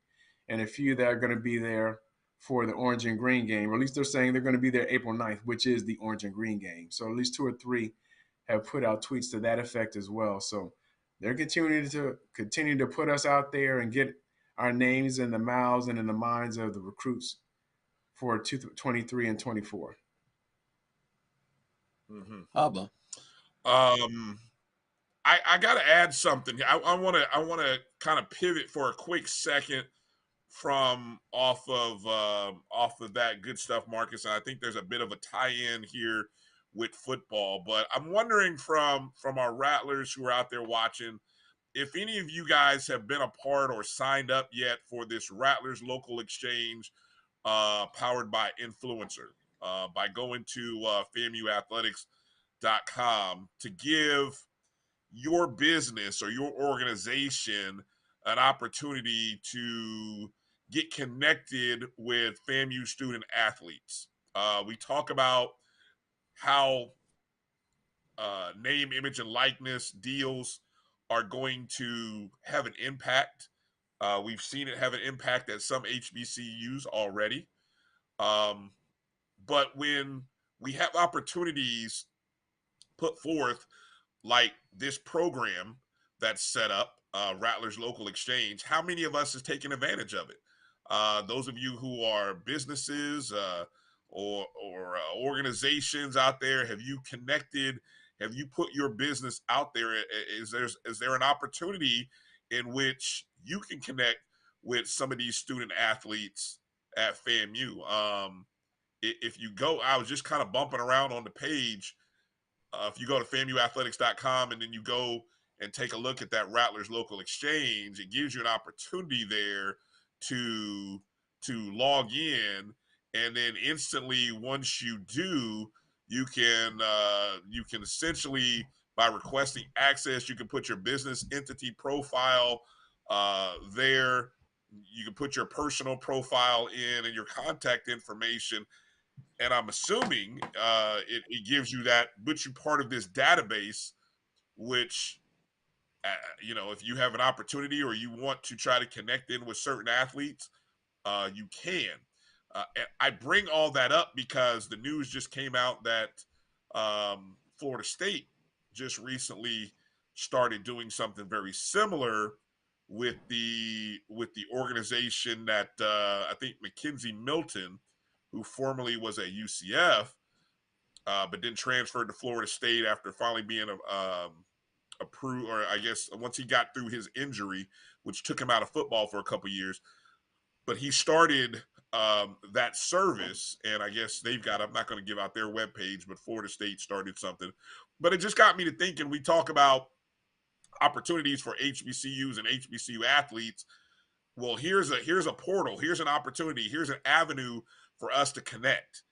and a few that are going to be there for the orange and green game, or at least they're saying they're going to be there April 9th, which is the orange and green game. So at least 2 or 3 have put out tweets to that effect as well. So they're continuing to put us out there and get our names in the mouths and in the minds of the recruits for 23 and 24. Mm-hmm. Hubba. I got to add something. I want to kind of pivot for a quick second from off of that good stuff, Marcus. And I think there's a bit of a tie-in here with football, but I'm wondering from our Rattlers who are out there watching, if any of you guys have been a part or signed up yet for this Rattlers local exchange powered by Influencer by going to FAMUathletics.com to give your business or your organization an opportunity to get connected with FAMU student athletes. We talk about how name, image, and likeness deals are going to have an impact. We've seen it have an impact at some HBCUs already. But when we have opportunities put forth like this program that's set up, Rattlers Local Exchange, how many of us is taking advantage of it? Those of you who are businesses or organizations out there, have you connected? Have you put your business out there? Is there an opportunity in which you can connect with some of these student athletes at FAMU? If you go, I was just kind of bumping around on the page. If you go to FAMUathletics.com and then you go and take a look at that Rattlers Local Exchange, it gives you an opportunity there to log in, and then instantly once you do, you can essentially, by requesting access, you can put your business entity profile there. You can put your personal profile in and your contact information. And I'm assuming it gives you that, puts you part of this database, which, if you have an opportunity or you want to try to connect in with certain athletes, you can. And I bring all that up because the news just came out that Florida State just recently started doing something very similar with the organization that I think Mackenzie Milton, who formerly was at UCF, but then transferred to Florida State after finally being approved, or I guess once he got through his injury, which took him out of football for a couple of years. But he started that service, and I guess they've got, I'm not going to give out their webpage, but Florida State started something. But it just got me to thinking, we talk about opportunities for HBCUs and HBCU athletes. well, here's a portal, here's an opportunity, here's an avenue for us to connect.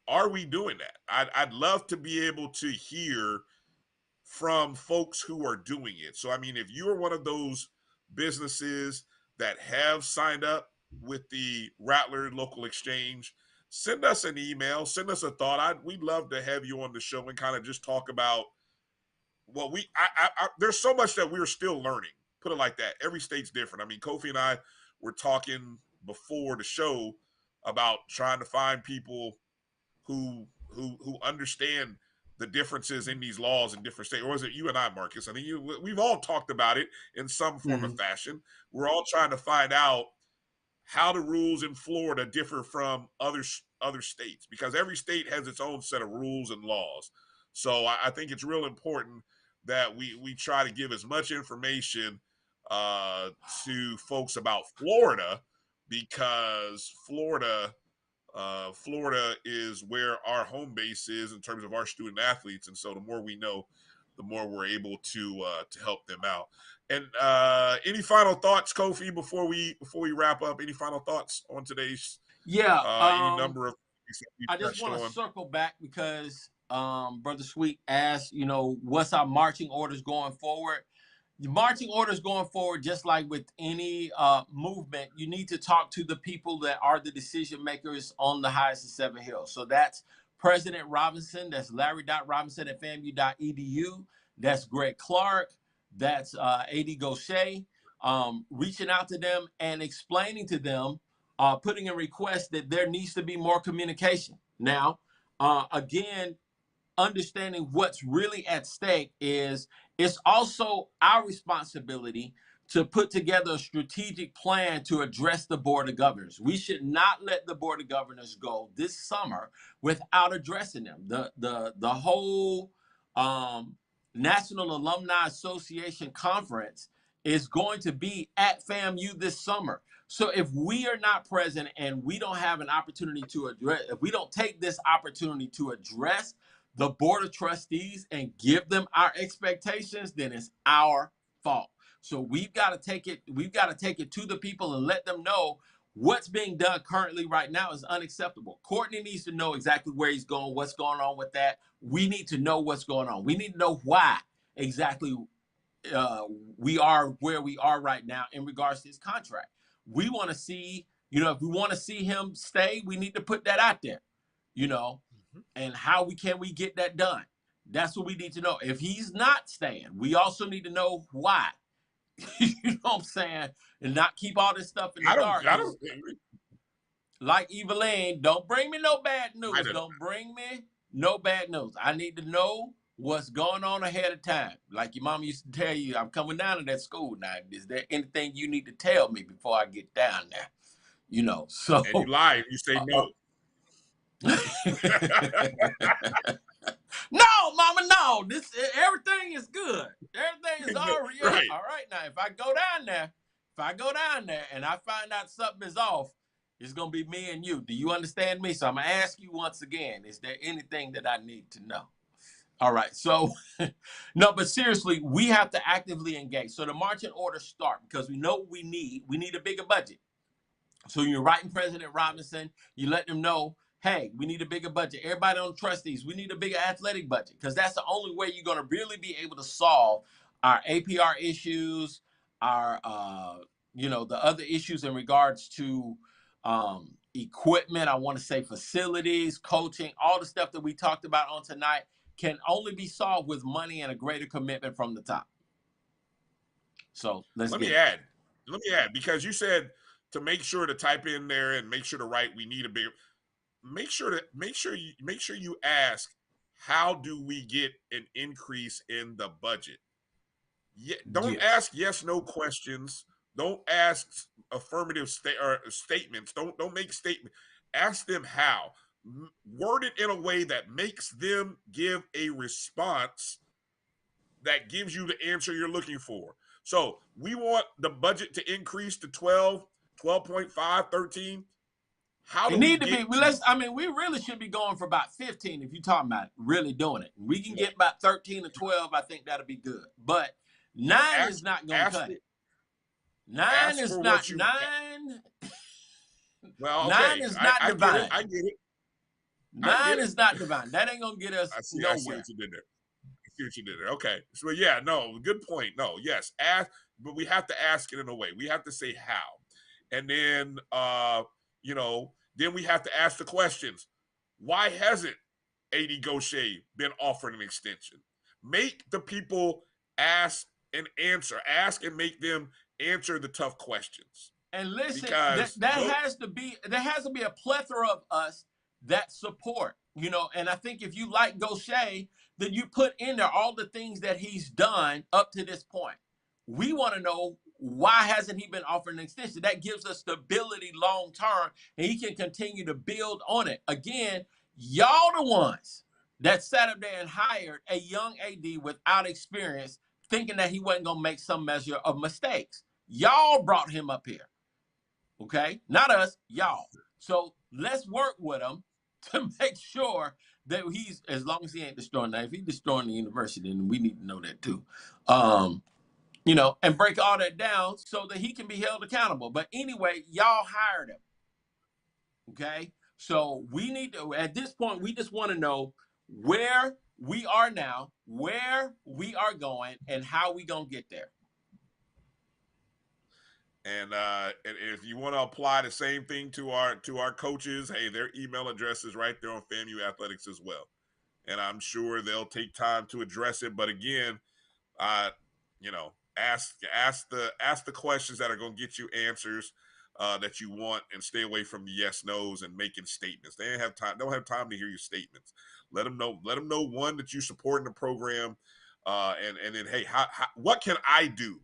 Are we doing that? I'd love to be able to hear from folks who are doing it. So, I mean, if you're one of those businesses that have signed up with the Rattler Local Exchange, send us an email, send us a thought. We'd love to have you on the show and kind of just talk about what there's so much that we're still learning. Put it like that. Every state's different. I mean, Kofi and I were talking before the show about trying to find people who understand the differences in these laws in different states. Or was it you and I, Marcus? I think we've all talked about it in some form of fashion. We're all trying to find out how the rules in Florida differ from other states, because every state has its own set of rules and laws. So I think it's real important that we try to give as much information to folks about Florida, because Florida is where our home base is in terms of our student athletes, and so the more we know, the more we're able to help them out. And any final thoughts, Kofi, before we wrap up? Any final thoughts on today's? Any number of things that I just want to circle back because Brother Sweet asked, what's our marching orders going forward? The marching orders going forward, just like with any movement, you need to talk to the people that are the decision makers on the highest of Seven Hills. So that's President Robinson, that's Larry.Robinson at FAMU.edu, that's Greg Clark, that's A.D. Gaucher, reaching out to them and explaining to them, putting in request that there needs to be more communication. Now, again, understanding what's really at stake is it's also our responsibility to put together a strategic plan to address the Board of Governors. We should not let the Board of Governors go this summer without addressing them. The whole National Alumni Association Conference is going to be at FAMU this summer. So if we are not present and we don't have an opportunity to address, if we don't take this opportunity to address the Board of Trustees and give them our expectations, then it's our fault. So we've got to take it to the people and let them know what's being done currently right now is unacceptable. Courtney needs to know exactly where he's going, what's going on with that. We need to know what's going on. We need to know why exactly we are where we are right now in regards to his contract. We want to see, if we want to see him stay, we need to put that out there, and how can we get that done? That's what we need to know. If he's not staying, we also need to know why. You know what I'm saying? And not keep all this stuff in the dark. Like Evelyn, don't bring me no bad news. Don't bring me no bad news. I need to know what's going on ahead of time. Like your mom used to tell you, I'm coming down to that school now. Is there anything you need to tell me before I get down there? So. And you lie and you say no. No, mama, no. Everything is good. Everything is all real. Right. All right, now if I go down there and I find out something is off, it's gonna be me and you. Do you understand me? So I'm gonna ask you once again, is there anything that I need to know? All right, so no, but seriously, we have to actively engage. So the marching orders start because we know we need a bigger budget. So you're writing President Robinson, you let them know, hey, we need a bigger budget. Everybody on trustees, we need a bigger athletic budget, because that's the only way you're going to really be able to solve our APR issues, our, the other issues in regards to equipment. I want to say facilities, coaching, all the stuff that we talked about on tonight can only be solved with money and a greater commitment from the top. So let me add, because you said to make sure to type in there and make sure to write, we need a bigger. Make sure you ask, how do we get an increase in the budget? Don't ask yes/no questions. Don't ask affirmative statements. Don't make statements. Ask them how. Word it in a way that makes them give a response that gives you the answer you're looking for. So we want the budget to increase to 12, 12.5, 13. How do we need to be? We really should be going for about 15 if you're talking about really doing it. We can get about 13 or 12. I think that'll be good. But 9 is not going to cut it. Nine Ask is for not what you. nine. Well, Nine okay, is not I get it. divine. I get it. I Nine get it. is not divine. That ain't gonna get us I see nowhere. what you did there. I see what you did there. Okay. So yeah, no, good point. No, yes, ask, but we have to ask it in a way. We have to say how. And then then we have to ask the questions. Why hasn't AD Gaucher been offered an extension? Make the people ask and answer. Ask and make them answer the tough questions. And listen, Because there has to be a plethora of us that support, and I think if you like Gaucher, then you put in there all the things that he's done up to this point. We want to know, why hasn't he been offered an extension? That gives us stability long term, and he can continue to build on it. Again, y'all the ones that sat up there and hired a young AD without experience, thinking that he wasn't going to make some measure of mistakes. Y'all brought him up here. Okay, not us, y'all. So let's work with him to make sure that he's, as long as he ain't destroying that. If he's destroying the university, then we need to know that too. And break all that down so that he can be held accountable. But anyway, y'all hired him. Okay, so we need to, at this point, we just want to know where we are now, where we are going, and how we gonna get there. And if you want to apply the same thing to our coaches, hey, their email address is right there on FAMU Athletics as well. And I'm sure they'll take time to address it. But again, ask the questions that are going to get you answers that you want, and stay away from the yes nos and making statements. They don't have time to hear your statements. Let them know one, that you support in the program, and then, hey, how what can I do?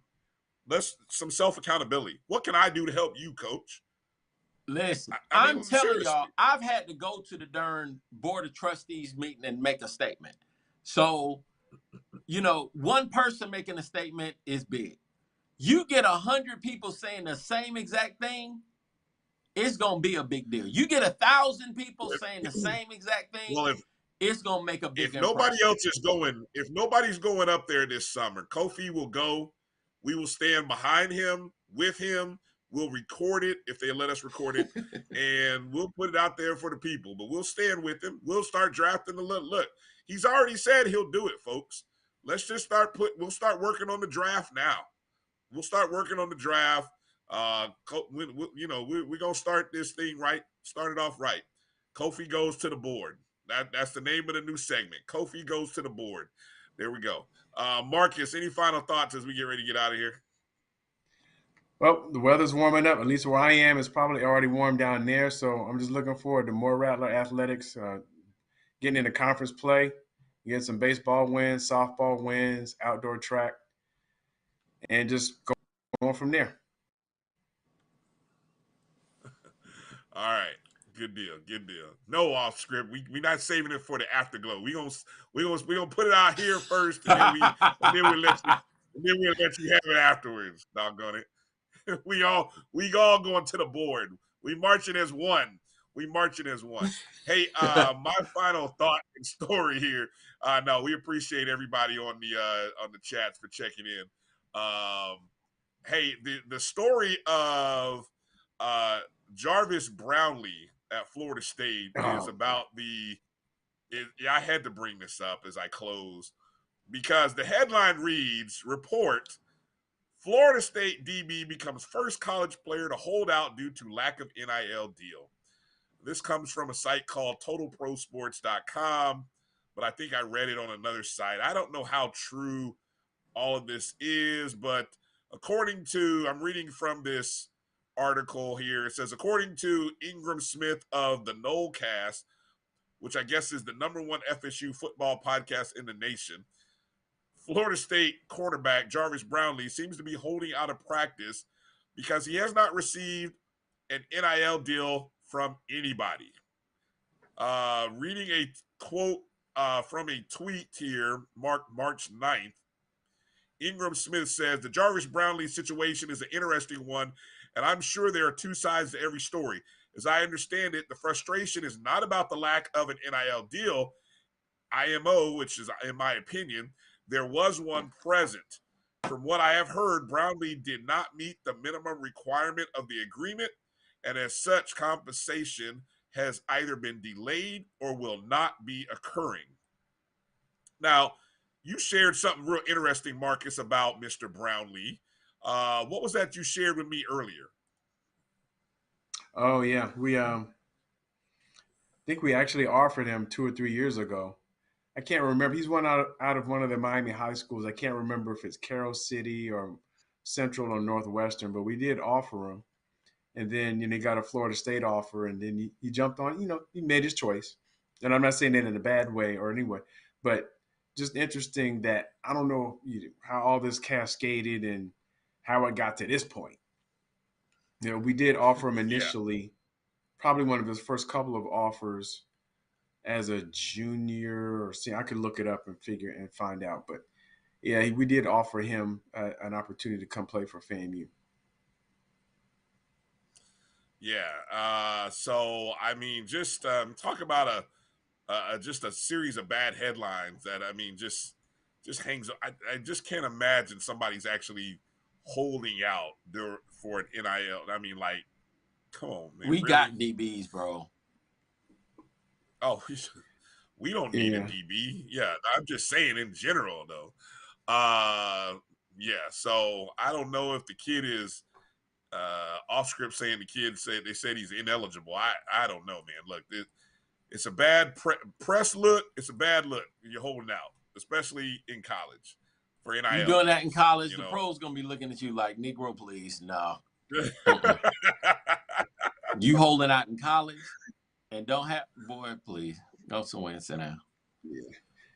Some self-accountability. What can I do to help you, coach? Listen, I'm telling y'all, I've had to go to the darn board of trustees meeting and make a statement. So, one person making a statement is big. You get 100 people saying the same exact thing, it's going to be a big deal. You get 1,000 people saying the same exact thing, it's going to make a big impression. If nobody's going up there this summer, Kofi will go. We will stand behind him, with him. We'll record it if they let us record it, and we'll put it out there for the people. But we'll stand with him. We'll start drafting the look. He's already said he'll do it, folks. Let's just we'll start working on the draft now. We'll start working on the draft. We're going to start this thing right, start it off right. Kofi goes to the board. That's the name of the new segment. Kofi goes to the board. There we go. Marcus, any final thoughts as we get ready to get out of here? Well, the weather's warming up. At least where I am, it's probably already warm down there. So I'm just looking forward to more Rattler athletics, getting into conference play, get some baseball wins, softball wins, outdoor track, and just going from there. All right. Good deal. No off script. We're not saving it for the afterglow. We gonna put it out here first, and then we'll let you have it afterwards. Doggone it. We all going to the board. We marching as one. Hey, my final thought and story here. No, we appreciate everybody on the chats for checking in. Hey, the story of Jarvis Brownlee at Florida State is about I had to bring this up as I close, because the headline reads, report, Florida State DB becomes first college player to hold out due to lack of NIL deal. This comes from a site called TotalProSports.com, but I think I read it on another site. I don't know how true all of this is, but I'm reading from this article here. It says, according to Ingram Smith of the Nolecast, which I guess is the #1 FSU football podcast in the nation, Florida State cornerback Jarvis Brownlee seems to be holding out of practice because he has not received an NIL deal from anybody. Reading a quote from a tweet here, March 9th, Ingram Smith says, the Jarvis Brownlee situation is an interesting one, and I'm sure there are two sides to every story. As I understand it, the frustration is not about the lack of an NIL deal, IMO, which is, in my opinion, there was one present. From what I have heard, Brownlee did not meet the minimum requirement of the agreement, and as such, compensation has either been delayed or will not be occurring. Now, you shared something real interesting, Marcus, about Mr. Brownlee. What was that you shared with me earlier? Oh yeah, we think we actually offered him 2 or 3 years ago. I can't remember. He's one out of one of the Miami high schools. I can't remember if it's Carroll City or Central or Northwestern, but we did offer him. And then he got a Florida State offer, and then he jumped on. He made his choice. And I'm not saying that in a bad way or anyway, but just interesting that I don't know how all this cascaded and how it got to this point. We did offer him initially, probably one of his first couple of offers as a junior or senior. I could look it up and find out. But yeah, we did offer him an opportunity to come play for FAMU. Yeah. So I mean, just talk about just a series of bad headlines that just hangs. I just can't imagine somebody's actually holding out there for an NIL. I mean, like, come on, man. We really? got DBs, bro. Oh, we don't need a DB. Yeah, I'm just saying in general, though. Yeah. So I don't know if the kid is off script saying they said he's ineligible. I don't know, man. Look, it's a bad press look. It's a bad look. You're holding out, especially in college for NIL. You doing that in college? The pros gonna be looking at you like, Negro, please, no. You holding out in college and don't have, boy, please go somewhere and sit down.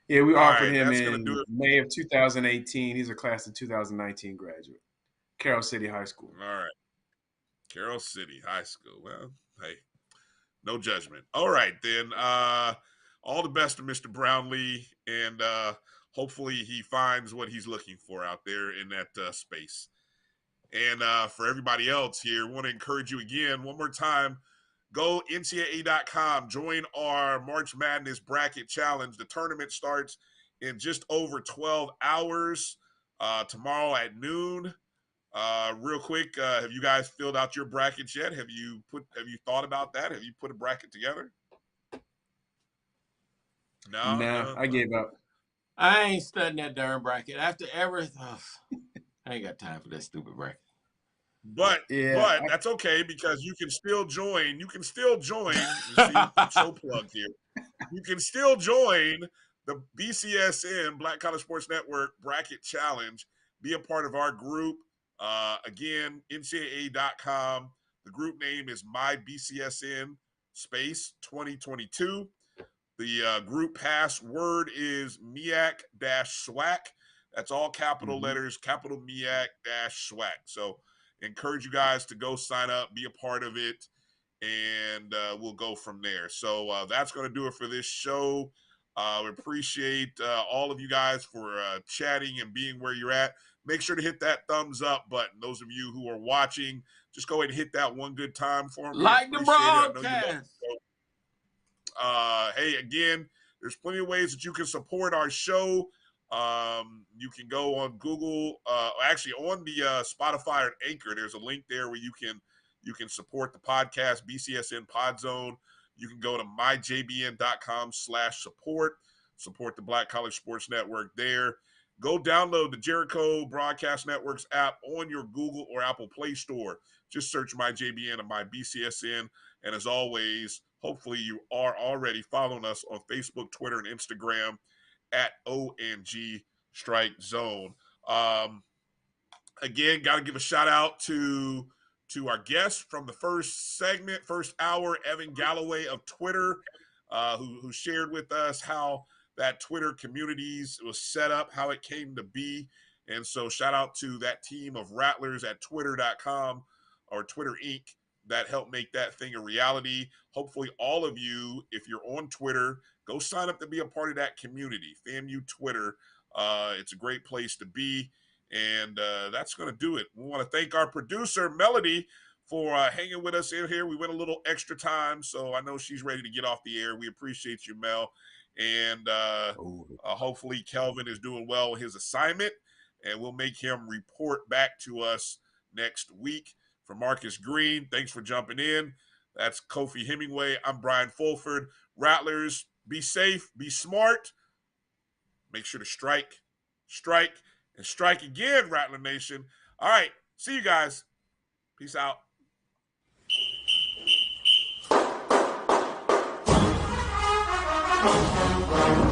Yeah, we offered him in May of 2018. He's a class of 2019 graduate, Carroll City High School. All right, Carroll City High School. Well, hey, no judgment. All right, then. All the best to Mr. Brownlee, and hopefully he finds what he's looking for out there in that space. And for everybody else here, I want to encourage you again, one more time, go NCAA.com, join our March Madness Bracket Challenge. The tournament starts in just over 12 hours tomorrow at noon. Real quick, have you guys filled out your brackets yet? Have you thought about that? Have you put a bracket together? No, I gave up. I ain't studying that darn bracket. After everything, I ain't got time for that stupid bracket. But that's okay because you can still join. You see, so plugged here. You can still join the BCSN Black College Sports Network Bracket Challenge. Be a part of our group. Again, NCAA.com. The group name is MyBCSN space 2022. The group password is MEAC-SWAC. That's all capital letters, capital MEAC-SWAC. So encourage you guys to go sign up, be a part of it, and we'll go from there. So that's going to do it for this show. We appreciate all of you guys for chatting and being where you're at. Make sure to hit that thumbs up button. Those of you who are watching, just go ahead and hit that one good time for me. Like the broadcast. Hey, again, there's plenty of ways that you can support our show. You can go on Google, actually on the Spotify and Anchor. There's a link there where you can support the podcast, BCSN Podzone. You can go to myjbn.com/support. Support the Black College Sports Network there. Go download the Jericho Broadcast Networks app on your Google or Apple Play Store. Just search MyJBN and MyBCSN. And as always, hopefully you are already following us on Facebook, Twitter, and Instagram at ONG Strike Zone. Again, got to give a shout out to our guest from the first hour, Evan Galloway of Twitter, who shared with us how that Twitter communities was set up, how it came to be. And so shout out to that team of rattlers at twitter.com or Twitter Inc. that helped make that thing a reality. Hopefully all of you, if you're on Twitter, go sign up to be a part of that community. FAMU Twitter. It's a great place to be. And that's going to do it. We want to thank our producer, Melody, for hanging with us in here. We went a little extra time, so I know she's ready to get off the air. We appreciate you, Mel. And hopefully Kelvin is doing well with his assignment. and we'll make him report back to us next week. For Marcus Green, thanks for jumping in. That's Kofi Hemingway. I'm Brian Fulford. Rattlers, be safe, be smart. Make sure to strike, and strike again, Rattler Nation. All right, see you guys. Peace out. Thank you.